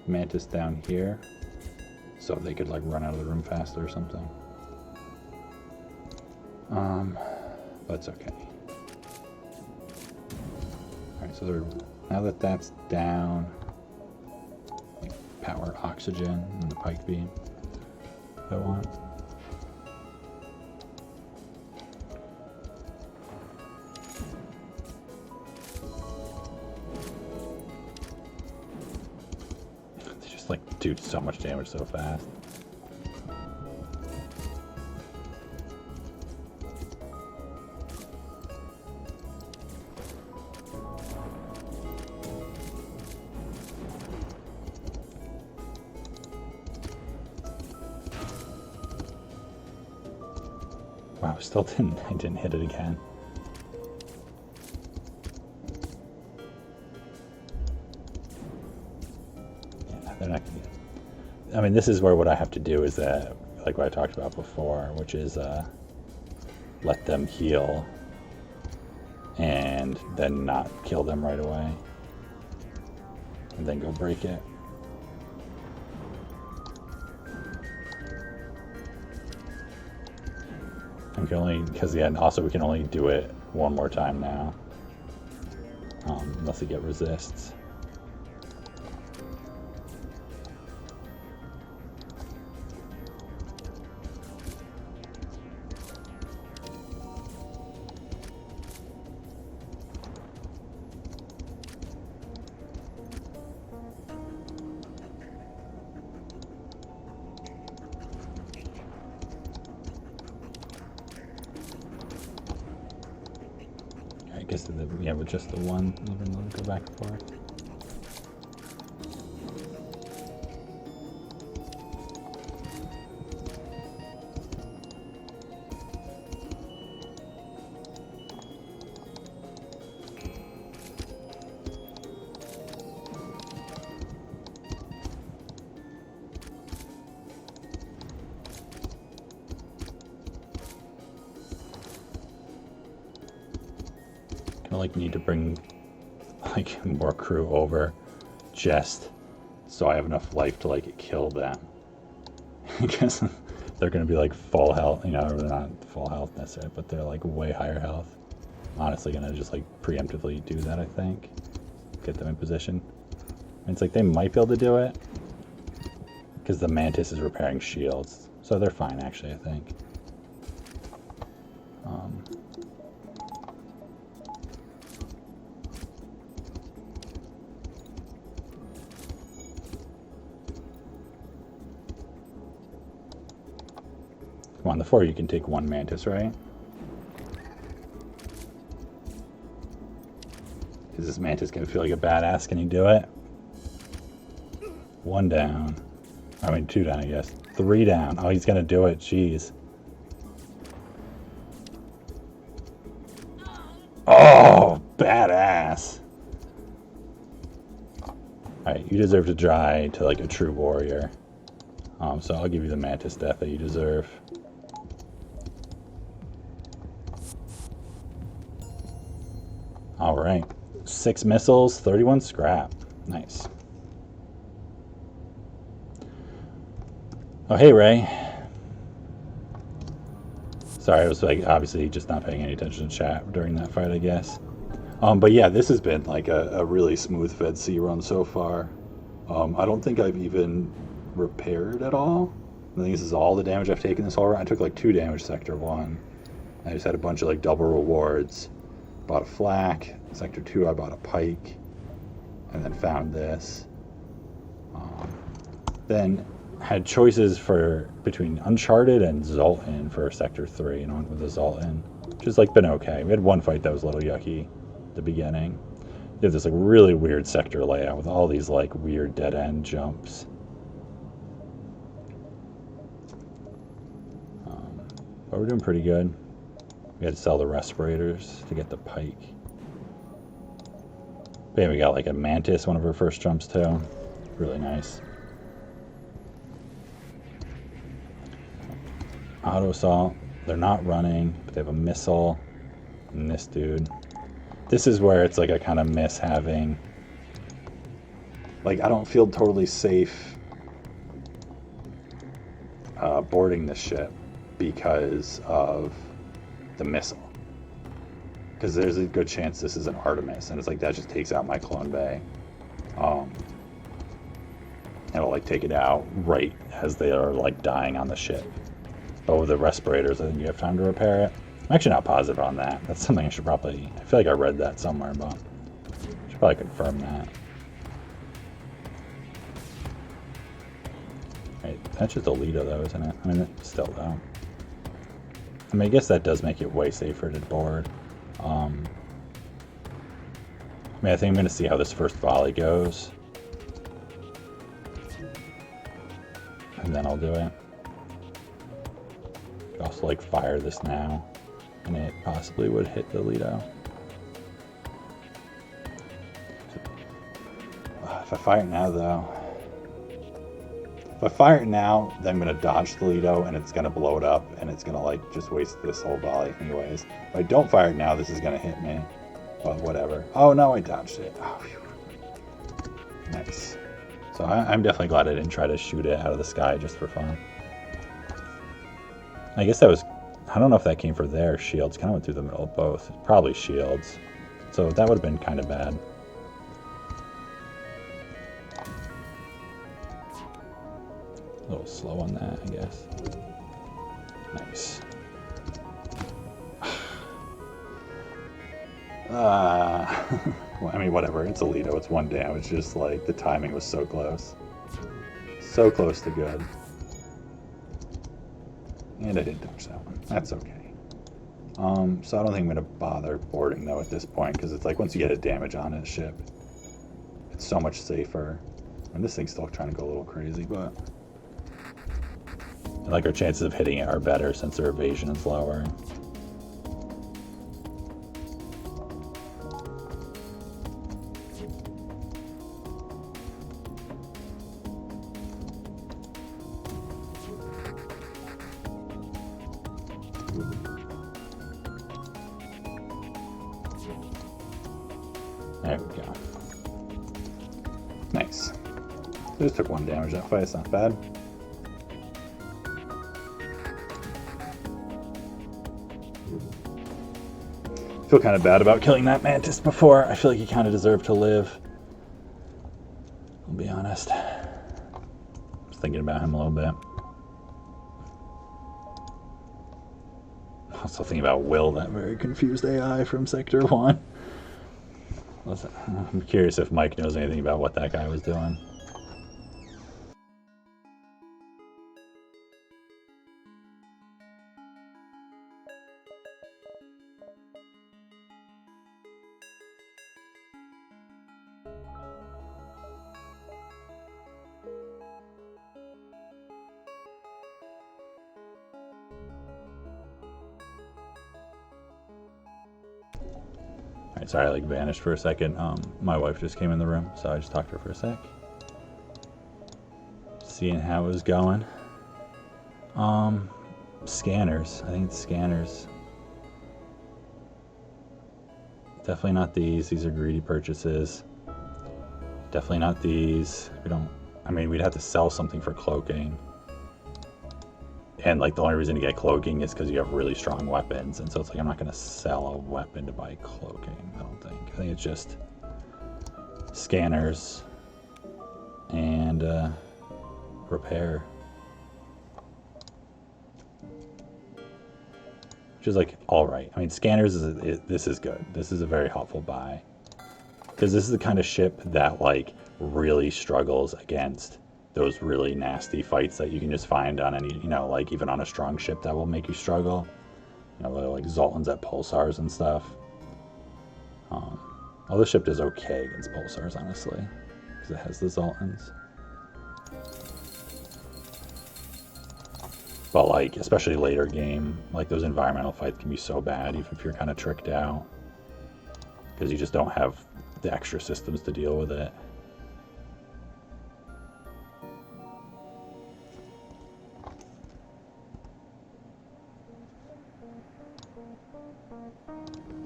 Mantis down here, so they could like run out of the room faster or something. But it's okay. Alright, so now that that's down, like power oxygen and the pike beam if I want. They just like do so much damage so fast. Wow, still I didn't hit it again. Yeah, they're not gonna get. I mean, this is where what I have to do is that, like what I talked about before, which is let them heal and then not kill them right away, and then go break it. We can only, because yeah, and also we can only do it one more time now, unless they get resists. I guess yeah, with just the one, even though go back and forth. Like need to bring like more crew over just so I have enough life to like kill them. Because they're gonna be like full health, you know, they're not full health necessarily, but they're like way higher health. Honestly gonna just like preemptively do that, I think. Get them in position. And it's like they might be able to do it because the Mantis is repairing shields, so they're fine actually, I think. Come on, the 4 you can take 1 Mantis, right? Because this Mantis gonna feel like a badass. Can he do it? 1 down. I mean 2 down, I guess. 3 down. Oh, he's gonna do it. Jeez. Oh, badass. Alright, you deserve to die to like a true warrior. So I'll give you the Mantis death that you deserve. Alright, 6 missiles, 31 scrap. Nice. Oh, hey, Ray. Sorry, I was like obviously just not paying any attention to chat during that fight, I guess. But yeah, this has been like a really smooth Fed C run so far. I don't think I've even repaired at all. I think this is all the damage I've taken this whole run. I took like 2 damage Sector 1. I just had a bunch of like double rewards. Bought a flak. Sector 2 I bought a pike. And then found this. Then had choices between Uncharted and Zoltan for Sector 3, and went with the Zoltan, which has like been okay. We had one fight that was a little yucky at the beginning. You have this like really weird sector layout with all these like weird dead end jumps. But we're doing pretty good. We had to sell the respirators to get the pike. But yeah, we got like a mantis, one of our first jumps too. Really nice. Auto assault. They're not running, but they have a missile. And this dude. This is where it's like I kind of miss having. Like, I don't feel totally safe boarding this ship because of the missile. Because there's a good chance this is an Artemis, and it's like that just takes out my clone bay. It'll like take it out right as they are like dying on the ship. Oh, the respirators, I think you have time to repair it. I'm actually not positive on that. That's something I should probably... I feel like I read that somewhere, but I should probably confirm that. Right, that's just a Alito though, isn't it? I mean, still though. I mean, I guess that does make it way safer to board. I mean, I think I'm going to see how this first volley goes. And then I'll do it. Could also like fire this now. And it possibly would hit the Lido. If I fire it now, though... If I fire it now, then I'm going to dodge the Lido, and it's going to blow it up, and it's going to, like, just waste this whole volley anyways. If I don't fire it now, this is going to hit me. But whatever. Oh, no, I dodged it. Oh, phew. Nice. So I'm definitely glad I didn't try to shoot it out of the sky just for fun. I guess that was... I don't know if that came for their shields. Kind of went through the middle of both. Probably shields. So that would have been kind of bad. A little slow on that, I guess. Nice. Well, I mean, whatever. It's Alito. It's 1 damage. Just like the timing was so close. So close to good. And I didn't touch that one. That's okay. So I don't think I'm going to bother boarding, though, at this point, because it's like once you get a damage on a ship, it's so much safer. And this thing's still trying to go a little crazy, but... And like our chances of hitting it are better since their evasion is lower. There we go. Nice. Just took 1 damage that fight, it's not bad. I feel kind of bad about killing that mantis before. I feel like he kind of deserved to live. I'll be honest. I was thinking about him a little bit. Also thinking about Will, that very confused AI from Sector 1. Listen, I'm curious if Mike knows anything about what that guy was doing. Alright, sorry, I like vanished for a second. My wife just came in the room, so I just talked to her for a sec. Seeing how it was going. Scanners. I think it's scanners. Definitely not these. These are greedy purchases. Definitely not these. We don't... I mean, we'd have to sell something for cloaking. And, like, the only reason to get cloaking is because you have really strong weapons. And so it's like, I'm not going to sell a weapon to buy cloaking, I don't think. I think it's just scanners and repair. Which is, like, alright. I mean, scanners, this is good. This is a very helpful buy. Because this is the kind of ship that, like, really struggles against those really nasty fights that you can just find on any, you know, like, even on a strong ship that will make you struggle. You know, like Zoltans at pulsars and stuff. Well, this ship is okay against pulsars, honestly. Because it has the Zoltans. But, like, especially later game, like, those environmental fights can be so bad, even if you're kind of tricked out. Because you just don't have the extra systems to deal with it.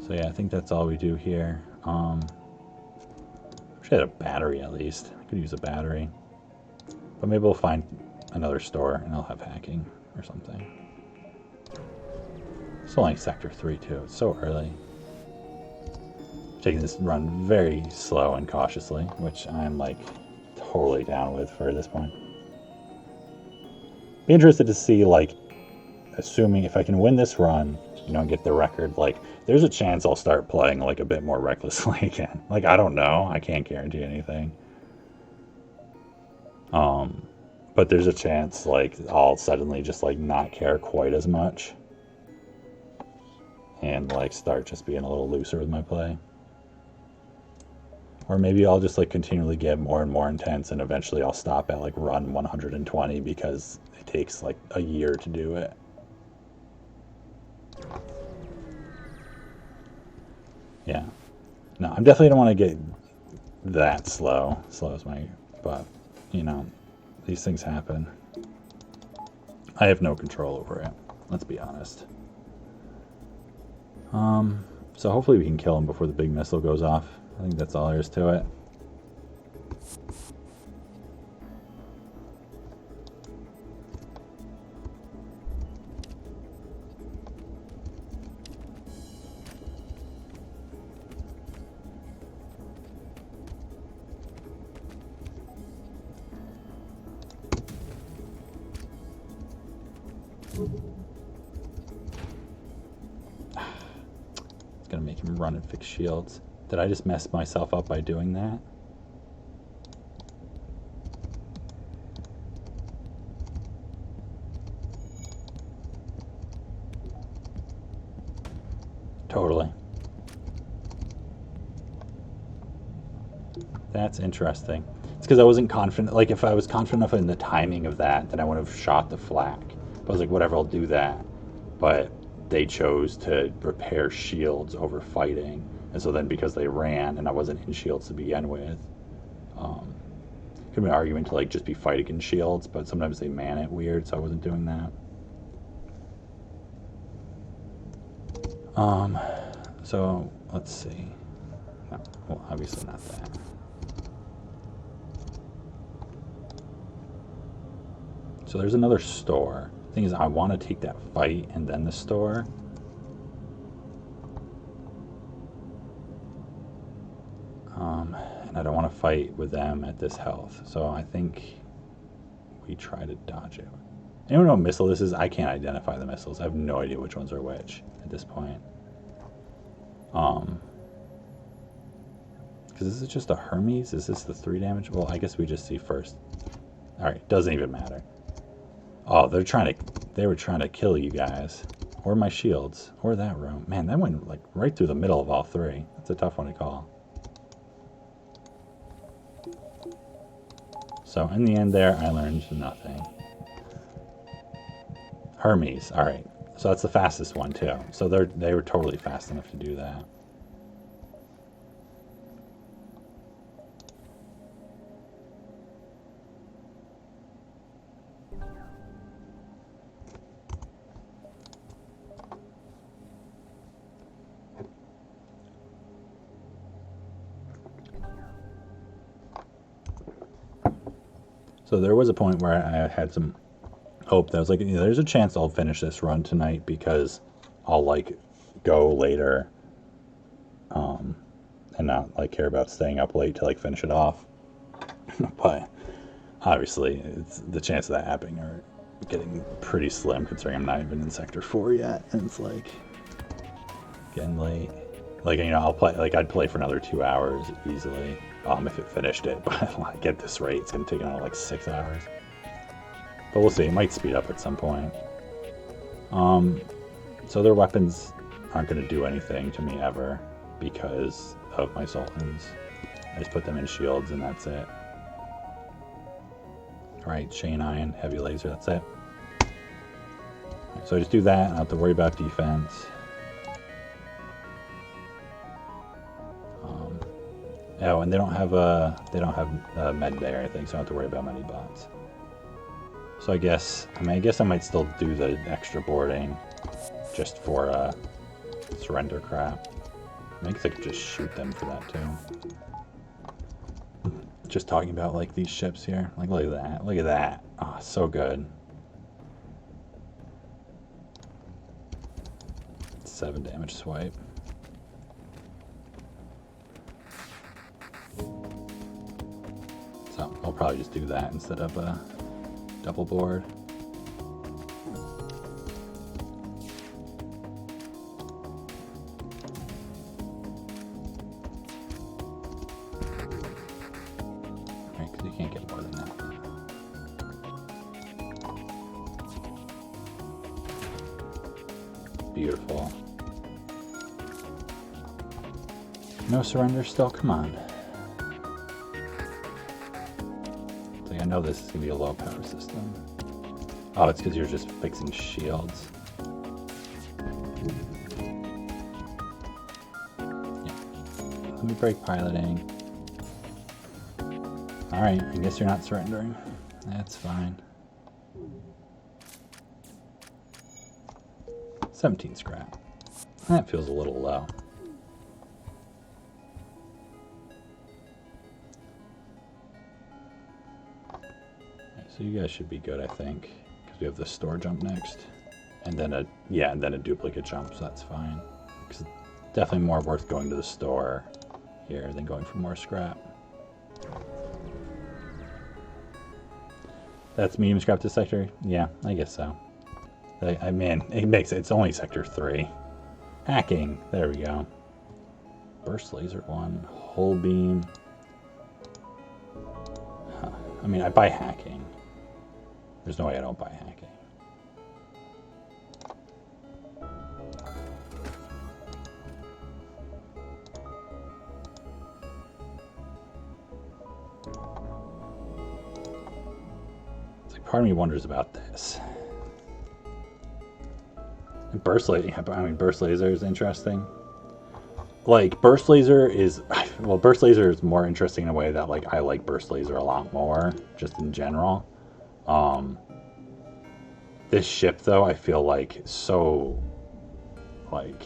So yeah, I think that's all we do here. Wish I had a battery at least. I could use a battery. But maybe we'll find another store and I'll have hacking or something. It's only Sector 3 too. It's so early. Taking this run very slow and cautiously, which I'm like totally down with for this point. Be interested to see, like, assuming if I can win this run, you know, and get the record, like, there's a chance I'll start playing like a bit more recklessly again. Like, I don't know. I can't guarantee anything. But there's a chance, like, I'll suddenly just, like, not care quite as much. And, like, start just being a little looser with my play. Or maybe I'll just, like, continually get more and more intense and eventually I'll stop at, like, run 120 because it takes, like, a year to do it. Yeah. No, I definitely don't want to get that slow. Slow as my... But, you know, these things happen. I have no control over it. Let's be honest. So hopefully we can kill him before the big missile goes off. I think that's all there is to it. It's gonna make him run and fix shields. Did I just mess myself up by doing that? Totally. That's interesting. It's because I wasn't confident. Like, if I was confident enough in the timing of that, then I would have shot the flak. But I was like, whatever, I'll do that. But they chose to repair shields over fighting. And so then because they ran and I wasn't in shields to begin with, could be an argument to, like, just be fight against shields, but sometimes they man it weird, so I wasn't doing that. So let's see. No, well, obviously not that. So there's another store. The thing is, I want to take that fight and then the store. And I don't want to fight with them at this health. So I think we try to dodge it. Anyone know what missile this is? I can't identify the missiles. I have no idea which ones are which at this point. Because this is just a Hermes? Is this the 3 damage? Well, I guess we just see first. Alright, doesn't even matter. Oh, they were trying to kill you guys. Or my shields. Or that room. Man, that went, like, right through the middle of all 3. That's a tough one to call. So, in the end there, I learned nothing. Hermes, alright. So that's the fastest one, too. So they were totally fast enough to do that. So there was a point where I had some hope that I was like, there's a chance I'll finish this run tonight because I'll like go later, and not like care about staying up late to like finish it off. But obviously, the chance of that happening are getting pretty slim considering I'm not even in Sector 4 yet, and it's like getting late. Like, I'd play for another 2 hours easily, if it finished it. But like, at this rate, it's gonna take another like 6 hours. But we'll see. It might speed up at some point. So their weapons aren't gonna do anything to me ever because of my Sultans. I just put them in shields and that's it. Alright, Chain Iron, Heavy Laser, that's it. So I just do that, I don't have to worry about defense. Oh, and they don't have a med bay or anything, so I don't have to worry about many bots. So I guess I might still do the extra boarding just for surrender crap. I guess I could just shoot them for that too. Just talking about like these ships here. Like look at that. Look at that. Oh, so good. 7 damage swipe. So I'll probably just do that instead of a double board. Right, because you can't get more than that. Beautiful. No surrender still? Come on. I know this is going to be a low power system. Oh, it's because you're just fixing shields. Yeah. Let me break piloting. Alright, I guess you're not surrendering. That's fine. 17 scrap. That feels a little low. So you guys should be good, I think, because we have the store jump next, and then a duplicate jump, so that's fine. Because it's definitely more worth going to the store here than going for more scrap. That's medium scrap to sector? Yeah, I guess so. I mean, it's only sector 3. Hacking, there we go. Burst laser 1, hull beam. Huh. I mean, I buy hacking. There's no way I don't buy hacking. It's like part of me wonders about this. And burst laser is interesting. Like burst laser is more interesting in a way that like I like burst laser a lot more, just in general. This ship though, I feel like so like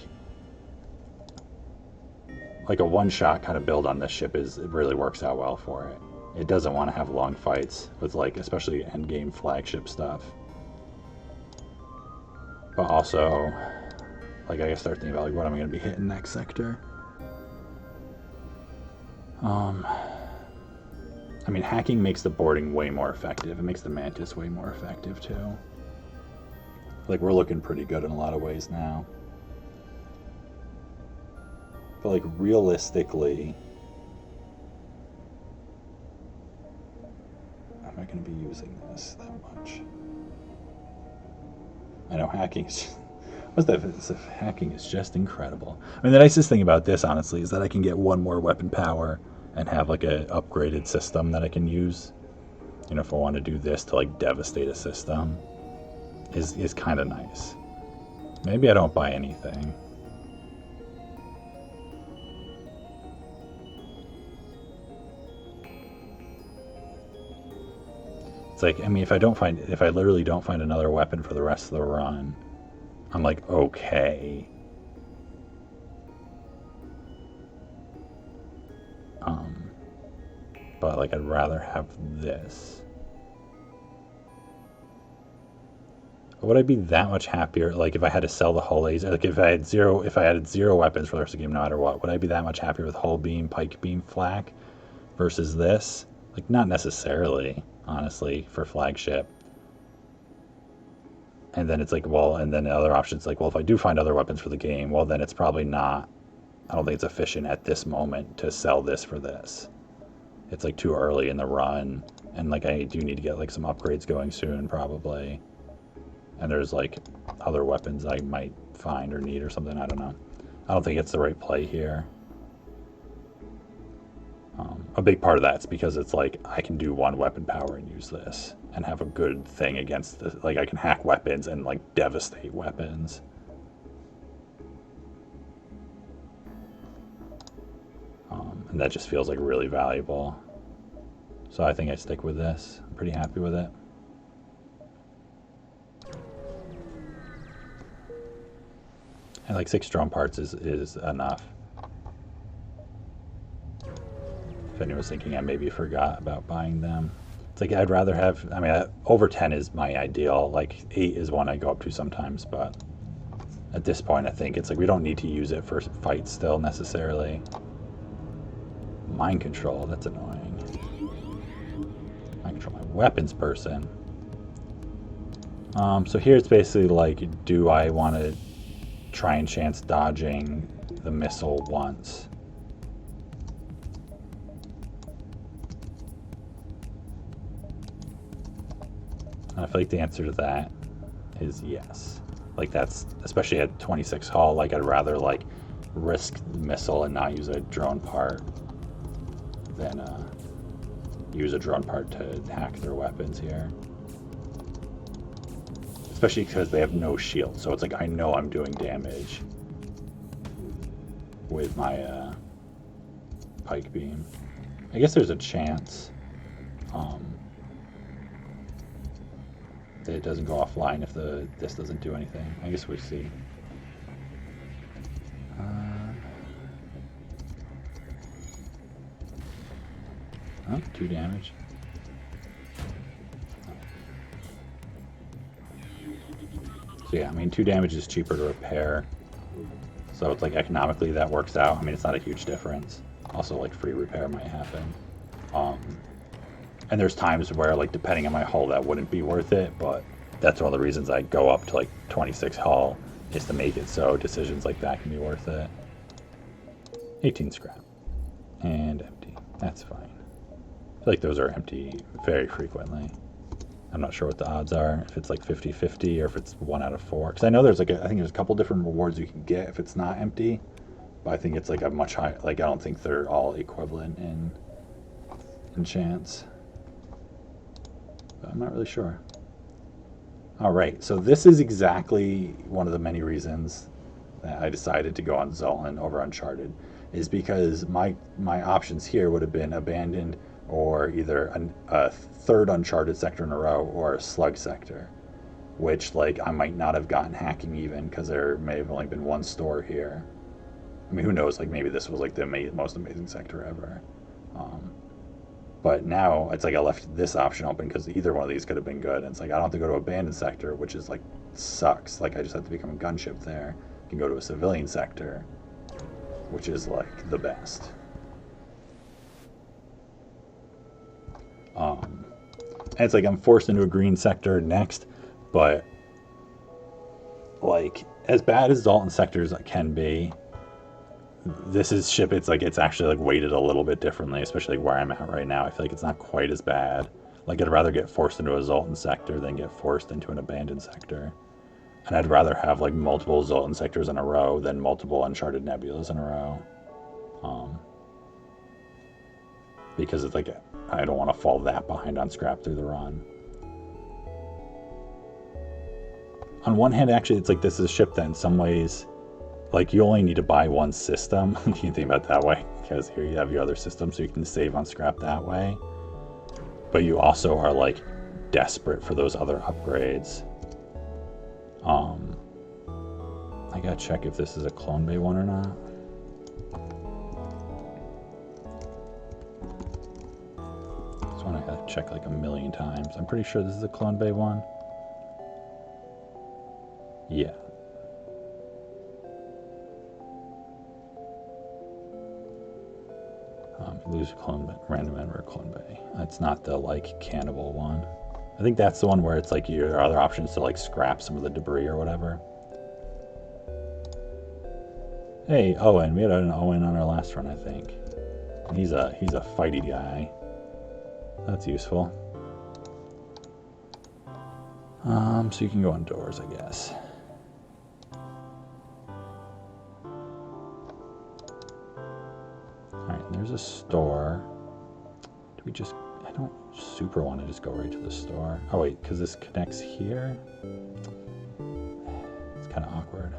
a one-shot kind of build on this ship it really works out well for it. It doesn't want to have long fights with like especially endgame flagship stuff. But also like I gotta start thinking about like what am I gonna be hitting next sector. I mean, hacking makes the boarding way more effective. It makes the Mantis way more effective, too. Like, we're looking pretty good in a lot of ways now. But, like, realistically, am I going to be using this that much? I know hacking is... hacking is just incredible. I mean, the nicest thing about this, honestly, is that I can get one more weapon power and have like a upgraded system that I can use. You know, if I want to do this to like devastate a system, is kind of nice. Maybe I don't buy anything. It's like, I mean, if I literally don't find another weapon for the rest of the run, I'm like, okay. But like I'd rather have this. But would I be that much happier, like if I had to sell the hull laser, like if I had zero weapons for the rest of the game, no matter what, would I be that much happier with hull beam, pike beam, flak versus this? Like not necessarily, honestly, for flagship. And then it's like, well, and then the other options like, well, if I do find other weapons for the game, well, then it's probably not. I don't think it's efficient at this moment to sell this for this. It's like too early in the run, and like I do need to get like some upgrades going soon, probably. And there's like other weapons I might find or need or something. I don't know. I don't think it's the right play here. A big part of that's because it's like I can do one weapon power and use this and have a good thing against this. Like I can hack weapons and like devastate weapons. And that just feels like really valuable. So I think I stick with this. I'm pretty happy with it. And like 6 drone parts is enough. If anyone's thinking I maybe forgot about buying them. It's like I'd rather have, I mean, over 10 is my ideal. Like 8 is one I go up to sometimes, but at this point I think it's like we don't need to use it for fights still necessarily. Mind control, that's annoying. Mind control my weapons person. So here it's basically like, do I want to try and chance dodging the missile once? And I feel like the answer to that is yes. Like that's, especially at 26 hull, like I'd rather like risk the missile and not use a drone part than use a drone part to hack their weapons here. Especially because they have no shield, so it's like I know I'm doing damage with my pike beam. I guess there's a chance that it doesn't go offline if this doesn't do anything. I guess we'll see. Oh, 2 damage. So yeah, I mean 2 damage is cheaper to repair. So it's like economically that works out. I mean it's not a huge difference. Also like free repair might happen. And there's times where like depending on my hull that wouldn't be worth it, but that's one of the reasons I go up to like 26 hull is to make it so decisions like that can be worth it. 18 scrap. And empty. That's fine. I feel like those are empty very frequently. I'm not sure what the odds are, if it's like 50-50 or if it's 1 out of 4. Because I know there's like, I think there's a couple different rewards you can get if it's not empty. But I think it's like a much higher, like I don't think they're all equivalent in chance. But I'm not really sure. All right, so this is exactly one of the many reasons that I decided to go on Zoltan over Uncharted, is because my options here would have been abandoned or either a 3rd Uncharted sector in a row or a slug sector, which like I might not have gotten hacking even because there may have only been 1 store here. I mean, who knows, like maybe this was like the most amazing sector ever. But now it's like I left this option open because either one of these could have been good. And it's like I don't have to go to abandoned sector, which is like sucks. Like I just have to become a gunship there. I can go to a civilian sector, which is like the best. And it's like I'm forced into a green sector next, but like as bad as Dalton sectors can be, this is ship. It's like it's actually like weighted a little bit differently, especially like where I'm at right now. I feel like it's not quite as bad. Like I'd rather get forced into a Zoltan sector than get forced into an abandoned sector, and I'd rather have like multiple Zoltan sectors in a row than multiple Uncharted Nebulas in a row. Because it's like I don't want to fall that behind on scrap through the run. On one hand, actually, it's like this is a ship that in some ways, like you only need to buy 1 system. You can think about it that way, because here you have your other system, so you can save on scrap that way. But you also are like desperate for those other upgrades. I gotta check if this is a Clone Bay one or not. This one I gotta check like a million times. I'm pretty sure this is a Clone Bay one. Yeah. Lose clone, random member clone bay. That's not the like cannibal one. I think that's the one where it's like your other option is to like scrap some of the debris or whatever. Hey, Owen. We had an Owen on our last run, I think. He's a fighty guy. That's useful. So you can go indoors, I guess. Alright, there's a store. Do we just... I don't super want to just go right to the store. Oh wait, because this connects here? It's kind of awkward.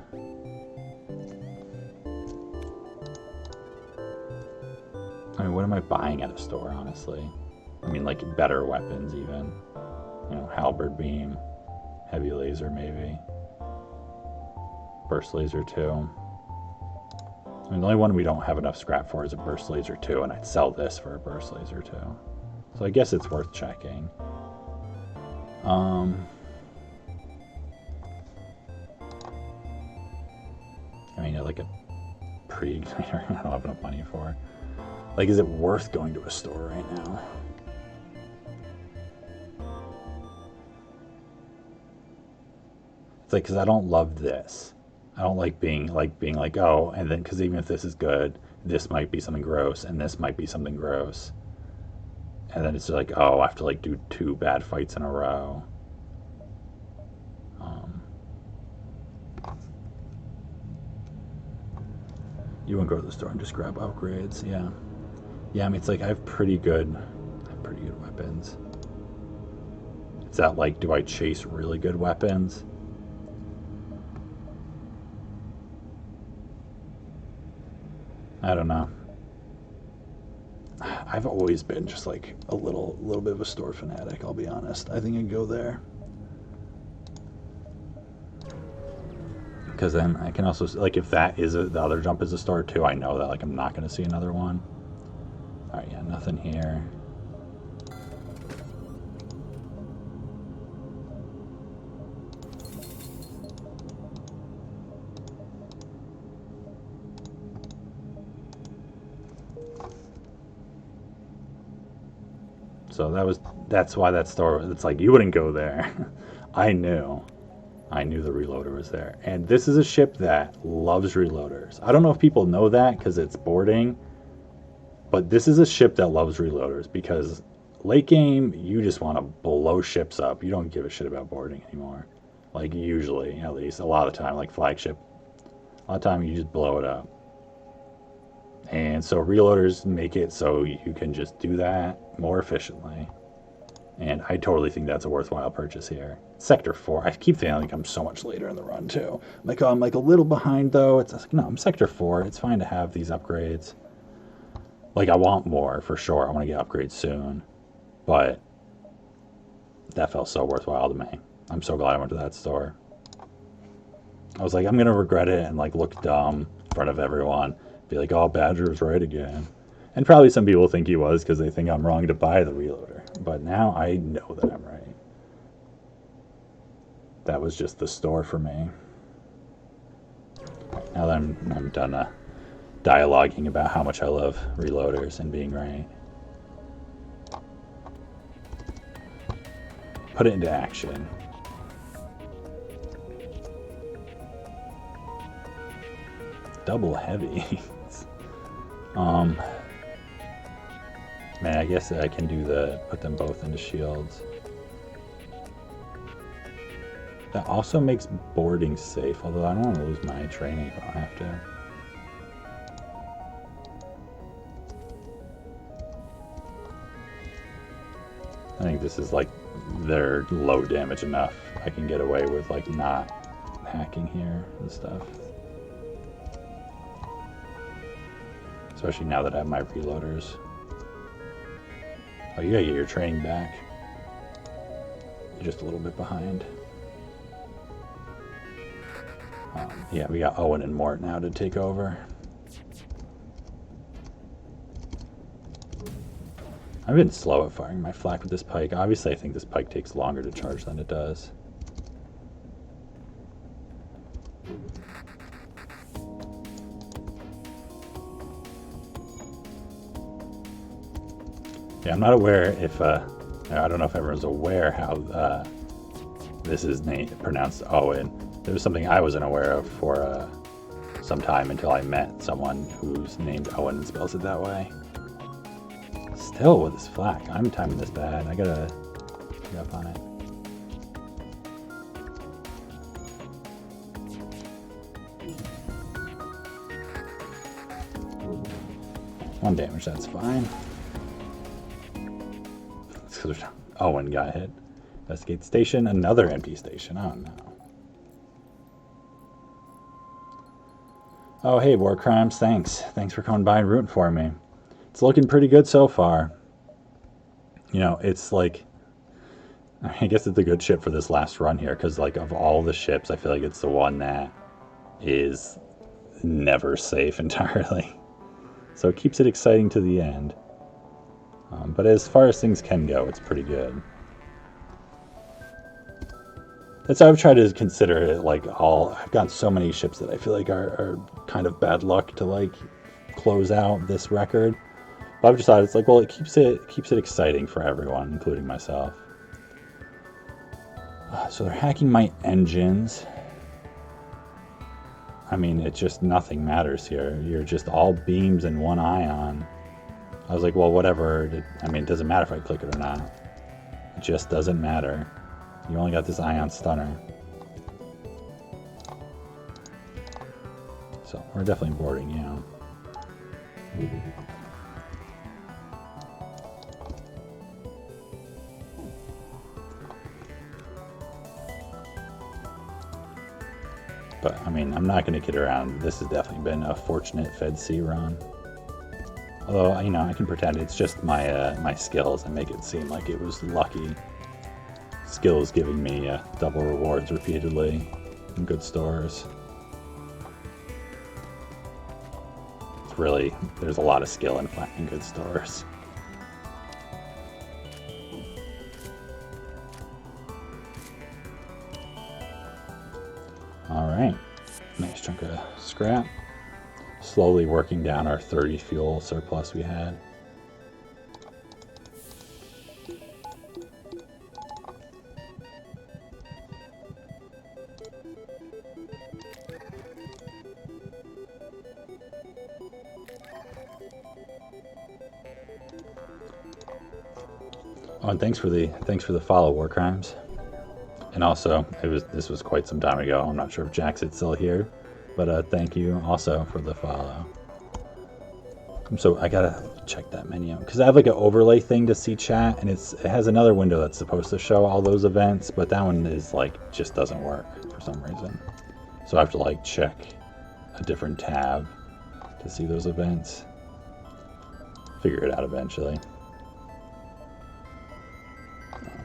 I mean, what am I buying at a store, honestly? I mean, like, better weapons, even. You know, halberd beam, heavy laser, maybe. Burst laser, too. I mean, the only one we don't have enough scrap for is a burst laser, too, and I'd sell this for a burst laser, too. So I guess it's worth checking. I mean, like a pre-igniter, I don't have enough money for. Like, is it worth going to a store right now? It's like, because I don't love this. I don't like being like, oh, and then, because even if this is good, this might be something gross, and this might be something gross. And then it's just like, oh, I have to like do 2 bad fights in a row. You wouldn't go to the store and just grab upgrades, yeah. Yeah, I mean, it's like I have pretty good weapons. It's that like, do I chase really good weapons? I don't know. I've always been just like a little bit of a store fanatic, I'll be honest. I think I'd go there. Because then I can also, like, if that is the other jump is a store too, I know that like I'm not going to see another one. All right, yeah, nothing here. So that's why that store, it's like you wouldn't go there. I knew the reloader was there. And this is a ship that loves reloaders. I don't know if people know that because it's boarding, but this is a ship that loves reloaders because late game, you just want to blow ships up. You don't give a shit about boarding anymore. Like, usually, at least, a lot of the time, like flagship. A lot of time, you just blow it up. And so reloaders make it so you can just do that more efficiently. And I totally think that's a worthwhile purchase here. Sector 4. I keep feeling like I'm so much later in the run, too. I'm like, oh, I'm like a little behind, though. It's like, no, I'm Sector 4. It's fine to have these upgrades. Like, I want more, for sure. I want to get upgrades soon. But that felt so worthwhile to me. I'm so glad I went to that store. I was like, I'm going to regret it and, like, look dumb in front of everyone. Be like, oh, Badger's right again. And probably some people think he was because they think I'm wrong to buy the reloader. But now I know that I'm right. That was just the store for me. Now that I'm done dialoguing about how much I love reloaders and being right. Put it into action. Double heavy. Man, I guess I can do put them both into shields. That also makes boarding safe, although I don't want to lose my training if I don't have to. I think this is like, they're low damage enough. I can get away with like not hacking here and stuff. Especially now that I have my reloaders. Oh, you gotta get your training back. You're just a little bit behind. Yeah, we got Owen and Mort now to take over. I've been slow at firing my flak with this pike. Obviously, I think this pike takes longer to charge than it does. Yeah, I'm not aware if, I don't know if everyone's aware how this is pronounced Owen. There was something I wasn't aware of for some time until I met someone who's named Owen and spells it that way. Still with this flak. I'm timing this bad. I gotta get up on it. One damage, that's fine. Owen got hit. Investigate station, another empty station. Oh no. Oh hey, War Crimes, thanks. Thanks for coming by and rooting for me. It's looking pretty good so far. You know, it's like, I guess it's a good ship for this last run here, because like of all the ships, I feel like it's the one that is never safe entirely. So it keeps it exciting to the end. But as far as things can go, it's pretty good. That's how I've tried to consider it. Like I've got so many ships that I feel like are kind of bad luck to like close out this record. But I've just thought it's like, well, it keeps it exciting for everyone, including myself. So they're hacking my engines. I mean, it's just nothing matters here. You're just all beams and one ion. I was like, well, whatever. I mean, it doesn't matter if I click it or not. It just doesn't matter. You only got this ion stunner. So we're definitely boarding you. But, I mean, I'm not going to kid around. This has definitely been a fortunate Fed C run. Although, you know, I can pretend it's just my my skills and make it seem like it was lucky. Skills giving me double rewards repeatedly in good stores. It's really, there's a lot of skill in finding good stores. Alright, nice chunk of scrap. Slowly working down our 30 fuel surplus we had. Oh, and thanks for the follow, War Crimes. And also, this was quite some time ago. I'm not sure if Jackson's still here, but thank you also for the follow. So I gotta check that menu because I have like an overlay thing to see chat, and it has another window that's supposed to show all those events, but that one is like just doesn't work for some reason. So I have to like check a different tab to see those events. Figure it out eventually.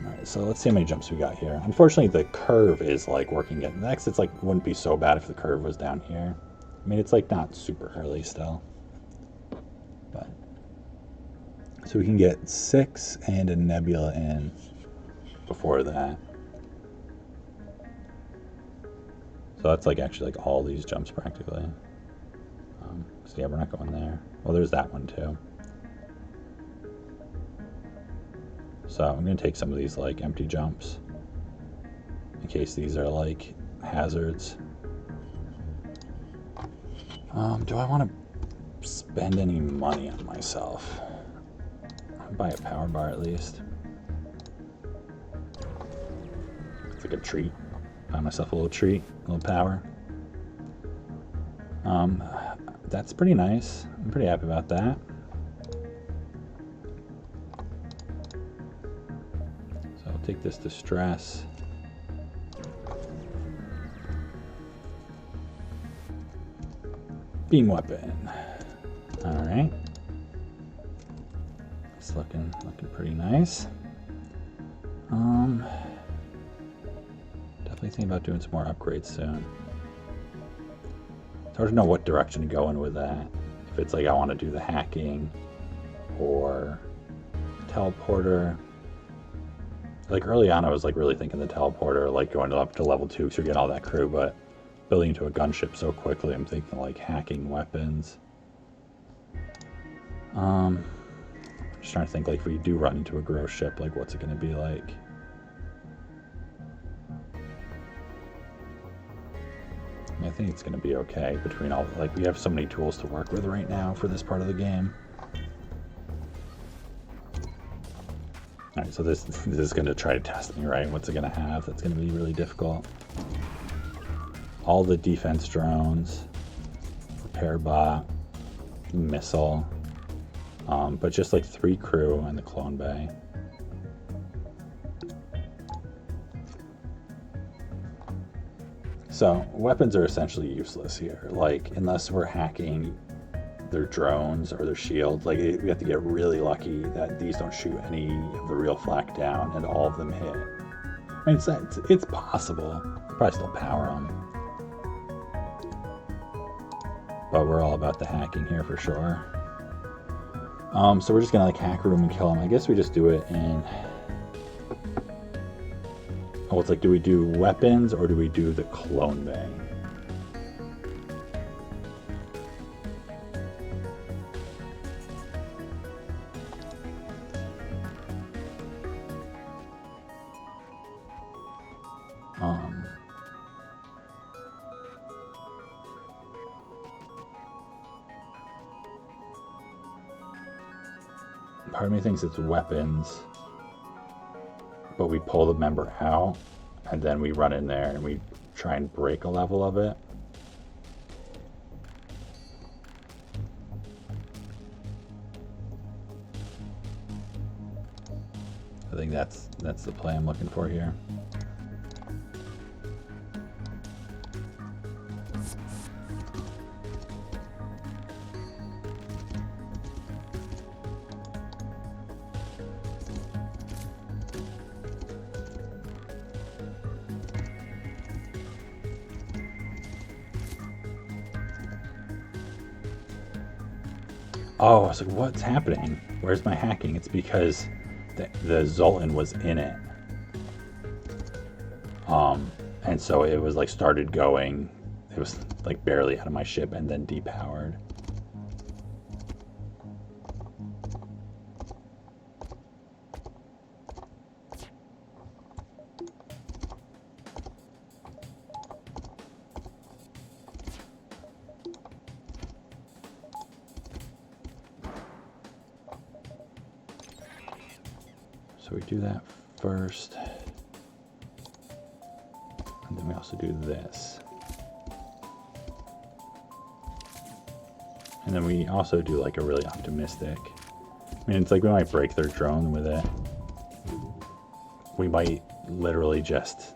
Alright, so let's see how many jumps we got here. Unfortunately, the curve is like working it. Next, it's like wouldn't be so bad if the curve was down here. I mean, it's like not super early still. But so we can get 6 and a nebula in before that. So that's like actually like all these jumps practically. So yeah, we're not going there. Well, there's that one too. So I'm going to take some of these like empty jumps in case these are like hazards. Do I want to spend any money on myself? I'll buy a power bar at least. It's like a treat. Buy myself a little treat, a little power. That's pretty nice. I'm pretty happy about that. Take this distress. Beam weapon. Alright. It's looking pretty nice. Definitely thinking about doing some more upgrades soon. It's hard to know what direction to go in with that. If it's like I want to do the hacking or teleporter. Like early on, I was like really thinking the teleporter, like going up to level 2 because you're getting all that crew. But building into a gunship so quickly, I'm thinking like hacking weapons. Just trying to think, like, if we do run into a gross ship, like, what's it going to be like? I think it's going to be okay between all, like, we have so many tools to work with right now for this part of the game. Alright, so this is going to try to test me, right? What's it going to have? That's going to be really difficult. All the defense drones, repair bot, missile, but just like 3 crew in the clone bay. So weapons are essentially useless here, like unless we're hacking their drones or their shields. Like we have to get really lucky that these don't shoot any of the real flak down and all of them hit. I mean, it's possible. Probably still power them, but we're all about the hacking here for sure. So we're just gonna like hack room and kill them. I guess we just do it in. Oh, it's like, do we do weapons or do we do the clone bay? Part of me thinks it's weapons, but we pull the member out and then we run in there and we try and break a level of it. I think that's the play I'm looking for here. Oh, I was like, what's happening? Where's my hacking? It's because the Zoltan was in it. And so it was like started going, it was like barely out of my ship and then depowered. So we do that first, and then we also do this. And then we also do like a really optimistic, I mean, it's like we might break their drone with it. We might literally just,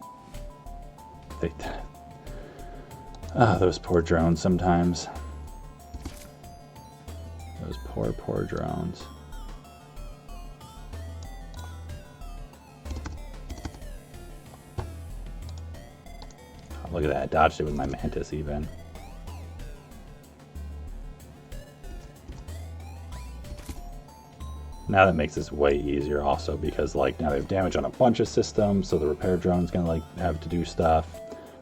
those poor drones sometimes. Those poor drones. Look at that, I dodged it with my mantis even. Now that makes this way easier also because like now they have damage on a bunch of systems, so the repair drone's gonna like have to do stuff.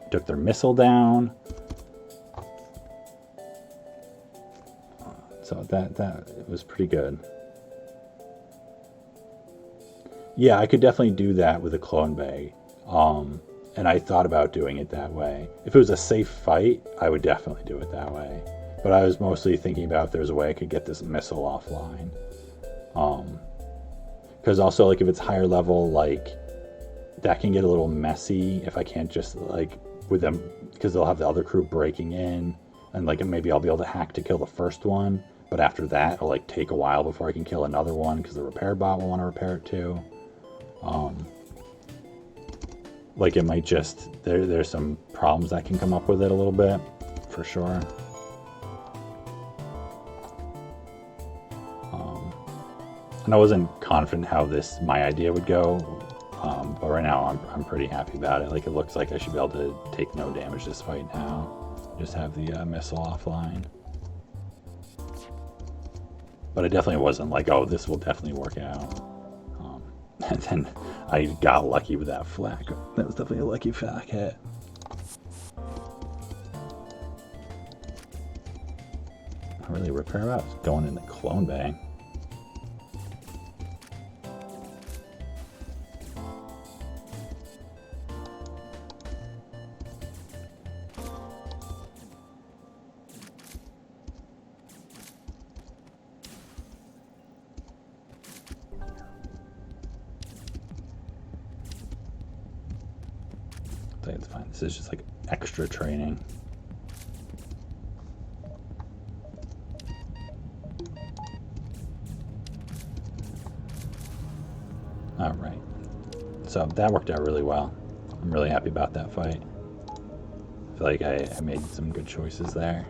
Took their missile down. So that was pretty good. Yeah, I could definitely do that with a clone bay. And I thought about doing it that way. If it was a safe fight, I would definitely do it that way. But I was mostly thinking about if there's a way I could get this missile offline. Because also, like, if it's higher level, like, that can get a little messy if I can't just, like, with them, because they'll have the other crew breaking in, and, like, maybe I'll be able to hack to kill the first one, but after that, it'll, like, take a while before I can kill another one, because the repair bot will want to repair it too. Like, it might just, there's some problems that can come up with it a little bit, for sure. And I wasn't confident how my idea would go, but right now I'm pretty happy about it. Like, it looks like I should be able to take no damage this fight now. Just have the missile offline. But it definitely wasn't like, oh, this will definitely work out. And then I got lucky with that flak. That was definitely a lucky flak hit. really repair out. Going in the clone bay. It's fine. This is just like extra training. All right. So that worked out really well. I'm really happy about that fight. I feel like I made some good choices there.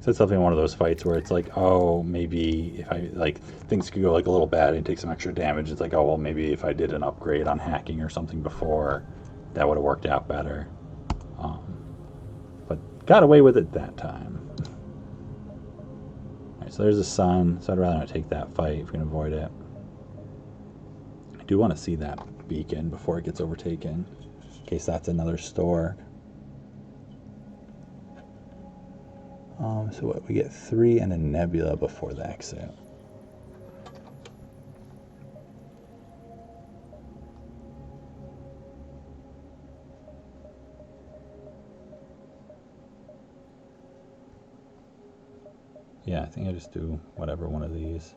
So it's definitely one of those fights where it's like, oh, maybe if I, like, things could go like a little bad and take some extra damage. It's like, oh, well, maybe if I did an upgrade on hacking or something before, that would have worked out better. But got away with it that time. All right, so there's the sun. So I'd rather not take that fight if we can avoid it. I do want to see that beacon before it gets overtaken, in case that's another store. So what, we get 3 and a nebula before the exit. Yeah, I think I just do whatever one of these.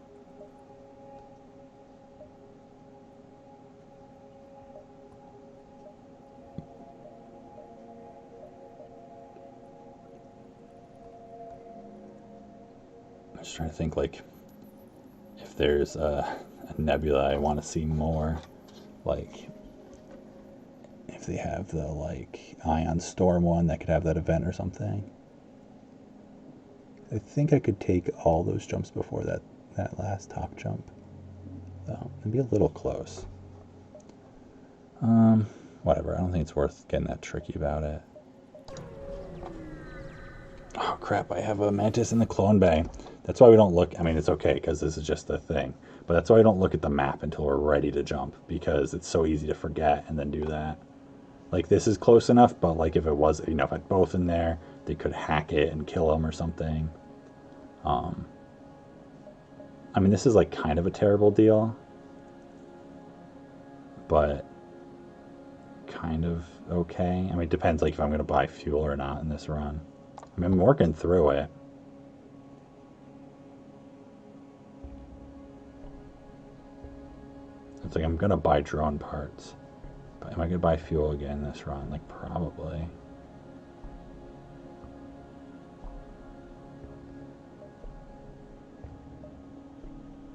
I'm just trying to think, like, if there's a nebula I want to see more, like if they have the like Ion Storm one that could have that event or something. I think I could take all those jumps before that last top jump. So it'd be a little close. Whatever. I don't think it's worth getting that tricky about it. Oh crap! I have a mantis in the clone bay. That's why we don't look. I mean, it's okay because this is just a thing. But that's why I don't look at the map until we're ready to jump, because it's so easy to forget and then do that. Like, this is close enough, but like if it was, you know, if I had both in there, they could hack it and kill them or something. I mean, this is like kind of a terrible deal, but kind of okay. I mean, it depends like if I'm going to buy fuel or not in this run. I mean, I'm working through it. It's like I'm going to buy drone parts. But am I going to buy fuel again this run? Like, probably.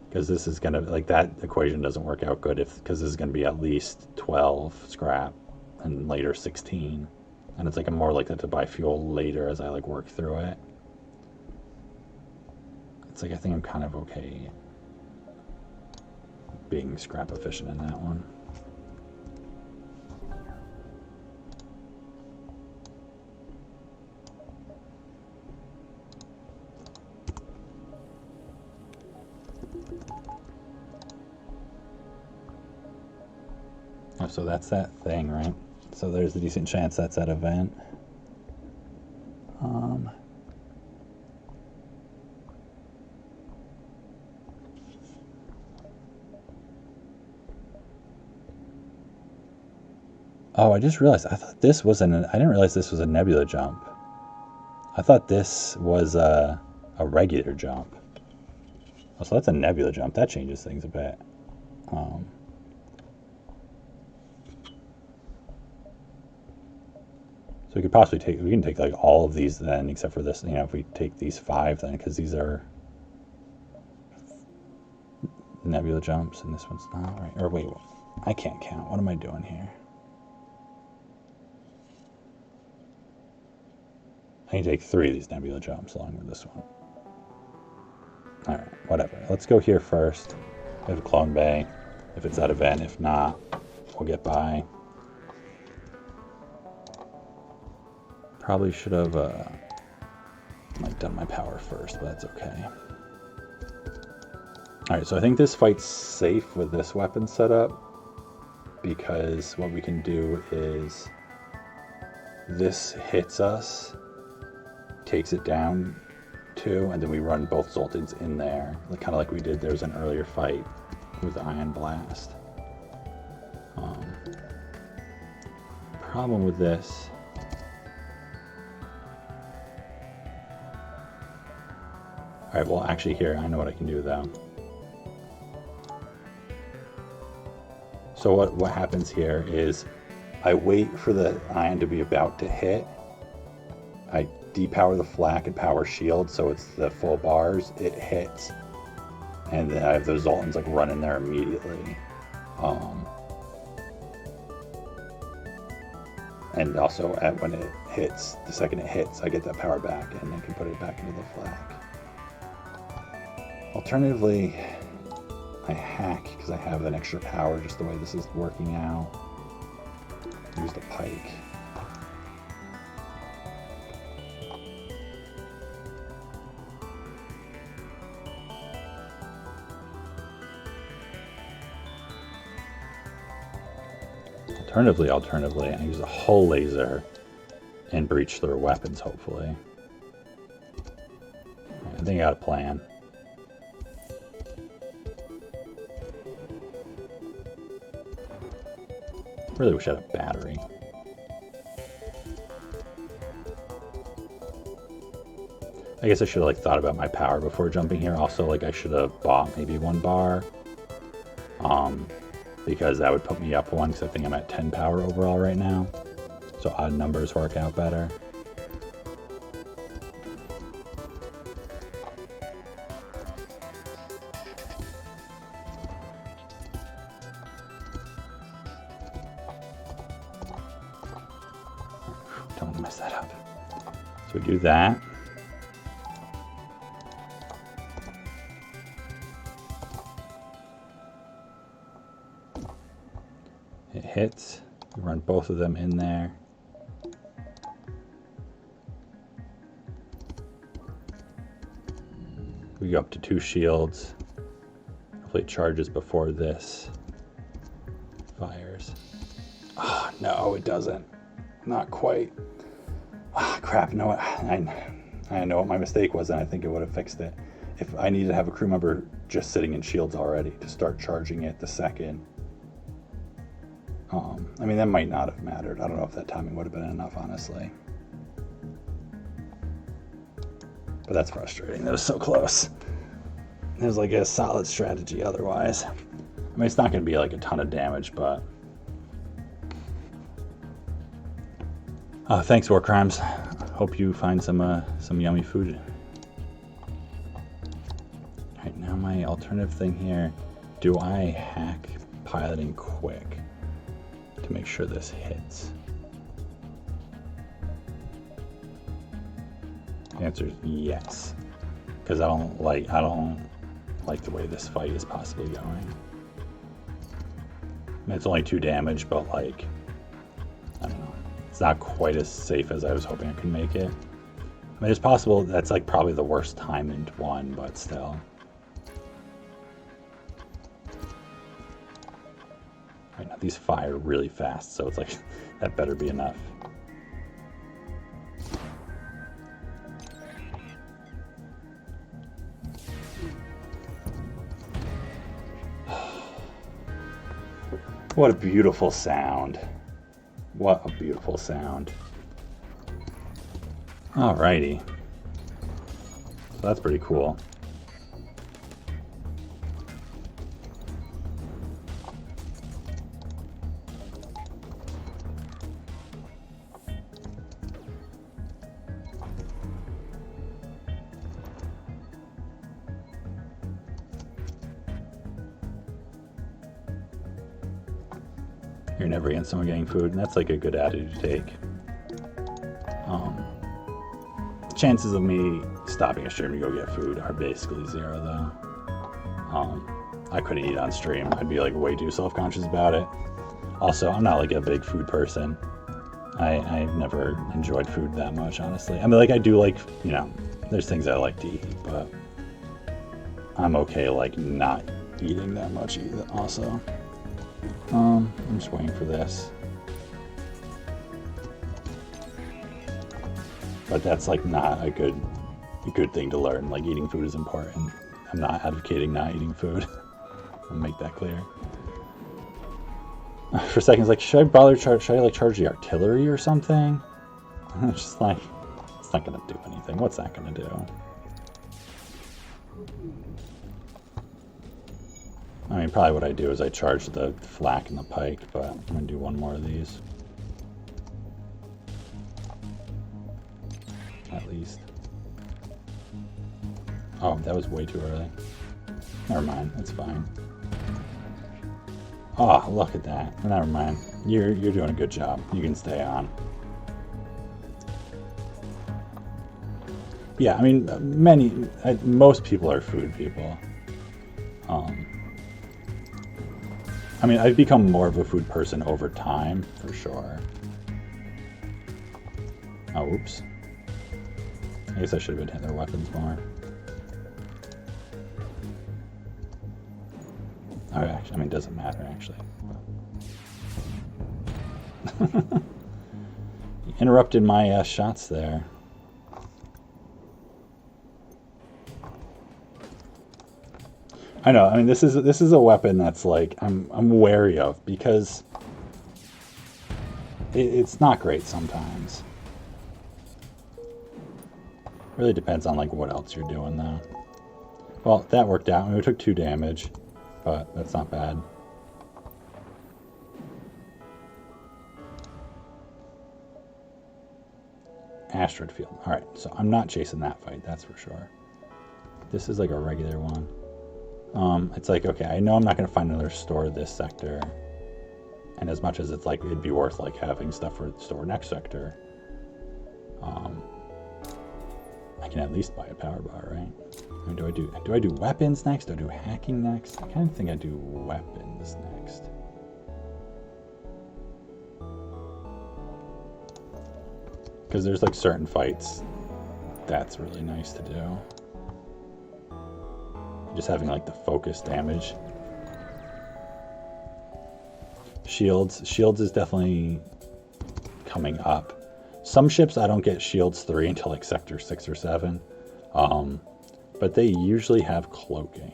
Because this is going to, like, that equation doesn't work out good because this is going to be at least 12 scrap and later 16. And it's like I'm more likely to buy fuel later as I like work through it. It's like I think I'm kind of okay being scrap efficient in that one. Oh, so that's that thing, right? So there's a decent chance that's that event. Oh, I just realized, I thought this was I didn't realize this was a nebula jump. I thought this was a regular jump. Oh, so that's a nebula jump. That changes things a bit. So we could possibly we can take like all of these then, except for this, you know, if we take these 5 then, because these are nebula jumps and this one's not, right? Or wait, I can't count. What am I doing here? I can take 3 of these nebula jumps along with this one. Alright, whatever. Let's go here first. We have a clone bay. If it's that event, if not, we'll get by. Probably should have like done my power first, but that's okay. Alright, so I think this fight's safe with this weapon setup, because what we can do is this hits us, takes it down 2, and then we run both Zoltans in there, kind of like we did. There's an earlier fight with Ion Blast. Problem with this, alright, well actually here, I know what I can do though. So what happens here is I wait for the ion to be about to hit. I depower the flak and power shield so it's the full bars. It hits. And then I have those Zoltans like run in there immediately. And also when it hits, the second it hits, I get that power back and I can put it back into the flak. Alternatively, I hack because I have an extra power just the way this is working out. Use the pike. Alternatively, I use a hull laser and breach through weapons, hopefully. I think I got a plan. Really wish I had a battery. I guess I should have thought about my power before jumping here. Also, I should have bought maybe 1 bar. Because that would put me up 1, because I think I'm at 10 power overall right now. So odd numbers work out better. Don't want to mess that up. So we do that. It hits. We run both of them in there. We go up to 2 shields. Hopefully it charges before this fires. Oh, no, it doesn't. Not quite. Ah, crap. No, I know what my mistake was, and I think it would have fixed it. If I needed to have a crew member just sitting in shields already to start charging it the second. I mean, that might not have mattered. I don't know if that timing would have been enough, honestly. But that's frustrating. That was so close. It was a solid strategy otherwise. I mean, it's not going to be a ton of damage, but... thanks, War Crimes. Hope you find some yummy food. Alright, now my alternative thing here. Do I hack piloting quick to make sure this hits? The answer is yes, because I don't like the way this fight is possibly going. I mean, it's only 2 damage, but I don't know. It's not quite as safe as I was hoping I could make it. I mean, it's possible that's probably the worst timed one, but still. Right now, these fire really fast, so it's that better be enough. What a beautiful sound. What a beautiful sound. Alrighty. So that's pretty cool. You're never against someone getting food, and that's a good attitude to take. Chances of me stopping a stream to go get food are basically 0, though. I couldn't eat on stream. I'd be way too self-conscious about it. Also, I'm not a big food person. I've never enjoyed food that much, honestly. I mean, I do there's things I like to eat, but I'm okay like not eating that much either also. I'm just waiting for this. But that's like not a good thing to learn. Like eating food is important. I'm not advocating not eating food. I'll make that clear. For a second, it's like, should I like charge the artillery or something? I'm just like, it's not gonna do anything. What's that gonna do? I mean, probably what I do is I charge the flak and the pike, but I'm gonna do one more of these. At least. Oh, that was way too early. Never mind, that's fine. Oh, look at that. Never mind. You're doing a good job. You can stay on. Yeah, I mean, most people are food people. I mean, I've become more of a food person over time, for sure. Oh, oops. I guess I should have been hitting their weapons more. Oh, actually, I mean, it doesn't matter, actually. You interrupted my shots there. I know. I mean, this is a weapon that's like I'm wary of because it's not great sometimes. Really depends on like what else you're doing though. Well, that worked out. I mean, we took 2 damage, but that's not bad. Asteroid field. All right, so I'm not chasing that fight. That's for sure. This is like a regular one. It's like, okay, I know I'm not going to find another store this sector. And as much as it's like, it'd be worth like having stuff for the store next sector. I can at least buy a power bar, right? I mean, do I do weapons next? Do I do hacking next? I kind of think I do weapons next. Because there's like certain fights that's really nice to do. Just having like the focus damage. Shields is definitely coming up. Some ships I don't get shields 3 until like sector 6 or 7. But they usually have cloaking.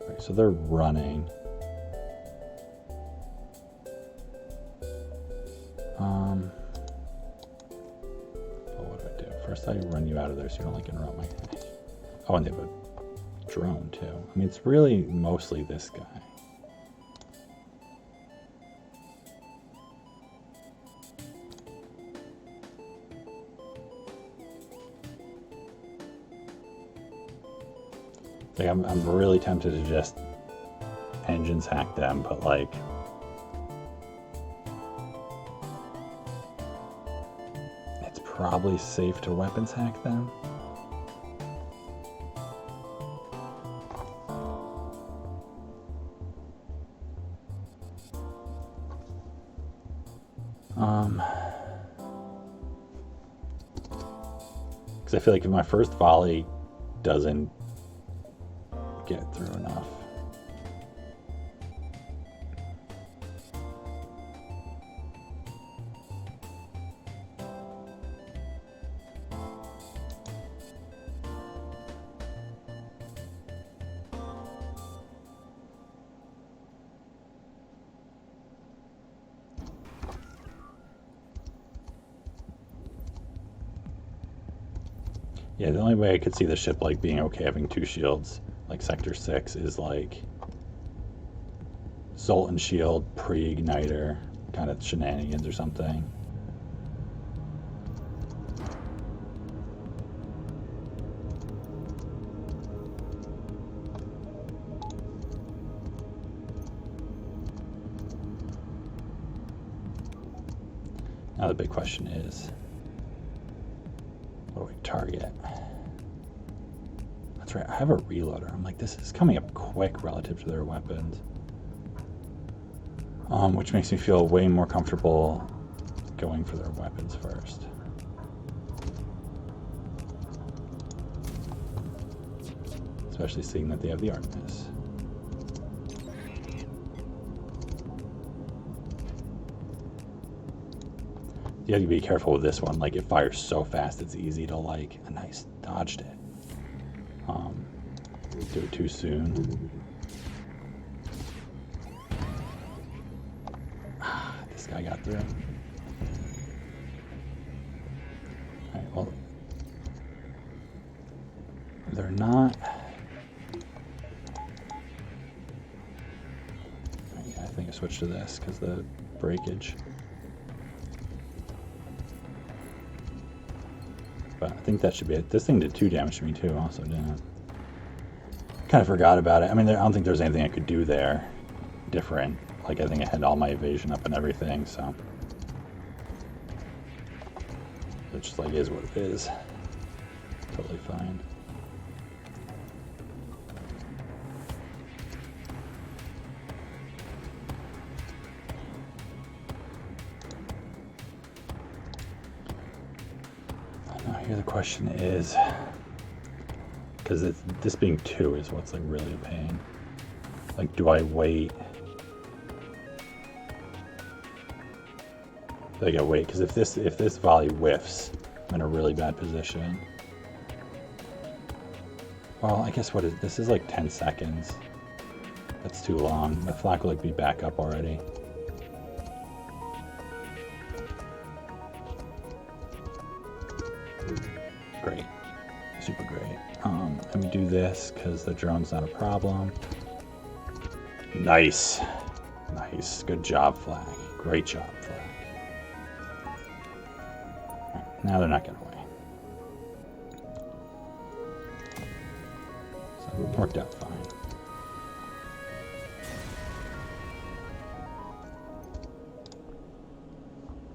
Right, so they're running. What do I do? First I run you out of there so you don't like interrupt my... Oh, and they have a drone too. I mean, it's really mostly this guy. Like, I'm really tempted to just engines hack them, but like... it's probably safe to weapons hack them. Because I feel like if my first volley doesn't get through enough. Yeah, the only way I could see the ship like being okay having 2 shields, like sector 6, is like Zoltan shield pre-igniter kind of shenanigans or something. Now the big question is, what do we target? That's right, I have a reloader. I'm like, this is coming up quick relative to their weapons. Which makes me feel way more comfortable going for their weapons first. especially seeing that they have the Artemis. You have to be careful with this one. Like, it fires so fast, it's easy to, like, a nice, dodged it. Do it too soon. This guy got through. Alright, well, they're not. I think I switched to this because the breakage. But I think that should be it. This thing did 2 damage to me too, also didn't it? Kind of forgot about it. I mean, I don't think there's anything I could do there different. Like, I think I had all my evasion up and everything, so. It just, like, is what it is. Totally fine. Now, here the question is, because this being 2 is what's, like, really a pain. Like, do I wait? I gotta wait, because if this volley whiffs, I'm in a really bad position. Well, I guess this is like 10 seconds. That's too long. The flak will like be back up already. Great. Super great. Let me do this because the drone's not a problem. Nice. Nice. Good job, flag. Great job, flag. Right, now they're not getting away. So it worked out fine.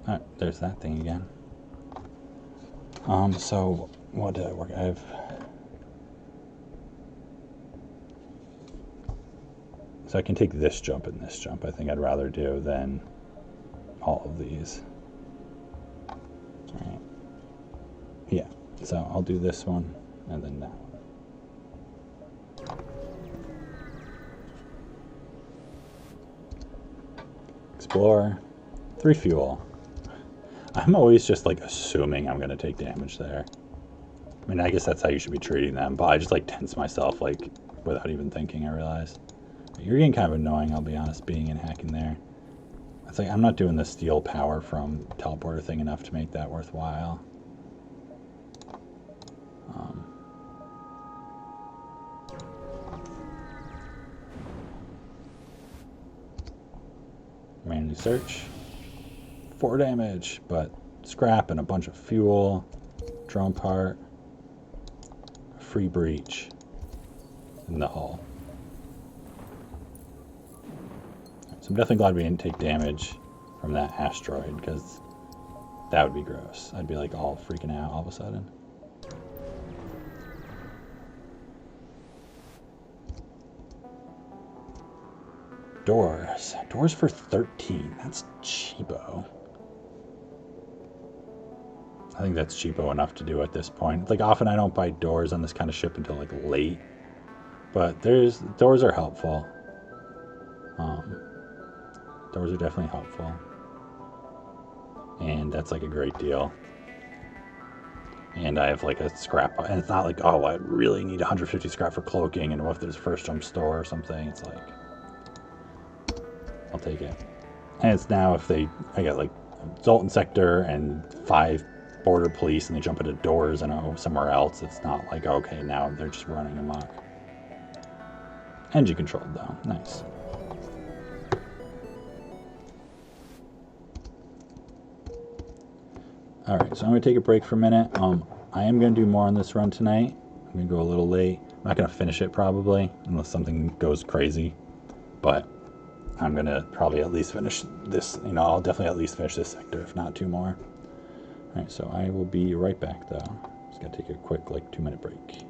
Alright, there's that thing again. So what did I work? So I can take this jump and this jump. I think I'd rather do than all of these. All right. Yeah. So I'll do this one and then that one. Explore. 3 fuel. I'm always just like assuming I'm gonna take damage there. I mean, I guess that's how you should be treating them, but I just like tense myself like without even thinking, I realize. You're getting kind of annoying, I'll be honest, being and hacking there. It's like I'm not doing the steel power from teleporter thing enough to make that worthwhile. Manually search. 4 damage, but scrap and a bunch of fuel, drone part, free breach in the hull. So I'm definitely glad we didn't take damage from that asteroid, because that would be gross. I'd be like all freaking out all of a sudden. Doors. Doors for 13. That's cheapo. I think that's cheapo enough to do at this point. Like, often I don't buy doors on this kind of ship until like late, but doors are helpful. Doors are definitely helpful, and that's like a great deal. And I have like a scrap, and it's not like, oh, I really need 150 scrap for cloaking, and what if there's a first jump store or something? It's like, I'll take it. And it's now if I got like Zoltan sector and 5 border police and they jump into doors and somewhere else, it's not like, okay, now they're just running amok. Engine controlled though, nice. Alright, so I'm going to take a break for a minute. I am going to do more on this run tonight. I'm going to go a little late. I'm not going to finish it probably, unless something goes crazy. But I'm going to probably at least finish this. You know, I'll definitely at least finish this sector, if not 2 more. Alright, so I will be right back though. Just got to take a quick, like, 2-minute break.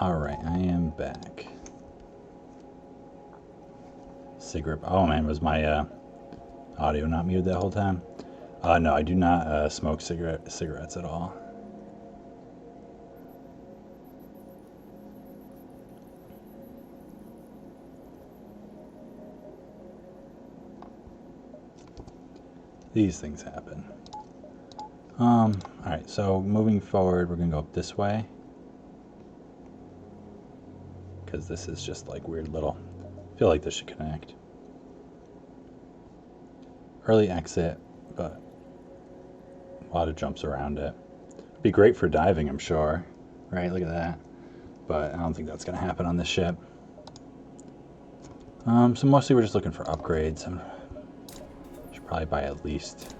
Alright, I am back. Cigarette. Oh man, was my audio not muted that whole time? No, I do not smoke cigarettes at all. These things happen. Alright, so moving forward, we're gonna go up this way. Because this is just like weird little. I feel like this should connect. Early exit, but a lot of jumps around it. Be great for diving, I'm sure. Right, look at that. But I don't think that's gonna happen on this ship. So mostly we're just looking for upgrades. I should probably buy at least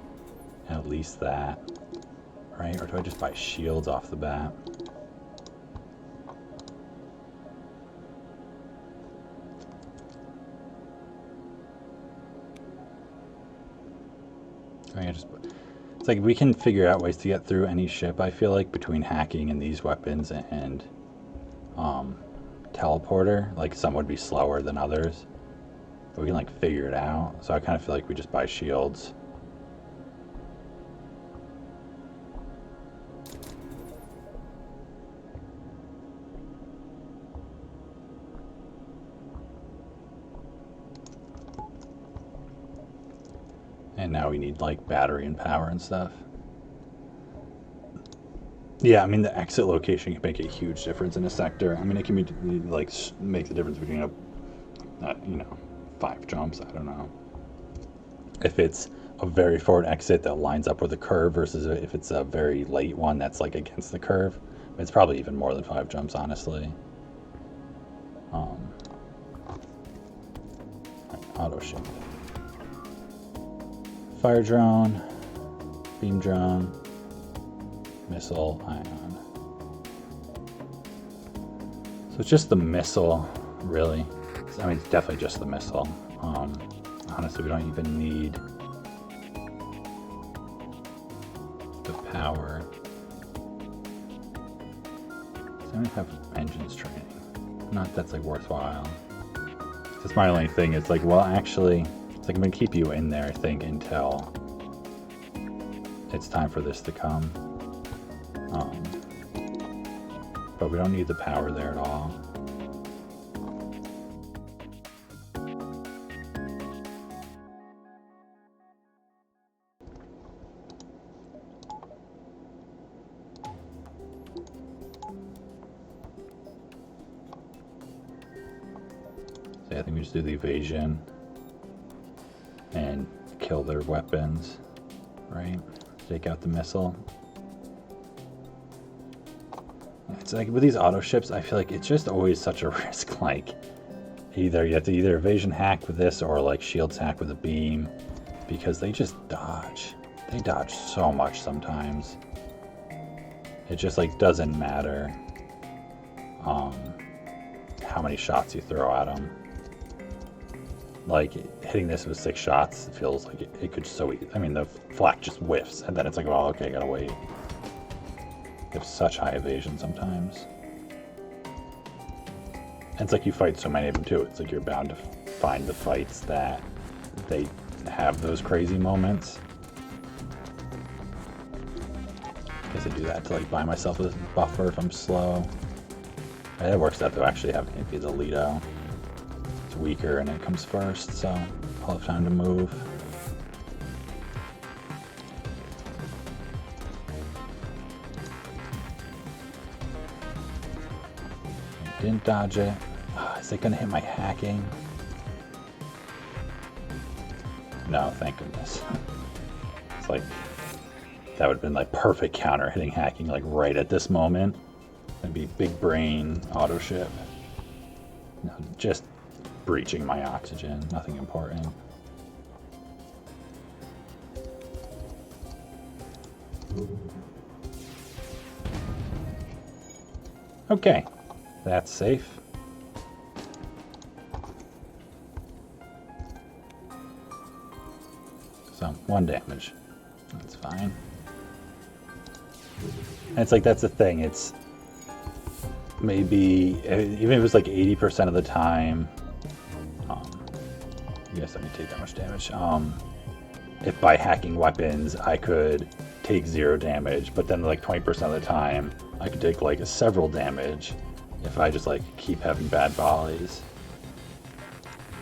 that. Right? Or do I just buy shields off the bat? It's like we can figure out ways to get through any ship, I feel like, between hacking and these weapons and teleporter. Like some would be slower than others, but we can like figure it out. So I kind of feel like we just buy shields. And now we need like battery and power and stuff. Yeah, I mean the exit location can make a huge difference in a sector. I mean it can be like make the difference between a 5 jumps. I don't know. If it's a very forward exit that lines up with the curve versus if it's a very late one that's like against the curve, it's probably even more than 5 jumps, honestly. Auto shift. Fire drone, beam drone, missile, ion. So it's just the missile, really. I mean, it's definitely just the missile. Honestly, we don't even need the power. So I don't have engines training. Not that's like worthwhile. That's my only thing. It's like, well, actually, it's like I'm gonna keep you in there, I think, until it's time for this to come. But we don't need the power there at all. So I think we just do the evasion and kill their weapons, right? Take out the missile. It's like with these auto ships, I feel like it's just always such a risk. Like either you have to either evasion hack with this or like shields hack with a beam, because they just dodge. They dodge so much sometimes. It just like doesn't matter how many shots you throw at them. Like hitting this with 6 shots, it feels like it could so easy. I mean, the flak just whiffs, and then it's like, oh, okay, I gotta wait. They have such high evasion sometimes. And it's like you fight so many of them too. It's like you're bound to find the fights that they have those crazy moments. I guess I do that to like buy myself a buffer if I'm slow. It works out to actually have it be the Lido. It's weaker and it comes first, so I'll have time to move. Didn't dodge it. Is it gonna hit my hacking? No, thank goodness. It's like that would have been like perfect counter hitting hacking like right at this moment. It'd be big brain auto ship. No, just breaching my oxygen, nothing important. Okay, that's safe. So 1 damage, that's fine. And it's like, that's the thing, it's maybe, even if it was like 80% of the time, I guess let me take that much damage. If by hacking weapons I could take 0 damage, but then like 20% of the time I could take like several damage if I just like keep having bad volleys.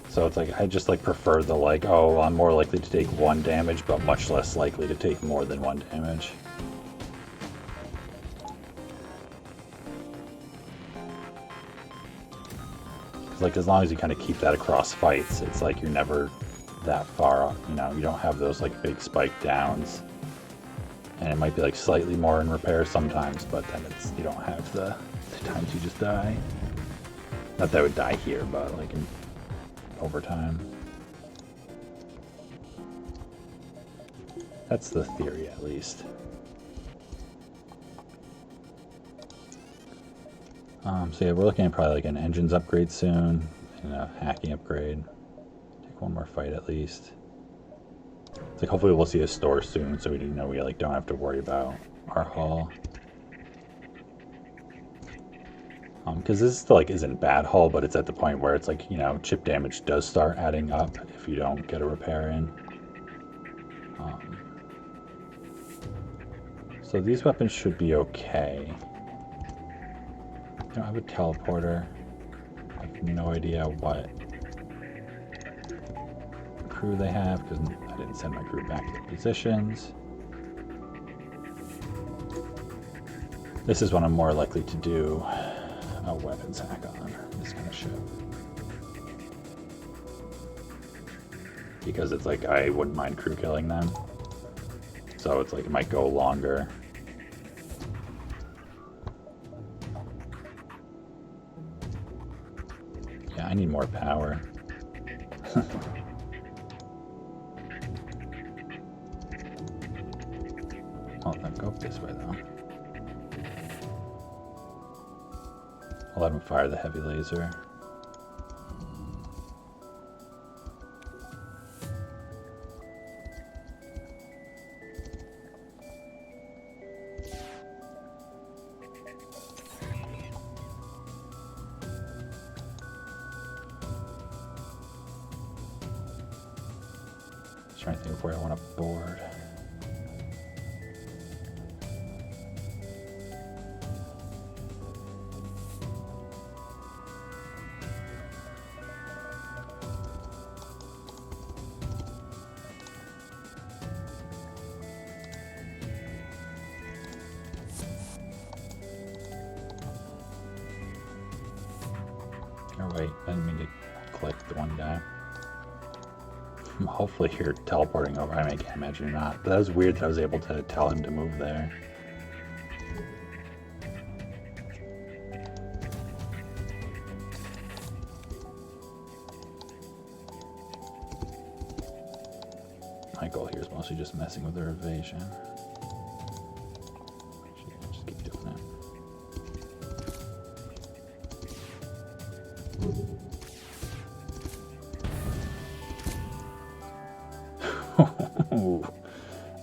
So it's like I just like prefer the like, oh, I'm more likely to take 1 damage, but much less likely to take more than 1 damage. Like as long as you kind of keep that across fights, it's like you're never that far off, you know, you don't have those like big spike downs. And it might be like slightly more in repair sometimes, but then it's, you don't have the times you just die. Not that I would die here, but like in overtime. That's the theory, at least. So yeah, we're looking at probably like an engines upgrade soon, and a hacking upgrade. Take 1 more fight at least. It's like hopefully we'll see a store soon, so we do know we like don't have to worry about our hull. Because this still like isn't bad hull, but it's at the point where it's like, you know, chip damage does start adding up if you don't get a repair in. So these weapons should be okay. I don't have a teleporter. I have no idea what crew they have because I didn't send my crew back to their positions. This is when I'm more likely to do a weapons hack on this kind of shit. Because it's like I wouldn't mind crew killing them. So it's like it might go longer. Yeah, I need more power. I'll not go this way though. I'll let him fire the heavy laser. Trying to think of where I want to board. Oh wait, I didn't mean to click the one guy. Hopefully you're teleporting over. I can't imagine you're not. But that was weird that I was able to tell him to move there. My goal here is mostly just messing with their evasion. Just keep doing that.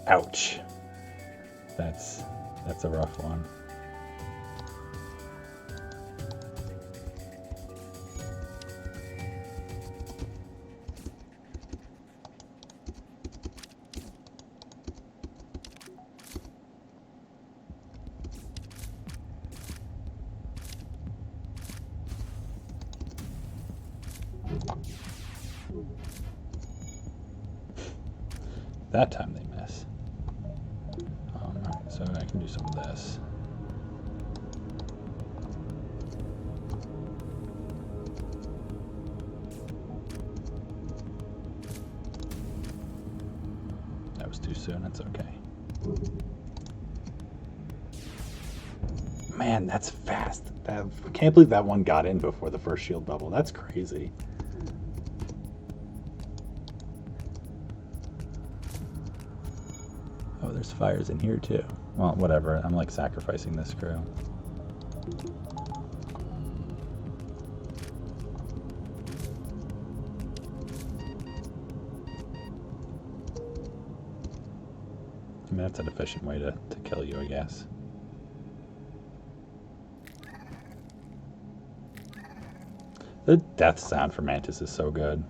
Ouch. That's a rough one. That time they miss. So I can do some of this. That was too soon, that's okay. Man, that's fast. I can't believe that one got in before the first shield bubble. That's crazy. Oh, there's fires in here too. Well, whatever. I'm like sacrificing this crew. I mean, that's an efficient way to kill you, I guess. The death sound for Mantis is so good.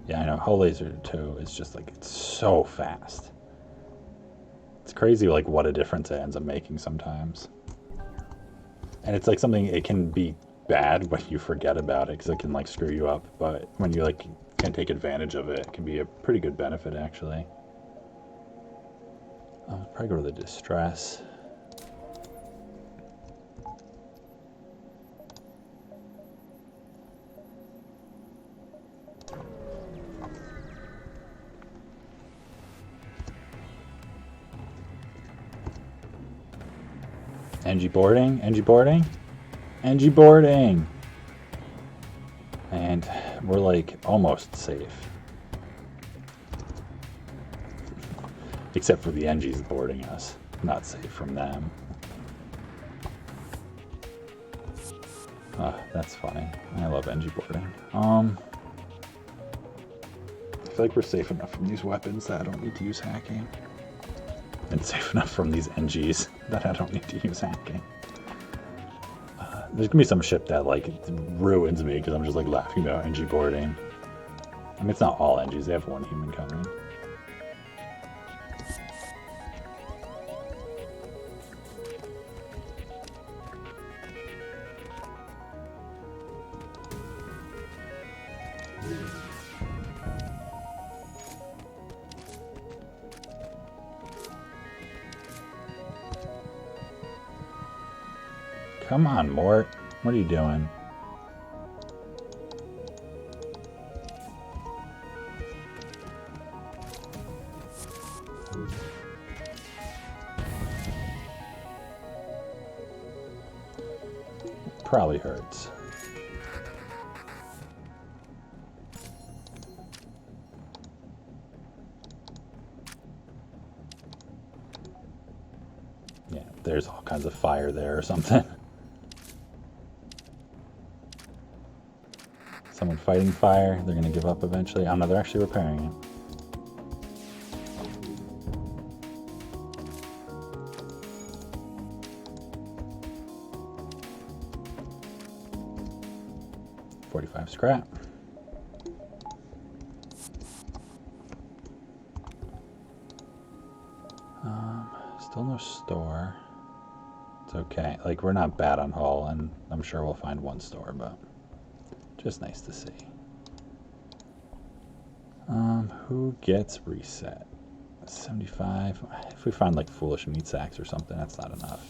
Yeah, I know. Hull Laser 2 is just like, it's so fast. It's crazy like what a difference it ends up making sometimes. And it's like something, it can be bad when you forget about it because it can like screw you up. But when you like can take advantage of it, it can be a pretty good benefit actually. I'll probably go to the distress. NG boarding, NG boarding, NG boarding. And we're like almost safe. Except for the NGs boarding us. Not safe from them. That's funny. I love NG boarding. I feel like we're safe enough from these weapons that I don't need to use hacking. And safe enough from these NGs that I don't need to use hacking. There's gonna be some ship that like ruins me because I'm just like laughing about NG boarding. I mean, it's not all NGs, they have one human coming. Come on, Mort. What are you doing? Probably hurts. Yeah, there's all kinds of fire there or something. Someone fighting fire, they're gonna give up eventually. Oh no, they're actually repairing it. .45 scrap. Still no store. It's okay. Like, we're not bad on hull, and I'm sure we'll find one store, but just nice to see. Who gets reset? 75. If we find like foolish meat sacks or something, that's not enough.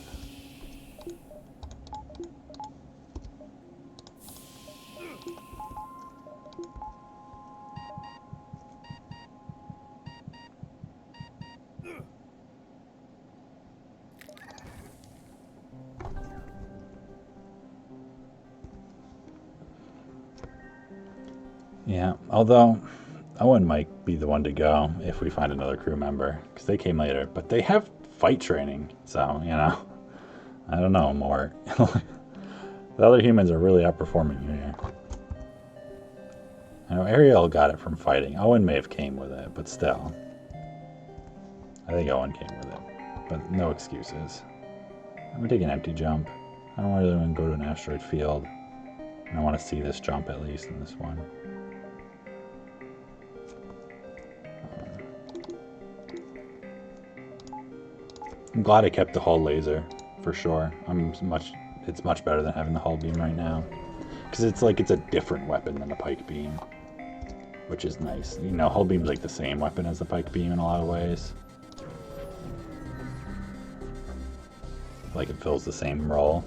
Yeah, although Owen might be the one to go if we find another crew member, because they came later, but they have fight training, so, you know, I don't know, more. The other humans are really outperforming you here. I know Ariel got it from fighting. Owen may have came with it, but still. I think Owen came with it, but no excuses. I'm gonna take an empty jump. I don't really want to go to an asteroid field. I want to see this jump at least in this one. I'm glad I kept the hull laser, for sure. It's much better than having the hull beam right now. Because it's like it's a different weapon than the pike beam. Which is nice. You know, hull beam's like the same weapon as the pike beam in a lot of ways. Like it fills the same role.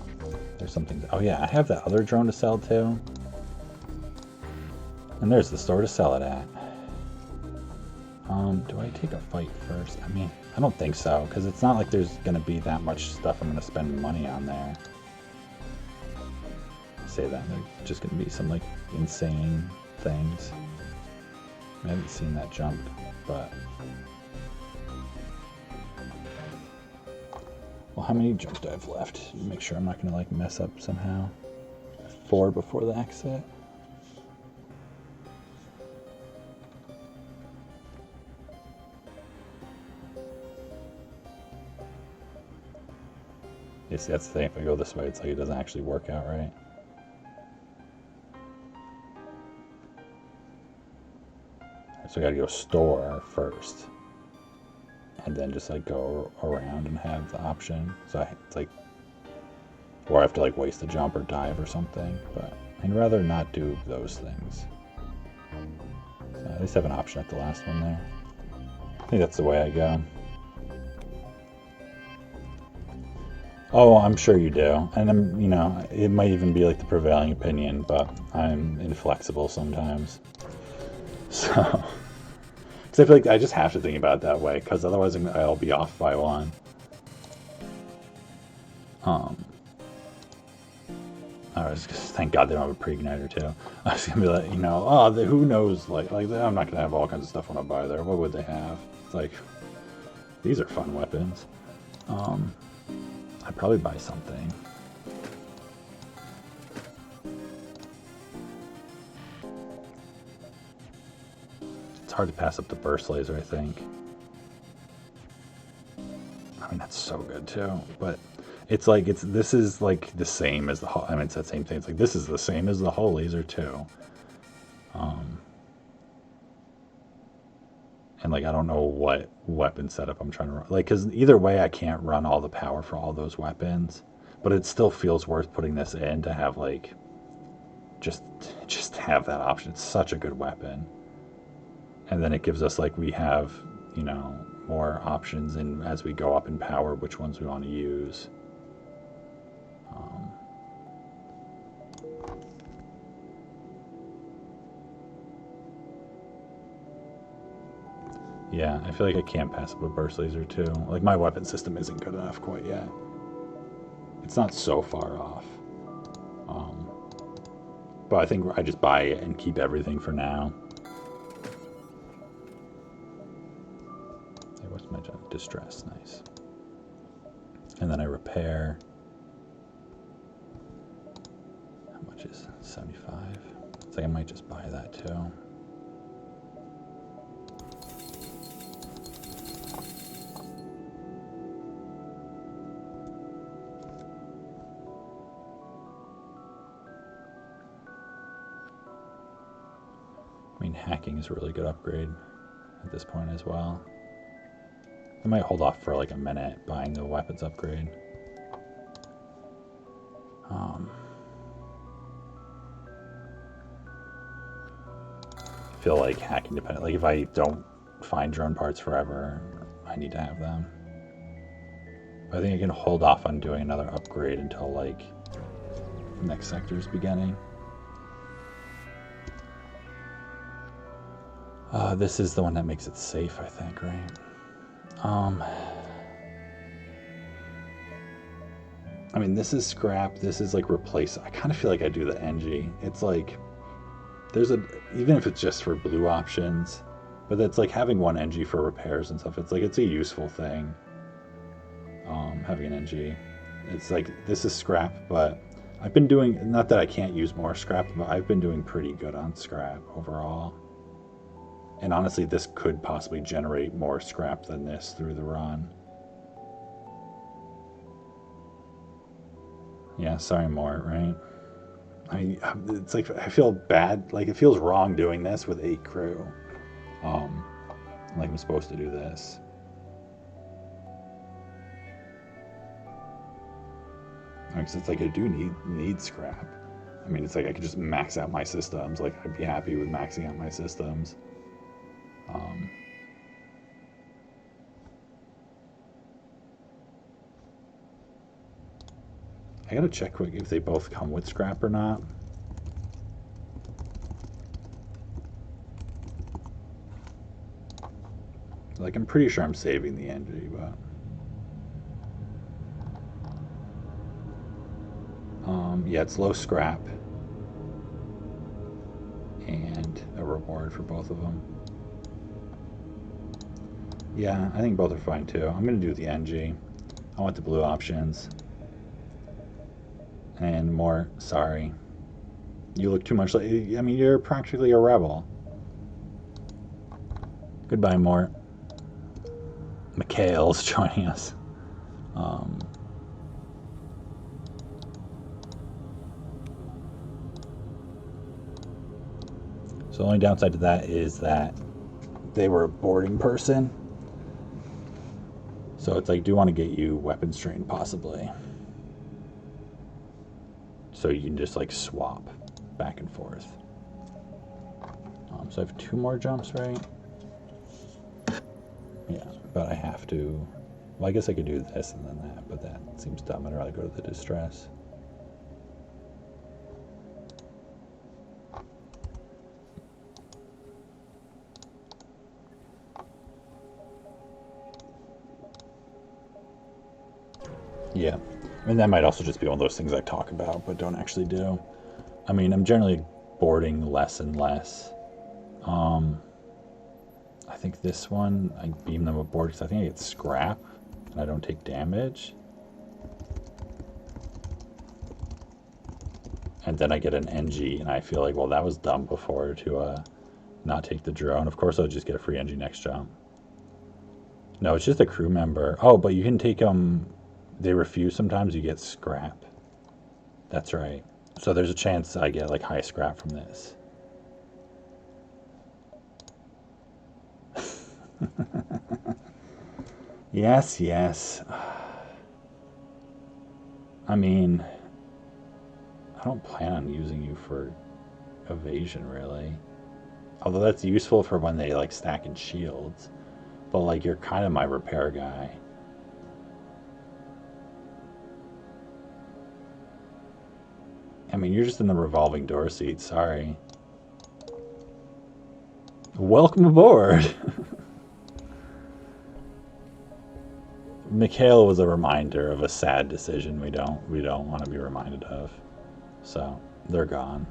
There's something... Oh yeah, I have that other drone to sell too. And there's the store to sell it at. Do I take a fight first? I mean, I don't think so, because it's not like there's going to be that much stuff I'm going to spend money on there. I say that, there's just going to be some, like, insane things. I haven't seen that jump, but... Well, how many jumps do I have left? Make sure I'm not going to, like, mess up somehow. 4 before the exit. You see, that's the thing. If I go this way, it's like it doesn't actually work out right. So I gotta go store first. And then just like go around and have the option. So it's like, or I have to like waste a jump or dive or something. But I'd rather not do those things. So at least have an option at the last one there. I think that's the way I go. Oh, I'm sure you do. And I'm, you know, it might even be like the prevailing opinion, but I'm inflexible sometimes. So, because I feel like I just have to think about it that way, because otherwise I'll be off by one. I was just, thank God they don't have a pre-igniter too. I was gonna be like, you know, oh, who knows? Like I'm not gonna have all kinds of stuff when I buy there. What would they have? It's like, these are fun weapons. I'd probably buy something. It's hard to pass up the burst laser, I think. I mean, that's so good too, but it's like this is like the same as the hull. I mean, it's that same thing. It's like this is the same as the hull laser too. And like I don't know what weapon setup I'm trying to run. Like, because either way I can't run all the power for all those weapons, but it still feels worth putting this in to have like just have that option. It's such a good weapon, and then it gives us like we have, you know, more options in as we go up in power, which ones we want to use. Yeah, I feel like I can't pass up a burst laser too. Like my weapon system isn't good enough quite yet. It's not so far off. But I think I just buy it and keep everything for now. Hey, what's my job? Distress, nice. And then I repair. How much is 75? It's like I might just buy that too. I mean, hacking is a really good upgrade at this point as well. I might hold off for like a minute buying the weapons upgrade. I feel like hacking dependent. Like if I don't find drone parts forever, I need to have them. But I think I can hold off on doing another upgrade until like the next sector's beginning. This is the one that makes it safe, I think, right? I mean, this is scrap. This is like replace. I kind of feel like I do the NG. It's like there's even if it's just for blue options, but that's like having one NG for repairs and stuff. It's like it's a useful thing. Having an NG, it's like this is scrap, but I've been doing, not that I can't use more scrap, but I've been doing pretty good on scrap overall. And honestly, this could possibly generate more scrap than this through the run. Yeah, sorry, Mort, right? It's like, I feel bad. Like, it feels wrong doing this with 8 crew. Like, I'm supposed to do this. Because it's like, I do need scrap. I mean, it's like, I could just max out my systems. Like, I'd be happy with maxing out my systems. I gotta check quick if they both come with scrap or not. Like, I'm pretty sure I'm saving the NG, but... yeah, it's low scrap. And a reward for both of them. Yeah, I think both are fine too. I'm gonna do the NG. I want the blue options. And more, sorry. You look too much like, I mean, you're practically a rebel. Goodbye, Mort. Mikhail's joining us. the only downside to that is that they were a boarding person. So it's like, do want to get you weapons trained possibly. So you can just like swap back and forth. So I have 2 more jumps, right? Yeah, but I have to. Well, I guess I could do this and then that, but that seems dumb. I'd rather go to the distress. Yeah, I mean, that might also just be one of those things I talk about but don't actually do. I mean, I'm generally boarding less and less. I think this one, I beam them aboard because I think I get scrap and I don't take damage. And then I get an NG, and I feel like, well, that was dumb before to not take the drone. Of course, I'll just get a free NG next jump. No, it's just a crew member. Oh, but you can take them. They refuse sometimes. You get scrap. That's right. So there's a chance I get like high scrap from this. Yes, yes. I mean, I don't plan on using you for evasion, really. Although that's useful for when they like stack in shields. But like, you're kind of my repair guy. I mean, you're just in the revolving door seat, sorry. Welcome aboard! Mikhail was a reminder of a sad decision we don't want to be reminded of. So, they're gone.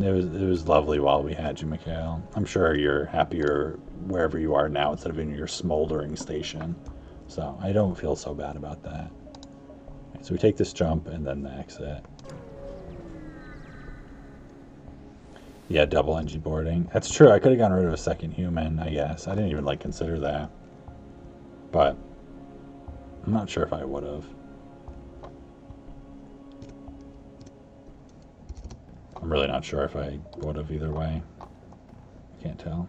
It was lovely while we had you, Mikhail. I'm sure you're happier wherever you are now instead of in your smoldering station. So, I don't feel so bad about that. So we take this jump and then the exit. Yeah, double NG boarding. That's true. I could have gotten rid of a second human, I guess. I didn't even like consider that. But I'm not sure if I would have. I'm really not sure if I would have either way. I can't tell.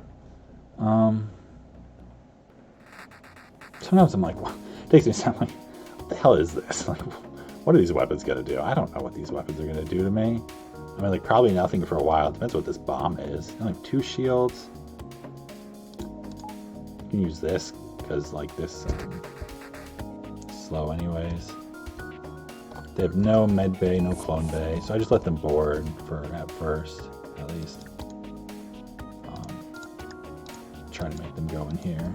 Sometimes I'm like, well, it takes me something like, what the hell is this? Like, what are these weapons gonna do? I don't know what these weapons are gonna do to me. I mean, like, probably nothing for a while. It depends what this bomb is. I only have 2 shields. You can use this, because, like, this slow anyways. They have no med bay, no clone bay, so I just let them board for at first, at least. Try to make them go in here.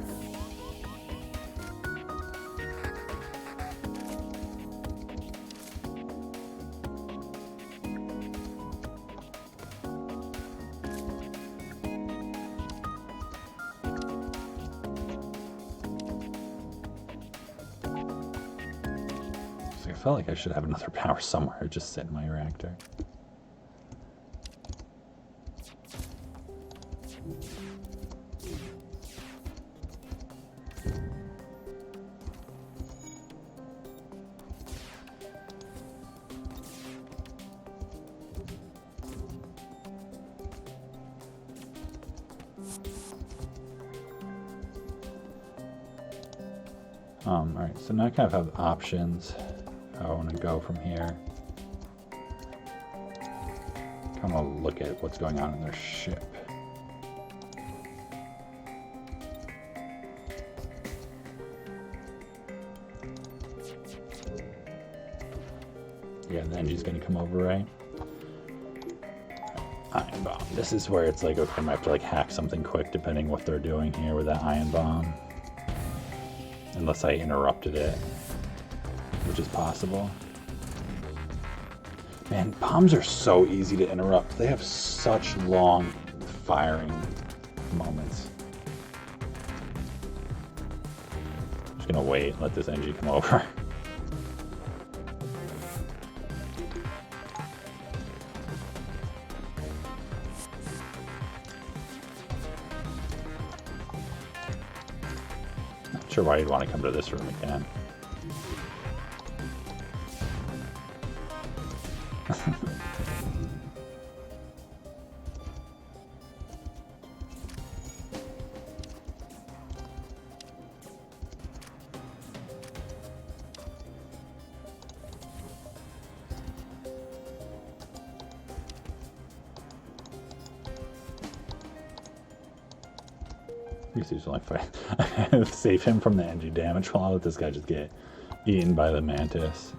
I felt like I should have another power somewhere, just sit in my reactor. Alright, so now I kind of have options. I want to go from here. Kind of look at what's going on in their ship. Yeah, the engine's going to come over, right? Ion bomb. This is where it's like, okay, I might have to like hack something quick depending what they're doing here with that ion bomb. Unless I interrupted it, which is possible. Man, bombs are so easy to interrupt. They have such long firing moments. Just gonna wait and let this NG come over. Not sure why you'd want to come to this room again. guess he's only fighting. Save him from the NG damage while I let this guy just get eaten by the mantis.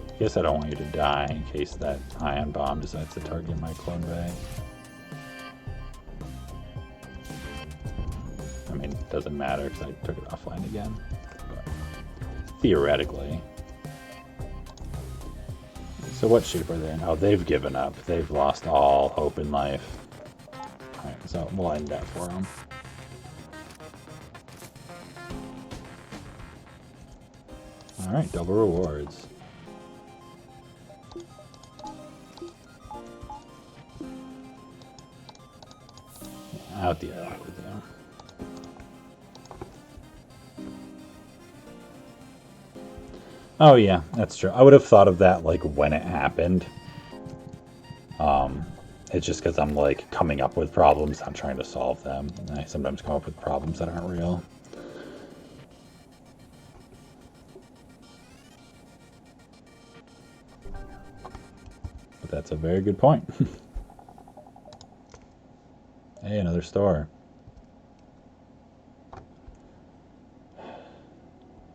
I guess I don't want you to die in case that ion bomb decides to target my clone bay. I mean, it doesn't matter because I took it offline again. But theoretically. So what shape are they in? Oh, they've given up. They've lost all hope in life. Alright, so we'll end that for them. Alright, double rewards. Out the alley with you. Oh yeah, that's true. I would have thought of that like when it happened. It's just because I'm like coming up with problems, I'm trying to solve them. And I sometimes come up with problems that aren't real. But that's a very good point. Hey, another store.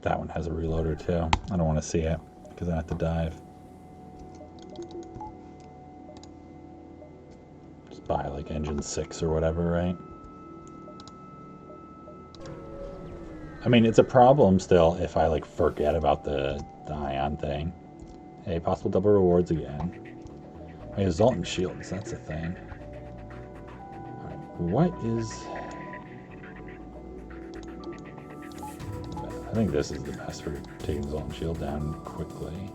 That one has a reloader too. I don't want to see it because I have to dive. Just buy like engine 6 or whatever, right? I mean, it's a problem still if I like forget about the ion thing. Hey, possible double rewards again. Wait, Zoltan shields, that's a thing. Alright, what is... I think this is the best for taking Zoltan shield down quickly.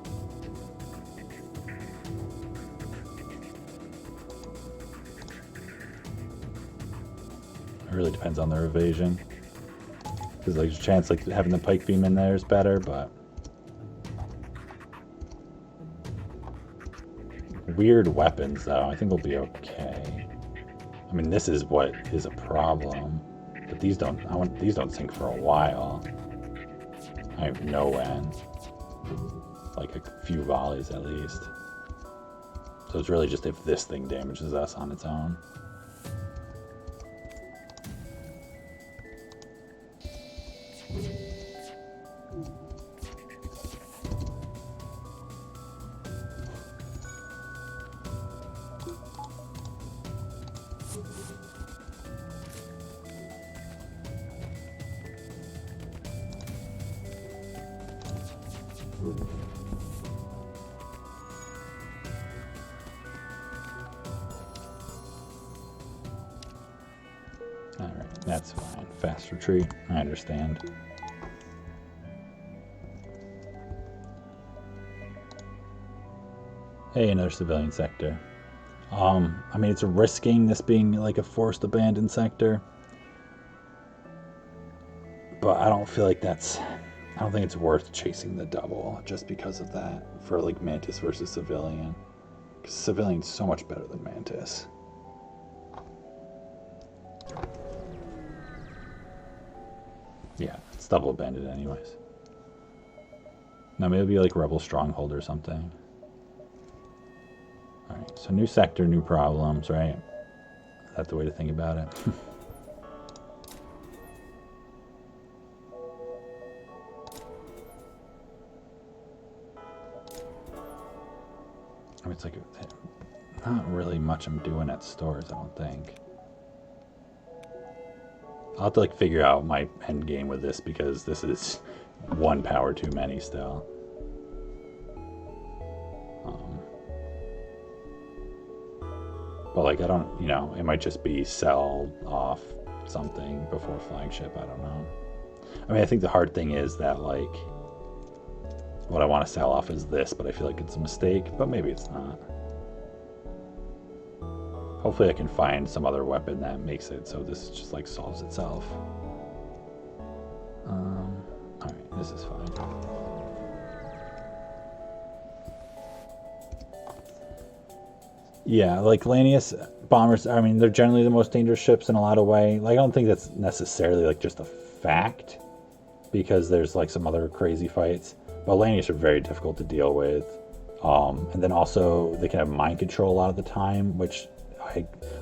It really depends on their evasion. Because like, there's a chance like having the pike beam in there is better, but weird weapons though, I think they'll be okay. I mean, this is what is a problem, but these don't. These don't sink for a while. I have no end. Like a few volleys at least. So it's really just if this thing damages us on its own. Alright, that's fine. Fast retreat, I understand. Hey, another civilian sector. I mean, it's risking this being like a forced abandoned sector. But I don't feel like that's... I don't think it's worth chasing the double just because of that for like Mantis versus Civilian. Because Civilian's so much better than Mantis. Yeah, it's double abandoned anyways. Now maybe it'll be like Rebel Stronghold or something. Alright, so new sector, new problems, right? Is that the way to think about it? I mean, it's like not really much I'm doing at stores, I don't think. I'll have to like figure out my end game with this because this is one power too many still. But like I don't, you know, it might just be sell off something before flagship, I don't know. I mean, I think the hard thing is that like what I want to sell off is this, but I feel like it's a mistake, but maybe it's not. Hopefully I can find some other weapon that makes it so this just like solves itself. Alright, this is fine. Yeah, like Lanius bombers, I mean, they're generally the most dangerous ships in a lot of ways. Like, I don't think that's necessarily like just a fact, because there's like some other crazy fights. But Lanius are very difficult to deal with. And then also they can have mind control a lot of the time, which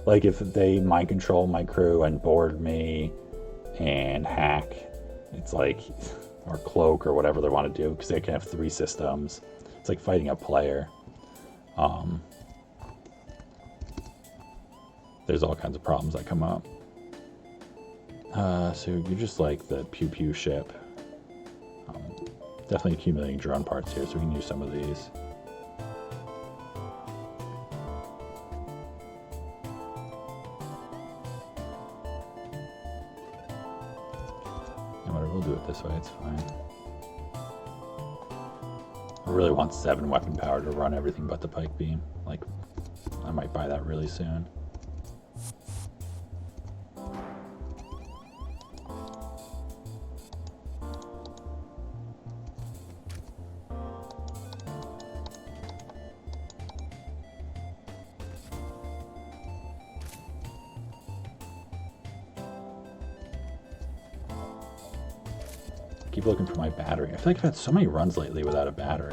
like if they mind control my crew and board me and hack, it's like, or cloak or whatever they want to do, because they can have 3 systems. It's like fighting a player. There's all kinds of problems that come up. So you're just like the pew pew ship. Definitely accumulating drone parts here, so we can use some of these. And whatever, we'll do it this way, it's fine. I really want 7 weapon power to run everything but the pike beam. Like, I might buy that really soon. Keep looking for my battery. I feel like I've had so many runs lately without a battery.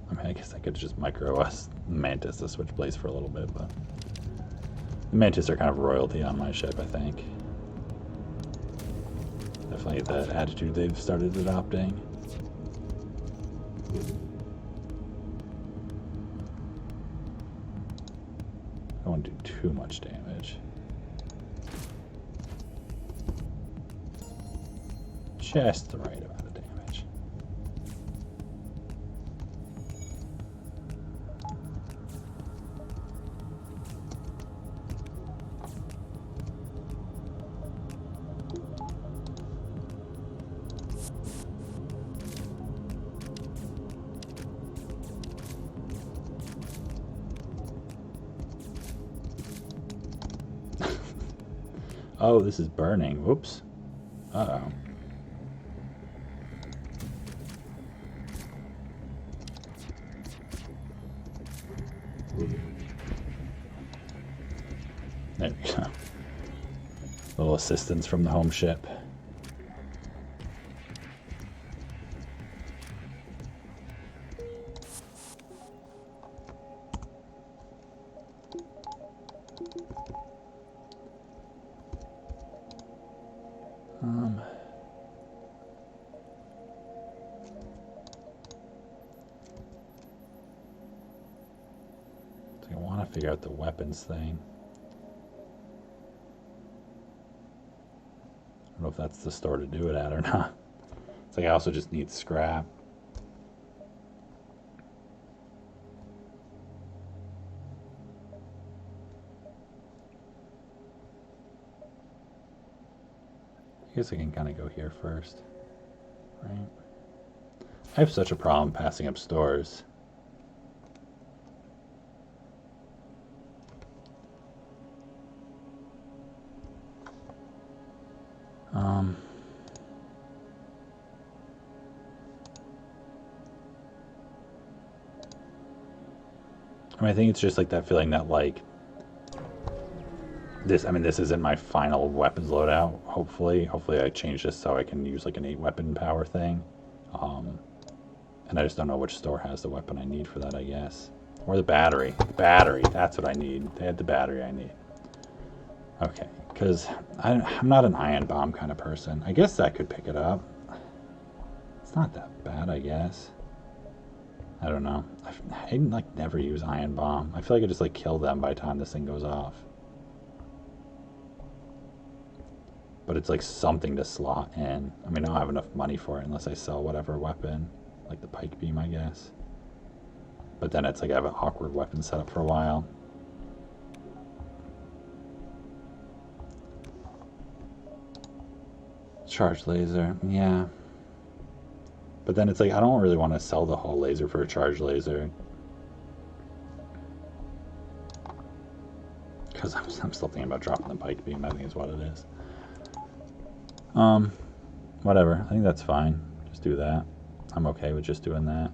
I mean, I guess I could just micro us Mantis to switch blades for a little bit, but the Mantis are kind of royalty on my ship, I think. Definitely the attitude they've started adopting. I don't want to do too much damage. Just the right amount of damage. Oh, this is burning. Whoops. Uh-oh. There we go. A little assistance from the home ship. I want to figure out the weapons thing. I don't know if that's the store to do it at or not. It's like I also just need scrap. I guess I can kind of go here first, right? I have such a problem passing up stores. I mean, I think it's just like that feeling that like this, I mean, this isn't my final weapons loadout, hopefully. Hopefully I change this so I can use like an 8 weapon power thing. And I just don't know which store has the weapon I need for that, I guess. Or the battery. Battery, that's what I need. They had the battery I need. Okay, because I'm not an ion bomb kind of person. I guess that could pick it up. It's not that bad, I guess. I don't know. I like never use ion bomb. I feel like I just like kill them by the time this thing goes off. But it's like something to slot in. I mean, I don't have enough money for it unless I sell whatever weapon, like the pike beam, I guess. But then it's like I have an awkward weapon set up for a while. Charge laser, yeah. But then it's like I don't really want to sell the whole laser for a charge laser. Because I'm still thinking about dropping the pike beam, I think is what it is. whatever. I think that's fine. Just do that. I'm okay with just doing that.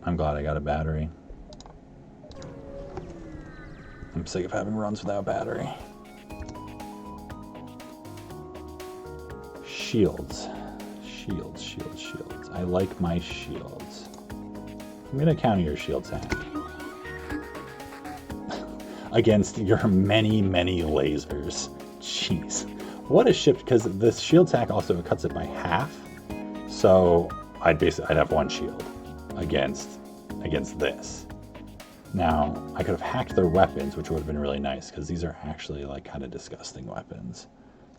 I'm glad I got a battery. I'm sick of having runs without battery. Shields. Shields. I like my shields. I'm gonna counter your shield tank. Against your many lasers. Jeez. What a shift, because the shield tank also cuts it by half. So I'd have one shield against this. Now, I could have hacked their weapons, which would have been really nice, because these are actually like kind of disgusting weapons.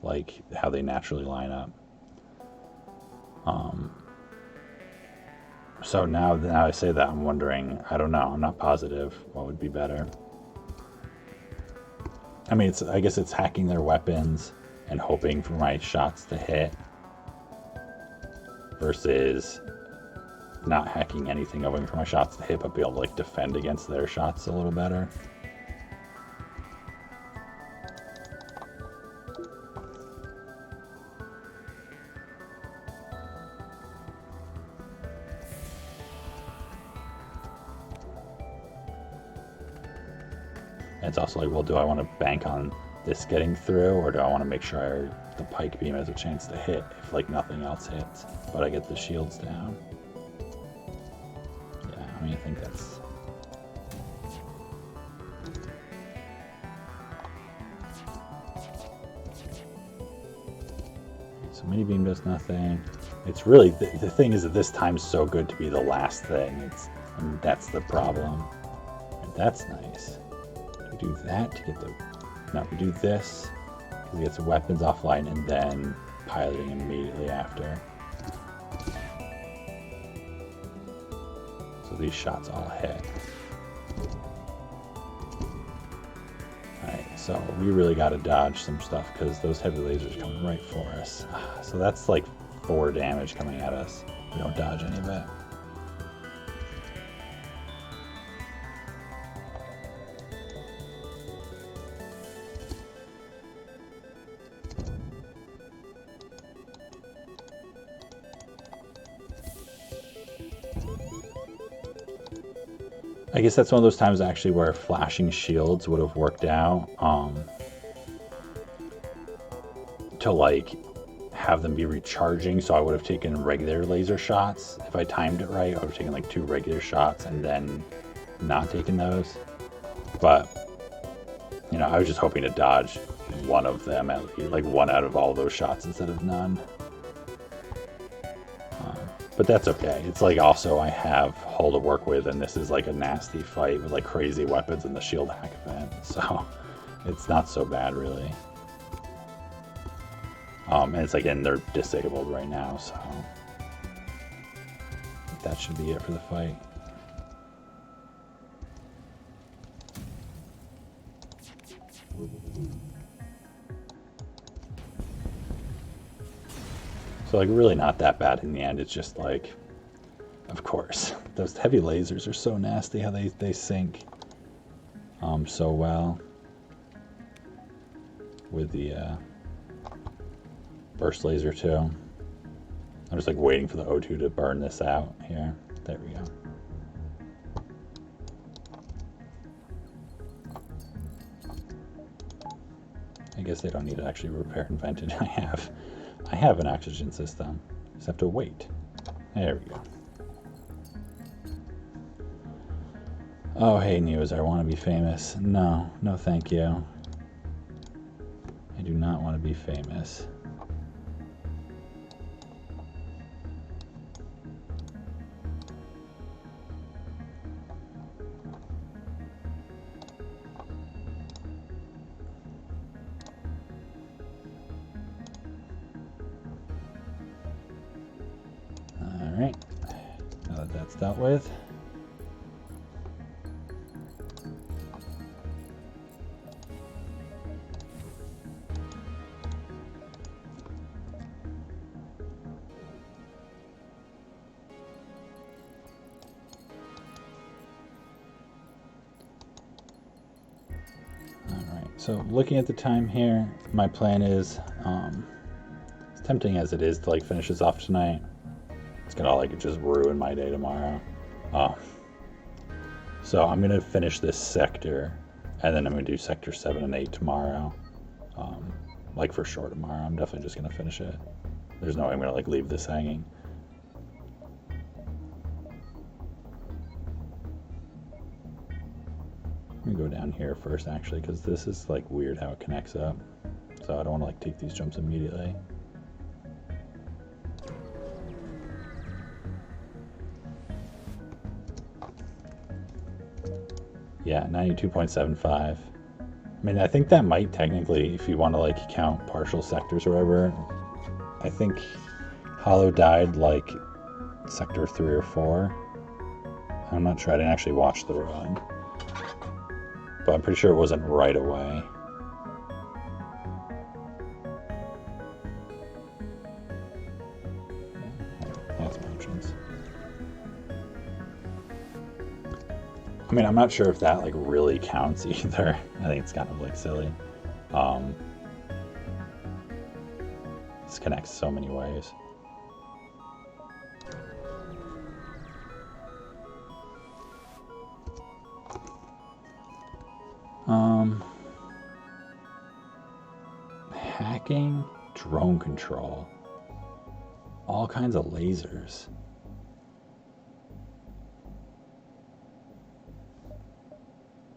Like how they naturally line up. So now I say that, I'm wondering, I don't know, I'm not positive what would be better. I mean, I guess it's hacking their weapons and hoping for my shots to hit versus not hacking anything, hoping for my shots to hit, but be able to like defend against their shots a little better. And it's also like, well, do I want to bank on this getting through, or do I want to make sure the pike beam has a chance to hit if like nothing else hits, but I get the shields down? Yeah, I mean, I think that's... So mini beam does nothing. It's really, the thing is that this time's so good to be the last thing. And that's the problem. And that's nice. We do that to get the... No, we do this because he gets weapons offline and then piloting immediately after. So these shots all hit. Alright, so we really got to dodge some stuff because those heavy lasers come right for us. So that's like 4 damage coming at us. We don't dodge any of it. I guess that's one of those times actually where flashing shields would have worked out to like have them be recharging. So I would have taken regular laser shots. If I timed it right, I would have taken like 2 regular shots and then not taken those. But, you know, I was just hoping to dodge one of them, at least, like 1 out of all those shots instead of none. But that's okay. It's like also I have Hull to work with, and this is like a nasty fight with like crazy weapons in the shield hack event. So it's not so bad really. And it's like, and they're disabled right now, so that should be it for the fight. So like really not that bad in the end. It's just like, of course, those heavy lasers are so nasty how they sink so well with the burst laser too. I'm just like waiting for the O2 to burn this out here. There we go. I guess they don't need to actually repair and vent it. I have an oxygen system. Just have to wait. There we go. Oh, hey, News, I want to be famous. No, no thank you. I do not want to be famous. Alright, now that that's dealt with. So looking at the time here, my plan is, as tempting as it is to like finish this off tonight, it's gonna like just ruin my day tomorrow. So I'm gonna finish this sector, and then I'm gonna do sector 7 and 8 tomorrow. Like for sure tomorrow. I'm definitely just gonna finish it. There's no way I'm gonna like leave this hanging. I'm gonna go down here first actually, because this is like weird how it connects up. So I don't want to like take these jumps immediately. Yeah, 92.75. I mean, I think that might technically, if you want to like count partial sectors or whatever, I think Hollow died like sector 3 or 4. I'm not sure, I didn't actually watch the run. But I'm pretty sure it wasn't right away. That's potions. I mean, I'm not sure if that like really counts either. I think it's kind of like silly. This connects so many ways. Hacking, drone control, all kinds of lasers.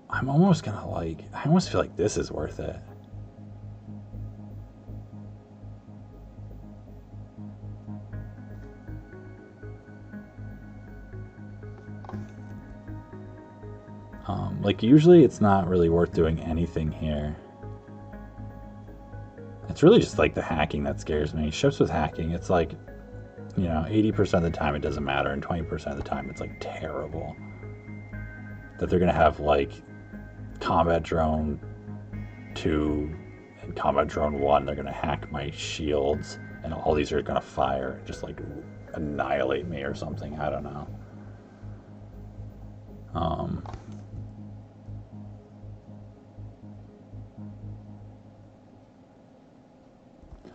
I'm almost gonna like, I almost feel like this is worth it. Like usually it's not really worth doing anything here. It's really just like the hacking that scares me. Ships with hacking, it's like, you know, 80% of the time it doesn't matter, and 20% of the time it's like terrible. That they're gonna have like Combat Drone 2 and Combat Drone 1, they're gonna hack my shields, and all these are gonna fire and just like annihilate me or something. I don't know.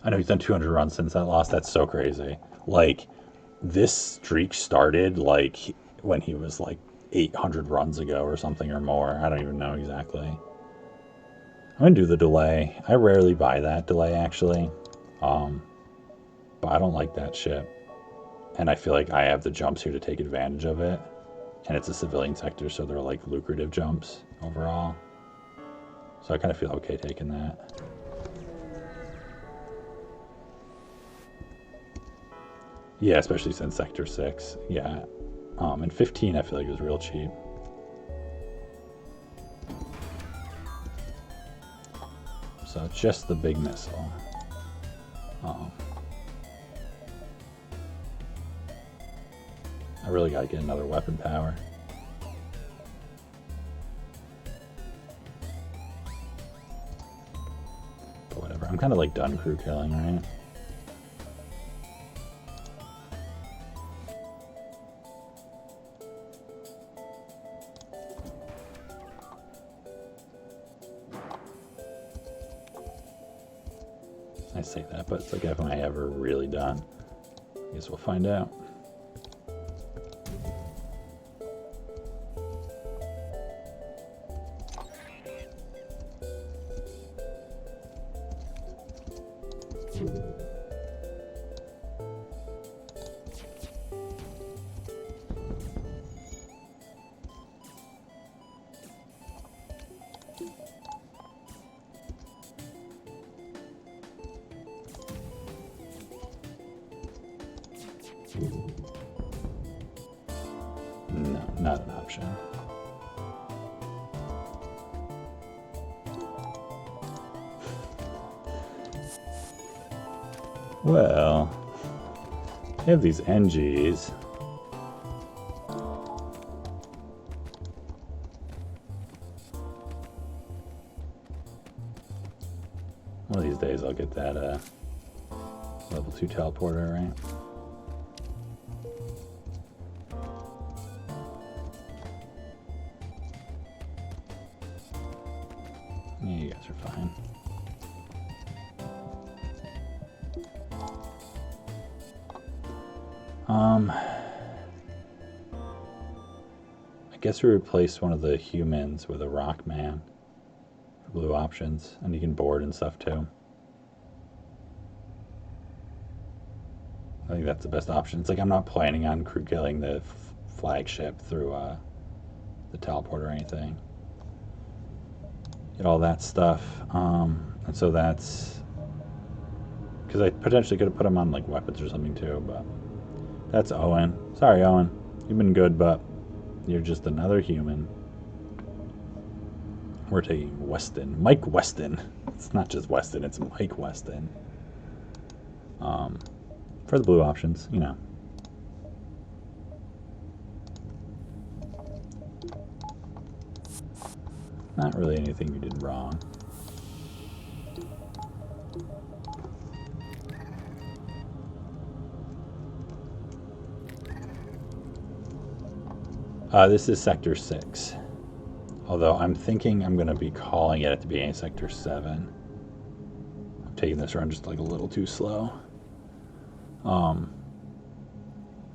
I know he's done 200 runs since that loss. That's so crazy. Like, this streak started like when he was like 800 runs ago or something or more. I don't even know exactly. I'm gonna do the delay. I rarely buy that delay actually, but I don't like that ship, and I feel like I have the jumps here to take advantage of it, and it's a civilian sector, so they're like lucrative jumps overall. So I kind of feel okay taking that. Yeah, especially since Sector 6. Yeah. And 15 I feel like it was real cheap. So just the big missile. I really gotta get another weapon power. But whatever. I'm kind of like done crew killing, right? I say that, but it's like, am I ever really done? I guess we'll find out. No, not an option. Well, I have these NGs. One of these days I'll get that level 2 teleporter, right? There you go. Those are fine. I guess we replace one of the humans with a rock man for blue options, and you can board and stuff too. I think that's the best option. It's like I'm not planning on crew killing the flagship through the teleport or anything. Get all that stuff, and so that's because I potentially could have put him on like weapons or something too, but that's Owen. Sorry, Owen. You've been good, but you're just another human. We're taking Weston. Mike Weston. It's not just Weston, it's Mike Weston. For the blue options, you know. Not really anything you did wrong. This is Sector 6. Although I'm thinking I'm going to be calling it at the beginning of Sector 7. I'm taking this run just like a little too slow.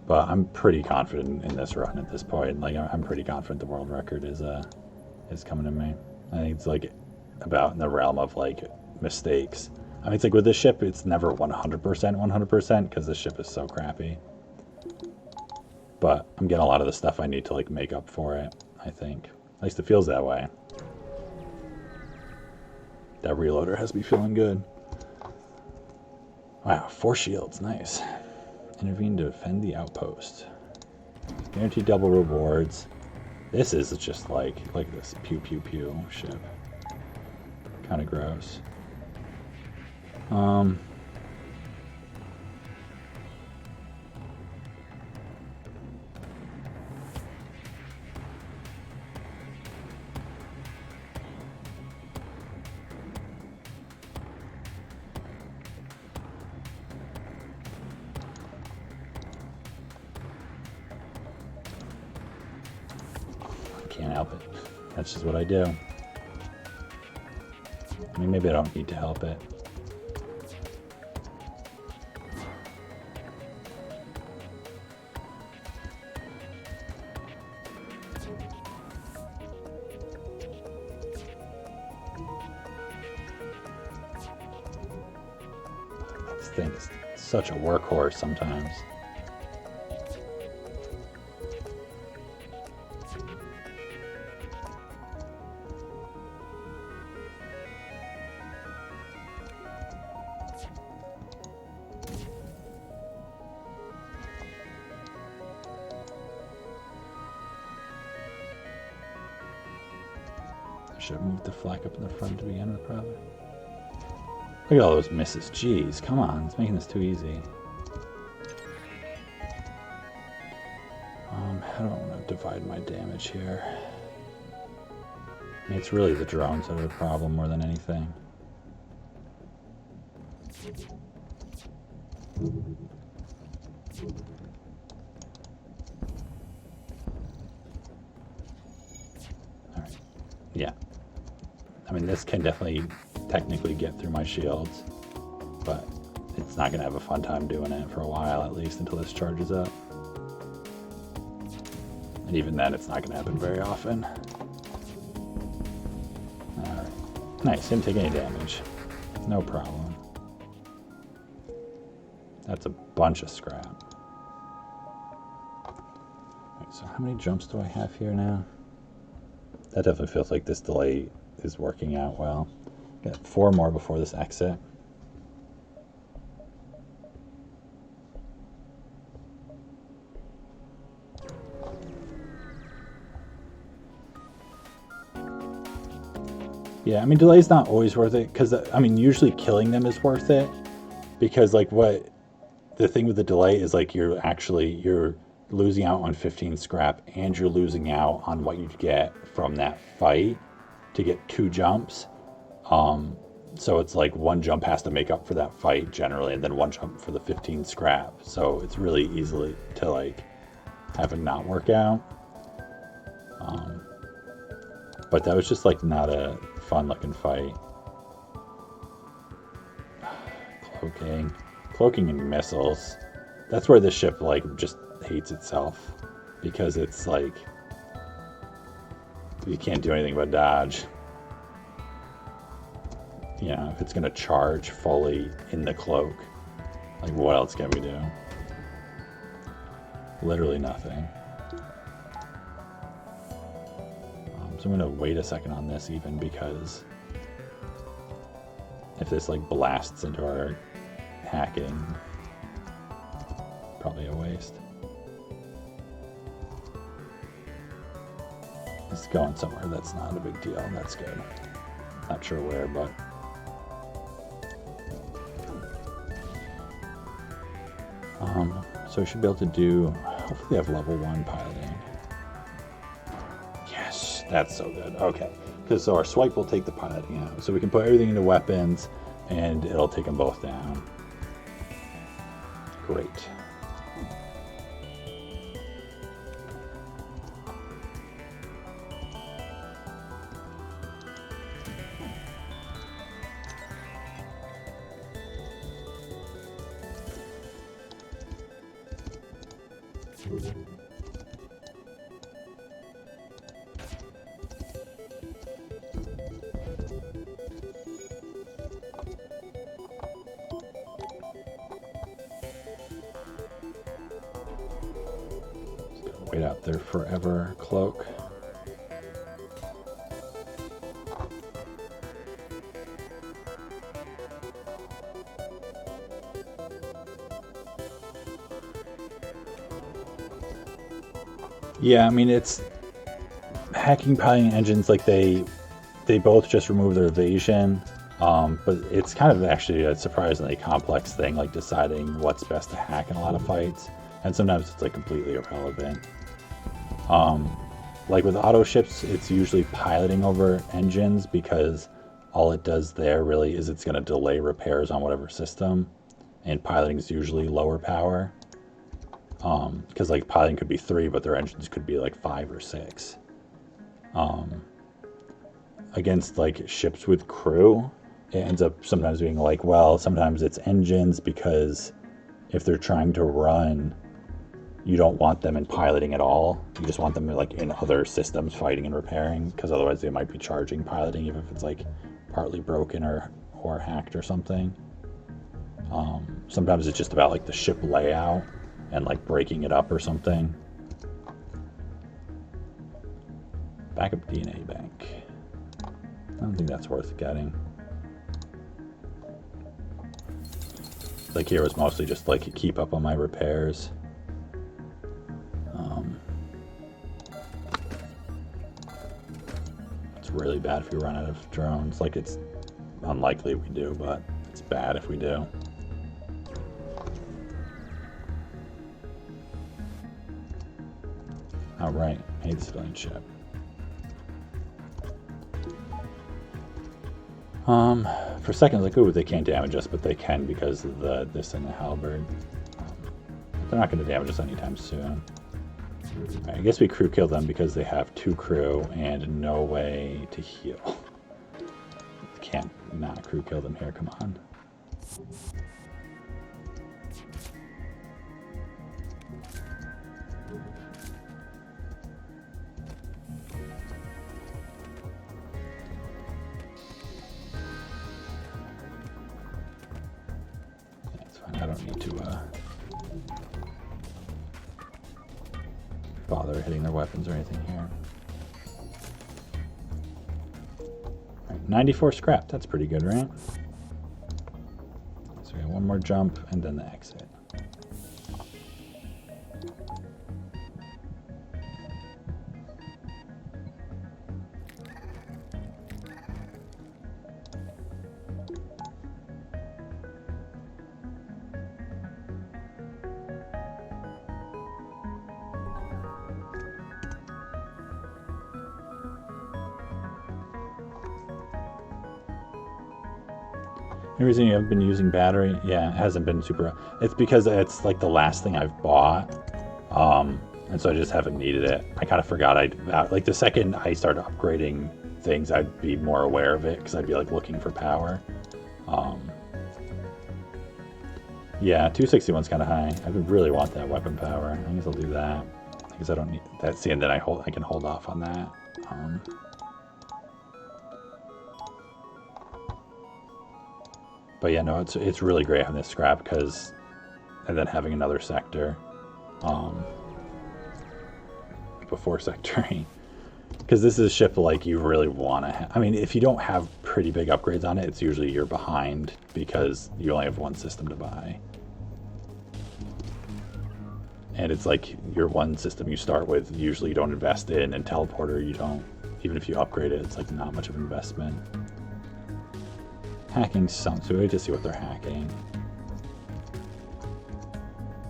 But I'm pretty confident in this run at this point. Like I'm pretty confident the world record is coming to me. I think it's like about in the realm of like mistakes. I mean, it's like with this ship, it's never 100% because this ship is so crappy. But I'm getting a lot of the stuff I need to like make up for it, I think. At least it feels that way. That reloader has me feeling good. Wow, 4 shields, nice. Intervene to defend the outpost. Guaranteed double rewards. This is just like this pew pew pew ship. Kind of gross. Can't help it. That's just what I do. I mean, maybe I don't need to help it. This thing is such a workhorse sometimes. Should have moved the flag up in the front to begin with, probably. Look at all those misses. Jeez, come on. It's making this too easy. How do I want to divide my damage here? I mean, it's really the drones that are the problem more than anything. Alright. Yeah. I mean, this can definitely technically get through my shields, but it's not going to have a fun time doing it for a while, at least until this charges up. And even then, it's not going to happen very often. Alright. Nice, didn't take any damage. No problem. That's a bunch of scrap. Alright, so how many jumps do I have here now? That definitely feels like this delay is working out well. Got 4 more before this exit. Yeah, I mean, delay's not always worth it, because, I mean, usually killing them is worth it, because, like, what the thing with the delay is, like, you're losing out on 15 scrap, and you're losing out on what you get from that fight to get 2 jumps. So it's like 1 jump has to make up for that fight generally, and then 1 jump for the 15 scrap. So it's really easily to like have it not work out. But that was just like not a fun looking fight. cloaking. Cloaking and missiles. That's where the ship, like, just hates itself. Because it's, like, you can't do anything but dodge. You know, if it's going to charge fully in the cloak, like, what else can we do? Literally nothing. So I'm going to wait a second on this even, because if this, like, blasts into our hacking, probably a waste. It's going somewhere. That's not a big deal. That's good. Not sure where, but so we should be able to do, hopefully we have level 1 piloting. Yes, that's so good. Okay, because so our swipe will take the piloting out. So we can put everything into weapons and it'll take them both down. Great. Wait out there forever, cloak. Yeah, I mean, it's hacking piloting engines, like they both just remove their evasion, but it's kind of actually a surprisingly complex thing, like deciding what's best to hack in a lot of fights, and sometimes it's like completely irrelevant. Like with auto ships, it's usually piloting over engines, because all it does there really is it's going to delay repairs on whatever system, and piloting is usually lower power. Because like piloting could be 3, but their engines could be like 5 or 6. Against like ships with crew, it ends up sometimes being like, well, sometimes it's engines, because if they're trying to run, you don't want them in piloting at all. You just want them like in other systems fighting and repairing, because otherwise they might be charging piloting, even if it's like partly broken or hacked or something. Sometimes it's just about like the ship layout and like breaking it up or something. Backup DNA bank. I don't think that's worth getting. Like here was mostly just like keep up on my repairs. It's really bad if we run out of drones. Like, it's unlikely we do, but it's bad if we do. All right, hey, the civilian ship. For a second, like, ooh, they can't damage us, but they can because of this and the halberd. They're not going to damage us anytime soon. Right, I guess we crew kill them because they have 2 crew and no way to heal. Can't not crew kill them here, come on. That's fine, I don't need to bother hitting their weapons or anything here. Right, 94 scrap, that's pretty good, right? So we have one more jump and then the exit. The reason you haven't been using battery, yeah, it hasn't been super. It's because it's like the last thing I've bought, and so I just haven't needed it. I kind of forgot like the second I started upgrading things, I'd be more aware of it because I'd be like looking for power. Yeah, 261's kind of high. I would really want that weapon power. I guess I'll do that. Because I don't need... That's the end that I can hold off on that. But yeah, no, it's really great having this scrap because... And then having another sector. Before Sector 8. Because this is a ship like you really want to have. I mean, if you don't have pretty big upgrades on it, it's usually you're behind because you only have one system to buy. And it's like your one system you start with, usually you don't invest in, and teleporter you don't. Even if you upgrade it, it's like not much of an investment. Hacking some, so we wait to see what they're hacking.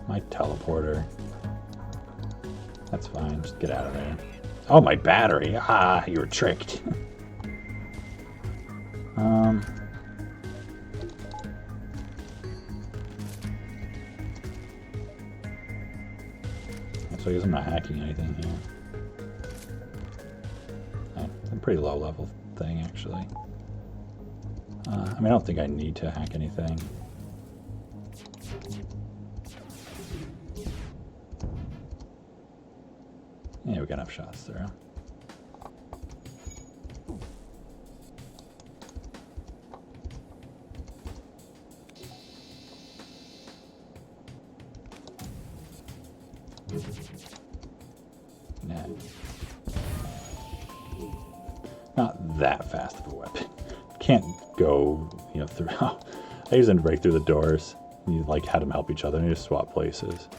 My teleporter. That's fine, just get out of there. Oh, my battery. Ah, you were tricked. So I guess I'm not hacking anything here. Oh, it's a pretty low level thing, actually. I mean, I don't think I need to hack anything. Yeah, we got enough shots there. Nah. Not that fast of a weapon. Can't go, you know, through. I use them to break through the doors. You like had them help each other, and you just swap places.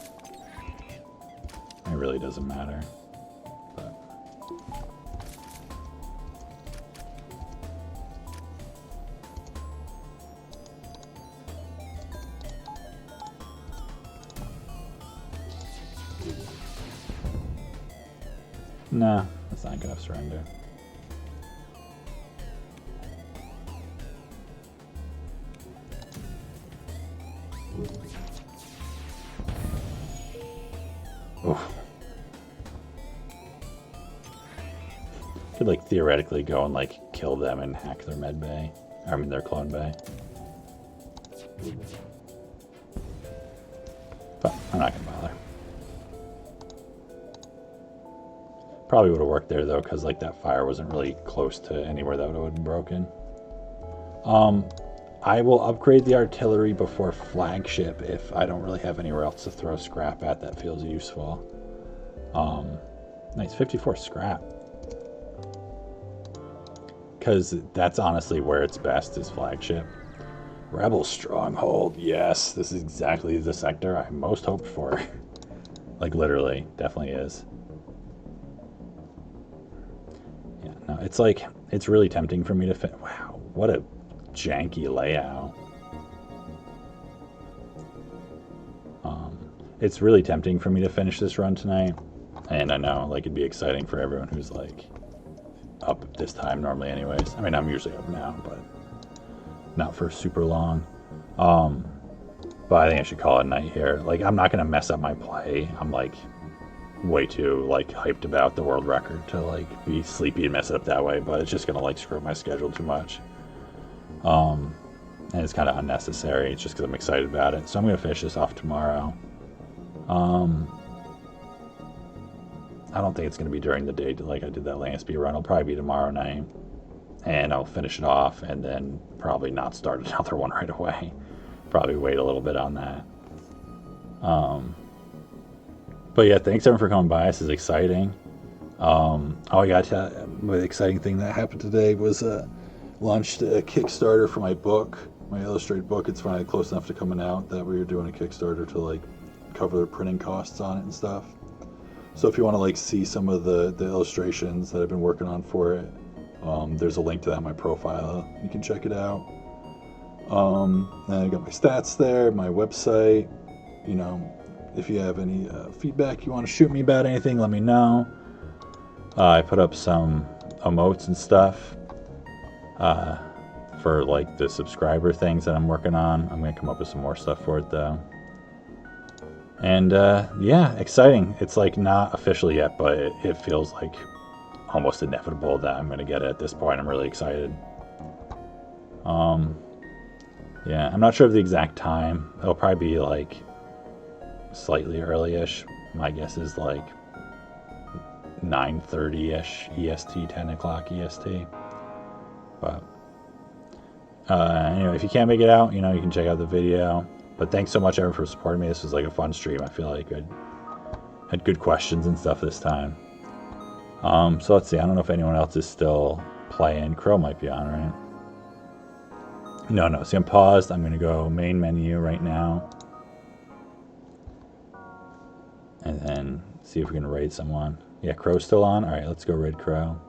It really doesn't matter. Nah, that's not gonna surrender. Oof. Could like theoretically go and like kill them and hack their med bay. I mean their clone bay. But I'm not gonna bother. Probably would have worked there though, because like that fire wasn't really close to anywhere that would have been broken. I will upgrade the artillery before flagship if I don't really have anywhere else to throw scrap at that feels useful. Nice, 54 scrap. Because that's honestly where it's best is flagship. Rebel stronghold, yes, this is exactly the sector I most hoped for. Like literally, definitely is. Yeah, no, it's like, it's really tempting for me to wow, what a janky layout. It's really tempting for me to finish this run tonight, and I know like it'd be exciting for everyone who's like up at this time normally anyways. I mean, I'm usually up now, but not for super long. But I think I should call it a night here. Like, I'm not gonna mess up my play. I'm like way too like hyped about the world record to like be sleepy and mess it up that way, but it's just gonna like screw up my schedule too much. And it's kind of unnecessary. It's just because I'm excited about it. So I'm gonna finish this off tomorrow. I don't think it's gonna be during the day like I did that last speed run. It'll probably be tomorrow night, and I'll finish it off, and then probably not start another one right away. Probably wait a little bit on that. But yeah, thanks everyone for coming by. This is exciting. Oh yeah, the exciting thing that happened today was launched a Kickstarter for my book, my illustrated book. It's finally close enough to coming out that we were doing a Kickstarter to like cover the printing costs on it and stuff. So if you want to like see some of the illustrations that I've been working on for it, there's a link to that in my profile. You can check it out. And I got my stats there, my website. You know, if you have any feedback you want to shoot me about anything, let me know. I put up some emotes and stuff for like the subscriber things that I'm working on. I'm going to come up with some more stuff for it though. And yeah, exciting. It's like not official yet, but it feels like almost inevitable that I'm going to get it at this point. I'm really excited. Yeah, I'm not sure of the exact time. It'll probably be like slightly early-ish. My guess is like 9:30-ish EST, 10 o'clock EST. But anyway, if you can't make it out, you know, you can check out the video. But thanks so much, everyone, for supporting me. This was like a fun stream. I feel like I had good questions and stuff this time. So let's see. I don't know if anyone else is still playing. Crow might be on, right? No. See, I'm paused. I'm going to go main menu right now. And then see if we can raid someone. Yeah, Crow's still on. All right, let's go raid Crow.